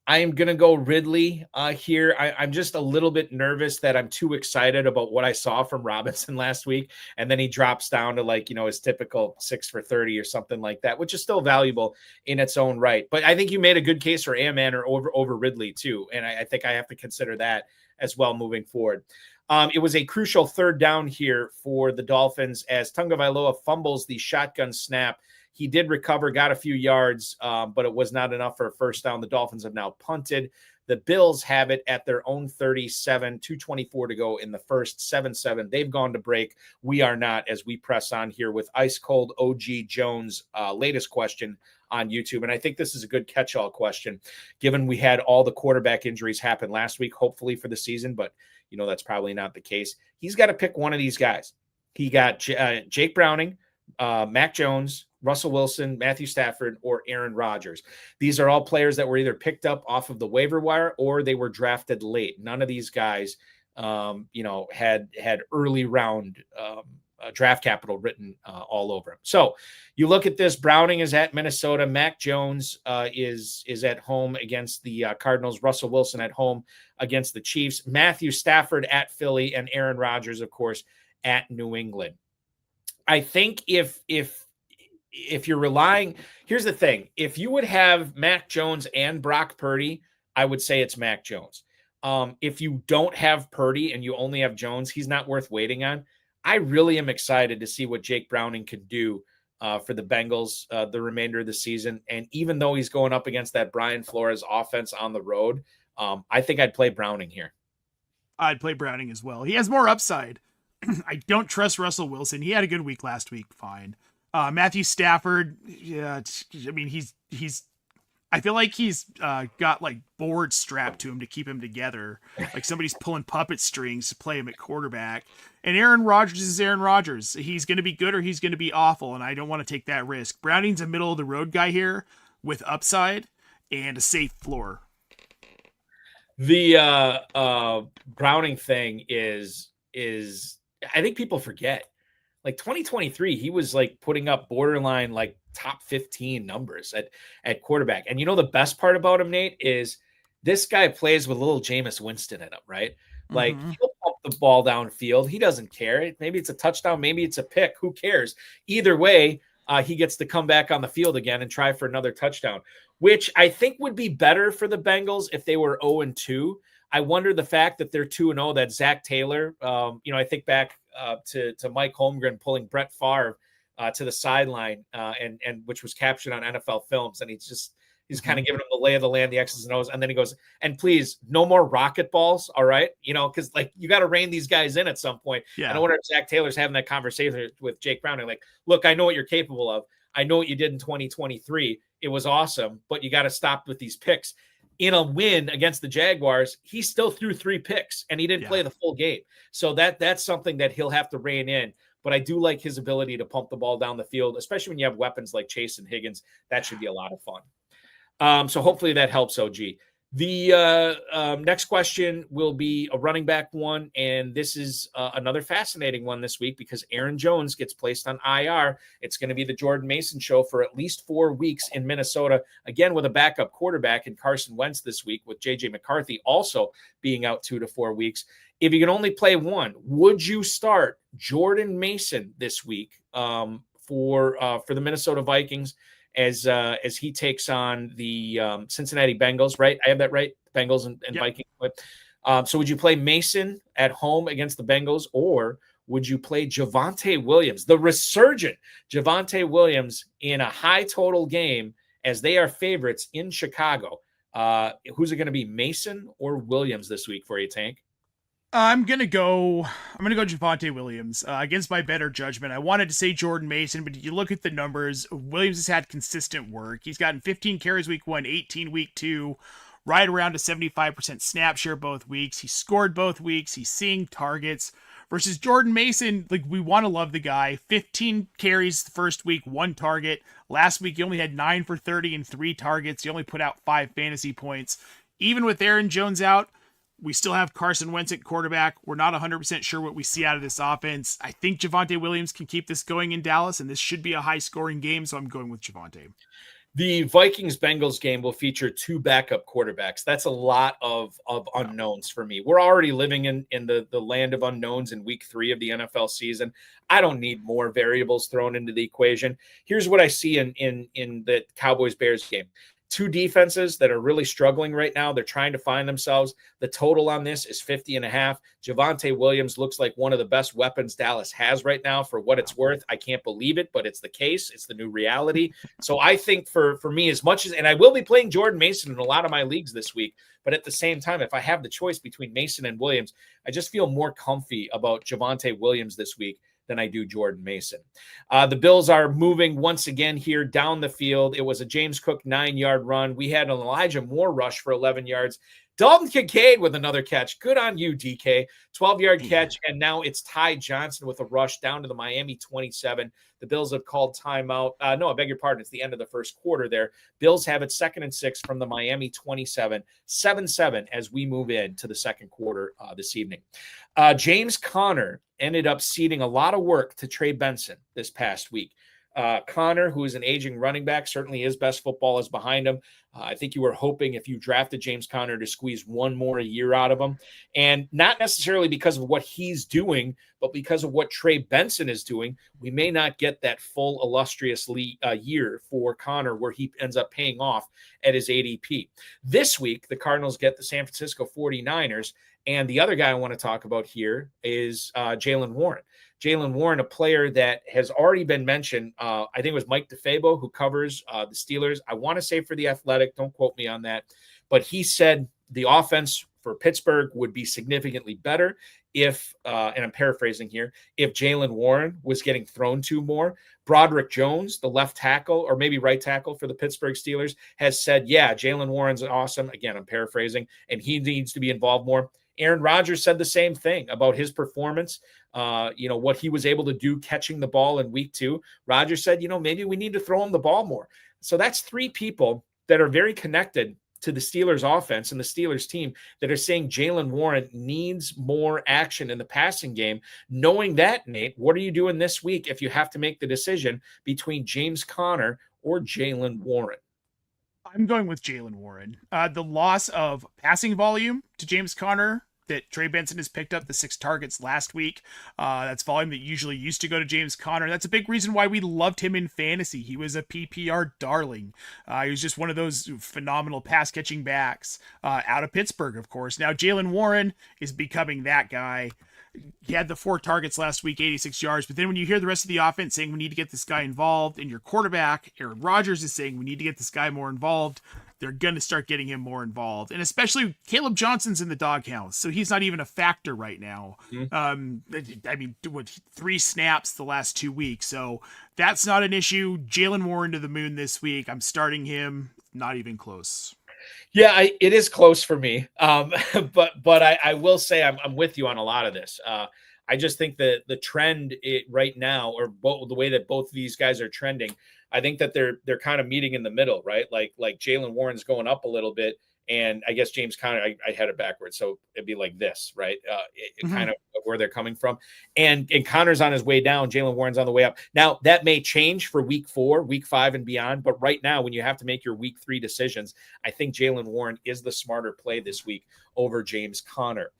Speaker 1: I am going to go Ridley here. I'm just a little bit nervous that I'm too excited about what I saw from Robinson last week. And then he drops down to his typical 6 for 30 or something like that, which is still valuable in its own right. But I think you made a good case for Iomanor over Ridley too. And I think I have to consider that as well moving forward. It was a crucial third down here for the Dolphins as Tagovailoa fumbles the shotgun snap. He did recover, got a few yards, but it was not enough for a first down. The Dolphins have now punted. The Bills have it at their own 37, 2:24 to go in the first, 7-7. They've gone to break. We are not, as we press on here with Ice Cold OG Jones' latest question on YouTube. And I think this is a good catch-all question, given we had all the quarterback injuries happen last week, hopefully for the season, but that's probably not the case. He's got to pick one of these guys. He got Jake Browning, Mac Jones, Russell Wilson, Matthew Stafford, or Aaron Rodgers. These are all players that were either picked up off of the waiver wire or they were drafted late. None of these guys had early round draft capital written all over him. So you look at this. Browning is at Minnesota. Mac Jones is at home against the Cardinals. Russell Wilson at home against the Chiefs. Matthew Stafford at Philly, and Aaron Rodgers, of course, at New England. I think if you're relying, here's the thing. If you would have Mac Jones and Brock Purdy, I would say it's Mac Jones. If you don't have Purdy and you only have Jones, he's not worth waiting on. I really am excited to see what Jake Browning can do for the Bengals the remainder of the season. And even though he's going up against that Brian Flores offense on the road, I think I'd play Browning here.
Speaker 2: I'd play Browning as well. He has more upside. I don't trust Russell Wilson. He had a good week last week. Fine. Matthew Stafford. Yeah. I mean, he's I feel like he's got like boards strapped to him to keep him together. Like somebody's pulling puppet strings to play him at quarterback. And Aaron Rodgers is Aaron Rodgers. He's going to be good or he's going to be awful. And I don't want to take that risk. Browning's a middle of the road guy here with upside and a safe floor.
Speaker 1: The Browning thing is I think people forget. Like 2023, he was like putting up borderline like top 15 numbers at quarterback. And you know the best part about him, Nate, is this guy plays with little Jameis Winston in him, right? Like he'll pump the ball downfield. He doesn't care. Maybe it's a touchdown, maybe it's a pick. Who cares? Either way, he gets to come back on the field again and try for another touchdown, which I think would be better for the Bengals if they were 0-2. I wonder the fact that they're 2-0, that Zach Taylor, I think back to Mike Holmgren pulling Brett Favre to the sideline and which was captured on NFL films. And he's kind of giving him the lay of the land, the X's and O's. And then he goes, and please, no more rocket balls. All right. Because like you got to rein these guys in at some point. Yeah. And I wonder if Zach Taylor's having that conversation with Jake Browning. Like, look, I know what you're capable of. I know what you did in 2023. It was awesome, but you got to stop with these picks. In a win against the Jaguars, he still threw 3 picks and he didn't play the full game. So that's something that he'll have to rein in. But I do like his ability to pump the ball down the field, especially when you have weapons like Chase and Higgins. That should be a lot of fun. So hopefully that helps, OG. The next question will be a running back one, and this is another fascinating one this week because Aaron Jones gets placed on IR. It's going to be the Jordan Mason show for at least 4 weeks in Minnesota, again with a backup quarterback in Carson Wentz this week, with J.J. McCarthy also being out 2 to 4 weeks. If you can only play one, would you start Jordan Mason this week for the Minnesota Vikings as he takes on the Cincinnati Bengals, right? I have that right? Bengals and yep. Vikings. So would you play Mason at home against the Bengals, or would you play Javonte Williams, the resurgent Javonte Williams, in a high total game as they are favorites in Chicago? Who's it going to be, Mason or Williams this week for you, Tank?
Speaker 2: I'm gonna go Javonte Williams against my better judgment. I wanted to say Jordan Mason, but you look at the numbers. Williams has had consistent work. He's gotten 15 carries week 1, 18 week 2, right around a 75% snap share both weeks. He scored both weeks. He's seeing targets. Versus Jordan Mason, like, we want to love the guy. 15 carries the first week, 1 target. Last week he only had 9 for 30 and 3 targets. He only put out 5 fantasy points. Even with Aaron Jones out, we still have Carson Wentz at quarterback. We're not 100% sure what we see out of this offense. I think Javonte Williams can keep this going in Dallas, and this should be a high-scoring game, so I'm going with Javonte.
Speaker 1: The Vikings-Bengals game will feature 2 backup quarterbacks. That's a lot of unknowns for me. We're already living in the land of unknowns in week 3 of the NFL season. I don't need more variables thrown into the equation. Here's what I see in the Cowboys-Bears game. 2 defenses that are really struggling right now. They're trying to find themselves. The total on this is 50.5. Javonte Williams looks like one of the best weapons Dallas has right now. For what it's worth, I can't believe it, but it's the case. It's the new reality. So I think for me, as much as, and I will be playing Jordan Mason in a lot of my leagues this week, but at the same time, if I have the choice between Mason and Williams, I just feel more comfy about Javonte Williams this week than I do Jordan Mason. The Bills are moving once again here down the field. It was a James Cook 9-yard run. We had an Elijah Moore rush for 11 yards. Dalton Kincaid with another catch. Good on you, DK. 12-yard catch, and now it's Ty Johnson with a rush down to the Miami 27. The Bills have called timeout. No, I beg your pardon. It's the end of the first quarter there. Bills have it 2nd and 6 from the Miami 27, 7-7 as we move into the second quarter this evening. James Conner ended up ceding a lot of work to Trey Benson this past week. Conner, who is an aging running back, certainly his best football is behind him. I think you were hoping if you drafted James Conner to squeeze one more a year out of him. And not necessarily because of what he's doing, but because of what Trey Benson is doing, we may not get that full illustrious year for Conner where he ends up paying off at his ADP. This week, the Cardinals get the San Francisco 49ers. And the other guy I want to talk about here is Jaylen Warren. Jaylen Warren, a player that has already been mentioned. I think it was Mike DeFabo who covers the Steelers. I want to say for The Athletic, don't quote me on that, but he said the offense for Pittsburgh would be significantly better if, and I'm paraphrasing here, if Jaylen Warren was getting thrown to more. Broderick Jones, the left tackle or maybe right tackle for the Pittsburgh Steelers, has said, yeah, Jaylen Warren's awesome. Again, I'm paraphrasing, and he needs to be involved more. Aaron Rodgers said the same thing about his performance, what he was able to do catching the ball in week 2. Rodgers said, maybe we need to throw him the ball more. So that's 3 people that are very connected to the Steelers offense and the Steelers team that are saying Jaylen Warren needs more action in the passing game. Knowing that, Nate, what are you doing this week if you have to make the decision between James Conner or Jaylen Warren?
Speaker 2: I'm going with Jaylen Warren. The loss of passing volume to James Conner that Trey Benson has picked up, the 6 targets last week. That's volume that usually used to go to James Conner. That's a big reason why we loved him in fantasy. He was a PPR darling. He was just one of those phenomenal pass-catching backs out of Pittsburgh, of course. Now, Jaylen Warren is becoming that guy. He had the 4 targets last week, 86 yards. But then when you hear the rest of the offense saying we need to get this guy involved, and your quarterback, Aaron Rodgers, is saying we need to get this guy more involved, they're going to start getting him more involved. And especially Caleb Johnson's in the doghouse, so he's not even a factor right now. Mm-hmm. 3 snaps the last 2 weeks. So that's not an issue. Jaylen Warren to the moon this week. I'm starting him. Not even close.
Speaker 1: Yeah, it is close for me. But I will say I'm with you on a lot of this. I just think that the trend right now, or the way that both of these guys are trending, I think that they're kind of meeting in the middle, right? Like Jaylen Warren's going up a little bit, and I guess James Conner, I had it backwards, so it'd be like this, right? Kind of where they're coming from, and Connor's on his way down, Jaylen Warren's on the way up. Now that may change for week 4, week 5, and beyond, but right now, when you have to make your week 3 decisions, I think Jaylen Warren is the smarter play this week over James Conner.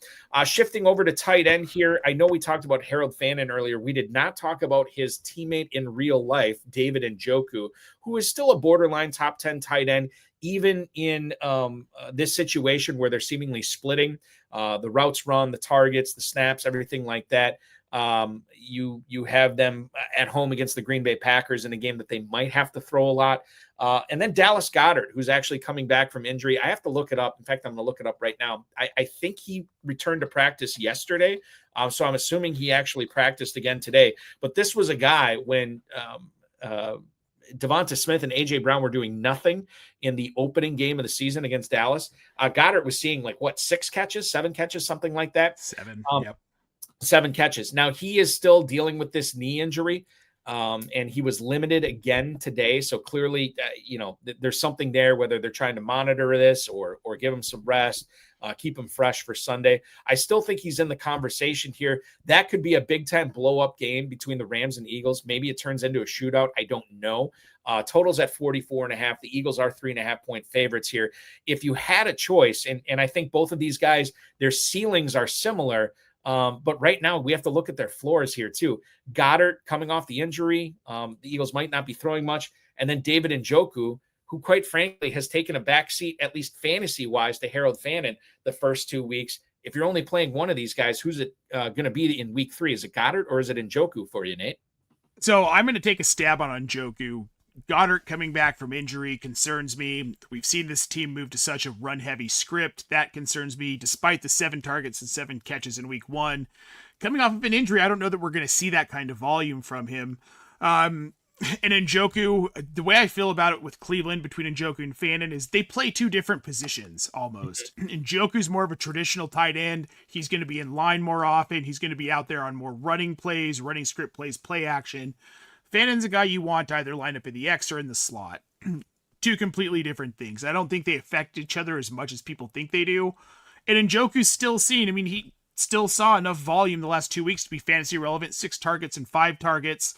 Speaker 1: Shifting over to tight end here, I know we talked about Harold Fannin earlier. We did not talk about his teammate in real life, David Njoku, who is still a borderline top 10 tight end, even in this situation where they're seemingly splitting the routes run, the targets, the snaps, everything like that. You have them at home against the Green Bay Packers in a game that they might have to throw a lot. And then Dallas Goedert, who's actually coming back from injury. I have to look it up. In fact, I'm going to look it up right now. I think he returned to practice yesterday. So I'm assuming he actually practiced again today. But this was a guy when Devonta Smith and A.J. Brown were doing nothing in the opening game of the season against Dallas. Goddard was seeing 7 catches, something like that.
Speaker 2: 7,
Speaker 1: yep. 7 catches. Now, he is still dealing with this knee injury, and he was limited again today. So clearly, there's something there, whether they're trying to monitor this or give him some rest, keep him fresh for Sunday. I still think he's in the conversation here. That could be a big-time blow-up game between the Rams and Eagles. Maybe it turns into a shootout. I don't know. Totals at 44.5. The Eagles are 3.5-point favorites here. If you had a choice, and I think both of these guys, their ceilings are similar, but right now we have to look at their floors here too. Goddard coming off the injury. The Eagles might not be throwing much. And then David Njoku, who quite frankly has taken a backseat, at least fantasy-wise, to Harold Fannin the first 2 weeks. If you're only playing one of these guys, who's it going to be in week 3? Is it Goddard or is it Njoku for you, Nate?
Speaker 2: So I'm going to take a stab on Njoku. Goddard coming back from injury concerns me. We've seen this team move to such a run-heavy script. That concerns me, despite the 7 targets and 7 catches in week 1. Coming off of an injury, I don't know that we're going to see that kind of volume from him. And Njoku, the way I feel about it with Cleveland between Njoku and Fannin is they play two different positions almost. Njoku's more of a traditional tight end. He's going to be in line more often. He's going to be out there on more running plays, running script plays, play action. Fannin's a guy you want to either line up in the X or in the slot. Two completely different things. I don't think they affect each other as much as people think they do. And Njoku's still seen, I mean, he still saw enough volume the last 2 weeks to be fantasy relevant, 6 targets and 5 targets.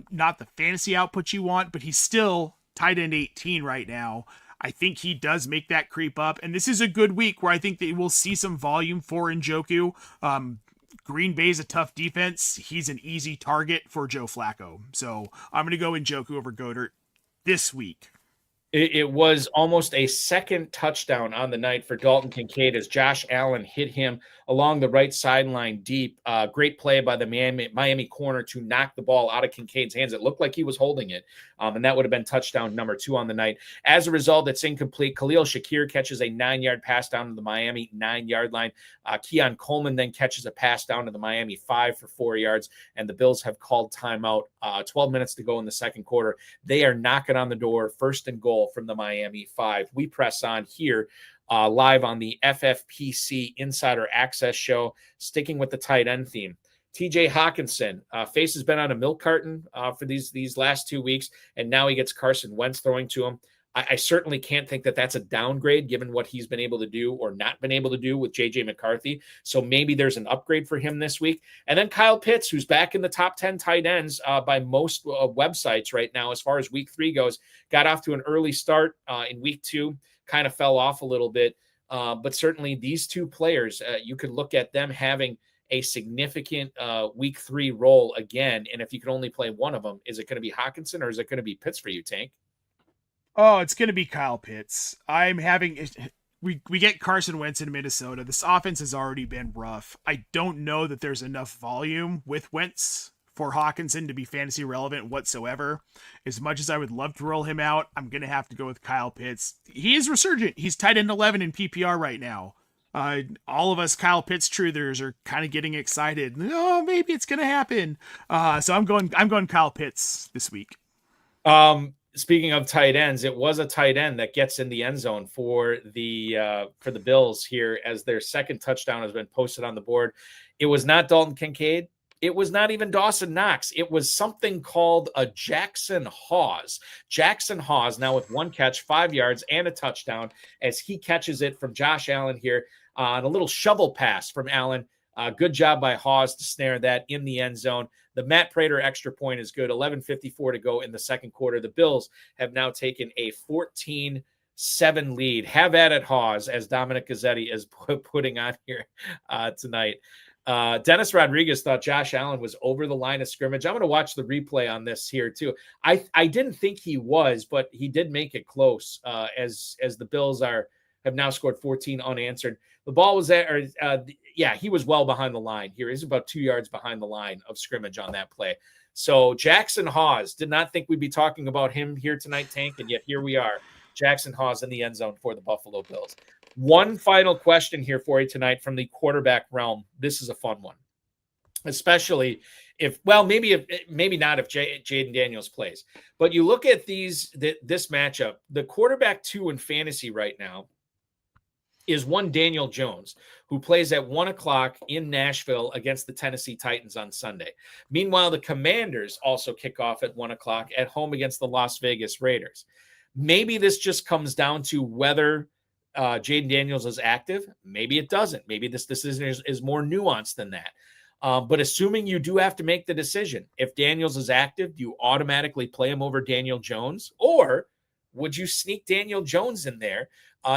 Speaker 2: Not the fantasy output you want, but he's still tight end 18 right now. I think he does make that creep up. And this is a good week where I think that we'll see some volume for Njoku. Green Bay's a tough defense. He's an easy target for Joe Flacco. So I'm going to go Njoku over Goddard this week.
Speaker 1: It was almost a second touchdown on the night for Dalton Kincaid as Josh Allen hit him along the right sideline deep. Great play by the Miami corner to knock the ball out of Kincaid's hands. It looked like he was holding it, and that would have been touchdown number 2 on the night. As a result, it's incomplete. Khalil Shakir catches a 9-yard pass down to the Miami 9-yard line. Keon Coleman then catches a pass down to the Miami 5 for 4 yards, and the Bills have called timeout. 12 minutes to go in the second quarter. They are knocking on the door, 1st and goal from the Miami 5. We press on here live on the FFPC Insider Access Show, sticking with the tight end theme. TJ Hawkinson, Face has been on a milk carton for these last 2 weeks, and now he gets Carson Wentz throwing to him. I certainly can't think that that's a downgrade given what he's been able to do or not been able to do with J.J. McCarthy. So maybe there's an upgrade for him this week. And then Kyle Pitts, who's back in the top 10 tight ends by most websites right now as far as week 3 goes, got off to an early start in week 2, kind of fell off a little bit. But certainly these two players, you could look at them having a significant week 3 role again. And if you can only play one of them, is it going to be Hawkinson or is it going to be Pitts for you, Tank?
Speaker 2: Oh, it's going to be Kyle Pitts. We get Carson Wentz in Minnesota. This offense has already been rough. I don't know that there's enough volume with Wentz for Hawkinson to be fantasy relevant whatsoever. As much as I would love to roll him out, I'm going to have to go with Kyle Pitts. He is resurgent. He's tight end 11 in PPR right now. All of us Kyle Pitts truthers are kind of getting excited. Oh, maybe it's going to happen. So I'm going Kyle Pitts this week.
Speaker 1: Speaking of tight ends, it was a tight end that gets in the end zone for the Bills here as their second touchdown has been posted on the board. It was not Dalton Kincaid. It was not even Dawson Knox. It was something called a Jackson Hawes. Jackson Hawes now with 1 catch, 5 yards, and a touchdown as he catches it from Josh Allen here on a little shovel pass from Allen. Good job by Hawes to snare that in the end zone. The Matt Prater extra point is good. 11:54 to go in the second quarter. The Bills have now taken a 14-7 lead. Have at it, Hawes, as Dominic Gazzetti is putting on here tonight. Dennis Rodriguez thought Josh Allen was over the line of scrimmage. I'm going to watch the replay on this here too. I didn't think he was, but he did make it close as the Bills have now scored 14 unanswered. The ball was he was well behind the line here. He's about 2 yards behind the line of scrimmage on that play. So Jackson Hawes, did not think we'd be talking about him here tonight, Tank, and yet here we are. Jackson Hawes in the end zone for the Buffalo Bills. One final question here for you tonight from the quarterback realm. This is a fun one, especially maybe not if Jaden Daniels plays. But you look at this matchup, the quarterback 2 in fantasy right now is one Daniel Jones, who plays at 1:00 in Nashville against the Tennessee Titans on Sunday. Meanwhile, the Commanders also kick off at 1:00 at home against the Las Vegas Raiders. Maybe this just comes down to whether Jaden Daniels is active. Maybe it doesn't. Maybe this decision is more nuanced than that. But assuming you do have to make the decision, if Daniels is active, do you automatically play him over Daniel Jones? Or would you sneak Daniel Jones in there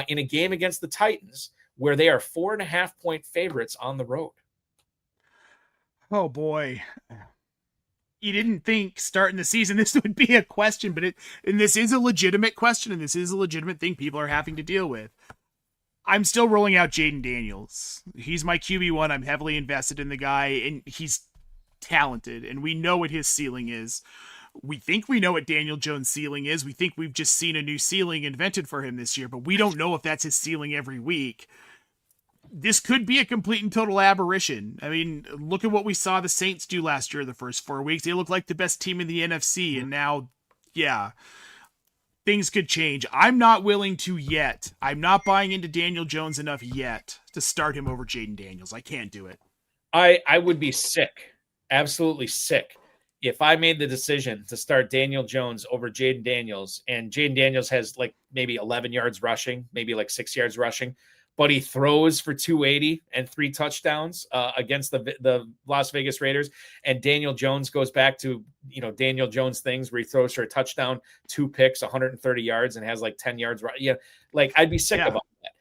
Speaker 1: in a game against the Titans where they are 4.5-point favorites on the road?
Speaker 2: Oh, boy. You didn't think starting the season this would be a question, and this is a legitimate question, and this is a legitimate thing people are having to deal with. I'm still rolling out Jaden Daniels. He's my QB1. I'm heavily invested in the guy, and he's talented, and we know what his ceiling is. We think we know what Daniel Jones' ceiling is. We think we've just seen a new ceiling invented for him this year, but we don't know if that's his ceiling every week. this could be a complete and total aberration. I mean, look at what we saw the Saints do last year the first 4 weeks. They look like the best team in the NFC, and now, yeah, things could change. I'm not willing to yet. I'm not buying into Daniel Jones enough yet to start him over Jaden Daniels. I can't do it.
Speaker 1: I would be sick, absolutely sick, if I made the decision to start Daniel Jones over Jaden Daniels, and Jaden Daniels has like maybe 11 yards rushing, maybe like 6 yards rushing, but he throws for 280 and 3 touchdowns against the Las Vegas Raiders. And Daniel Jones goes back to, Daniel Jones things where he throws for a touchdown, 2 picks, 130 yards, and has like 10 yards. Yeah, like I'd be sick of all that.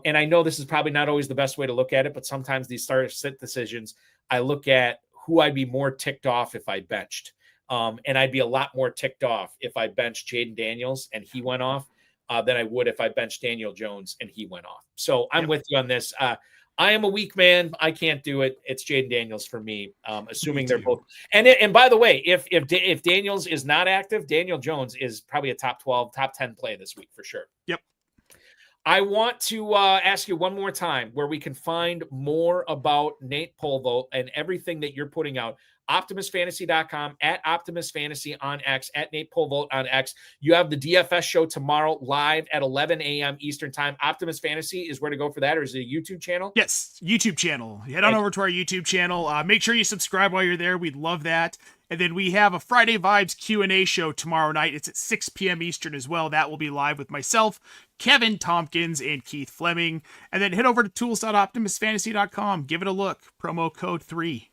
Speaker 1: And I know this is probably not always the best way to look at it, but sometimes these start-sit decisions, I look at who I'd be more ticked off if I benched. And I'd be a lot more ticked off if I benched Jaden Daniels and he went off than I would if I benched Daniel Jones and he went off. So I'm with you on this. I am a weak man. I can't do it. It's Jaden Daniels for me, assuming they're both. And by the way, if Daniels is not active, Daniel Jones is probably a top 12, top 10 play this week for sure.
Speaker 2: Yep.
Speaker 1: I want to ask you one more time where we can find more about Nate Polvo and everything that you're putting out. OptimusFantasy.com, at Optimus Fantasy on X, at Nate Polvolt on X. You have the DFS show tomorrow live at 11 a.m. Eastern time. Optimus Fantasy is where to go for that, or is it a YouTube channel?
Speaker 2: Yes, YouTube channel. Head on over to our YouTube channel. Make sure you subscribe while you're there. We'd love that. And then we have a Friday Vibes Q&A show tomorrow night. It's at 6 p.m. Eastern as well. That will be live with myself, Kevin Tompkins, and Keith Fleming. And then head over to tools.optimusfantasy.com. Give it a look. Promo code 3.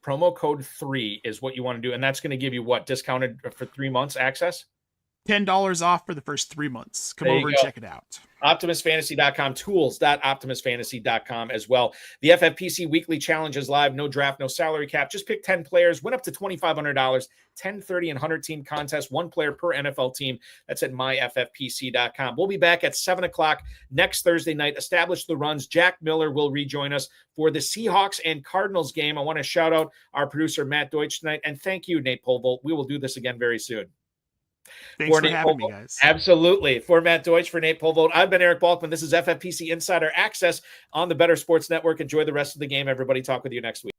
Speaker 1: Promo code 3 is what you want to do. And that's going to give you what? Discounted for 3 months access?
Speaker 2: $10 off for the first 3 months. Come over and check it out.
Speaker 1: OptimusFantasy.com, tools.optimusfantasy.com as well. The FFPC Weekly Challenge is live. No draft, no salary cap. Just pick 10 players. Win up to $2,500. 10, 30, and 100-team contest. 1 player per NFL team. That's at myffpc.com. We'll be back at 7 o'clock next Thursday night. Establish the runs. Jack Miller will rejoin us for the Seahawks and Cardinals game. I want to shout out our producer, Matt Deutsch, tonight. And thank you, Nate Polvolt. We will do this again very soon.
Speaker 2: Thanks for having me, guys.
Speaker 1: Absolutely. For Matt Deutsch, for Nate Polvolt, I've been Eric Balkman. This is FFPC Insider Access on the Better Sports Network. Enjoy the rest of the game, everybody. Talk with you next week.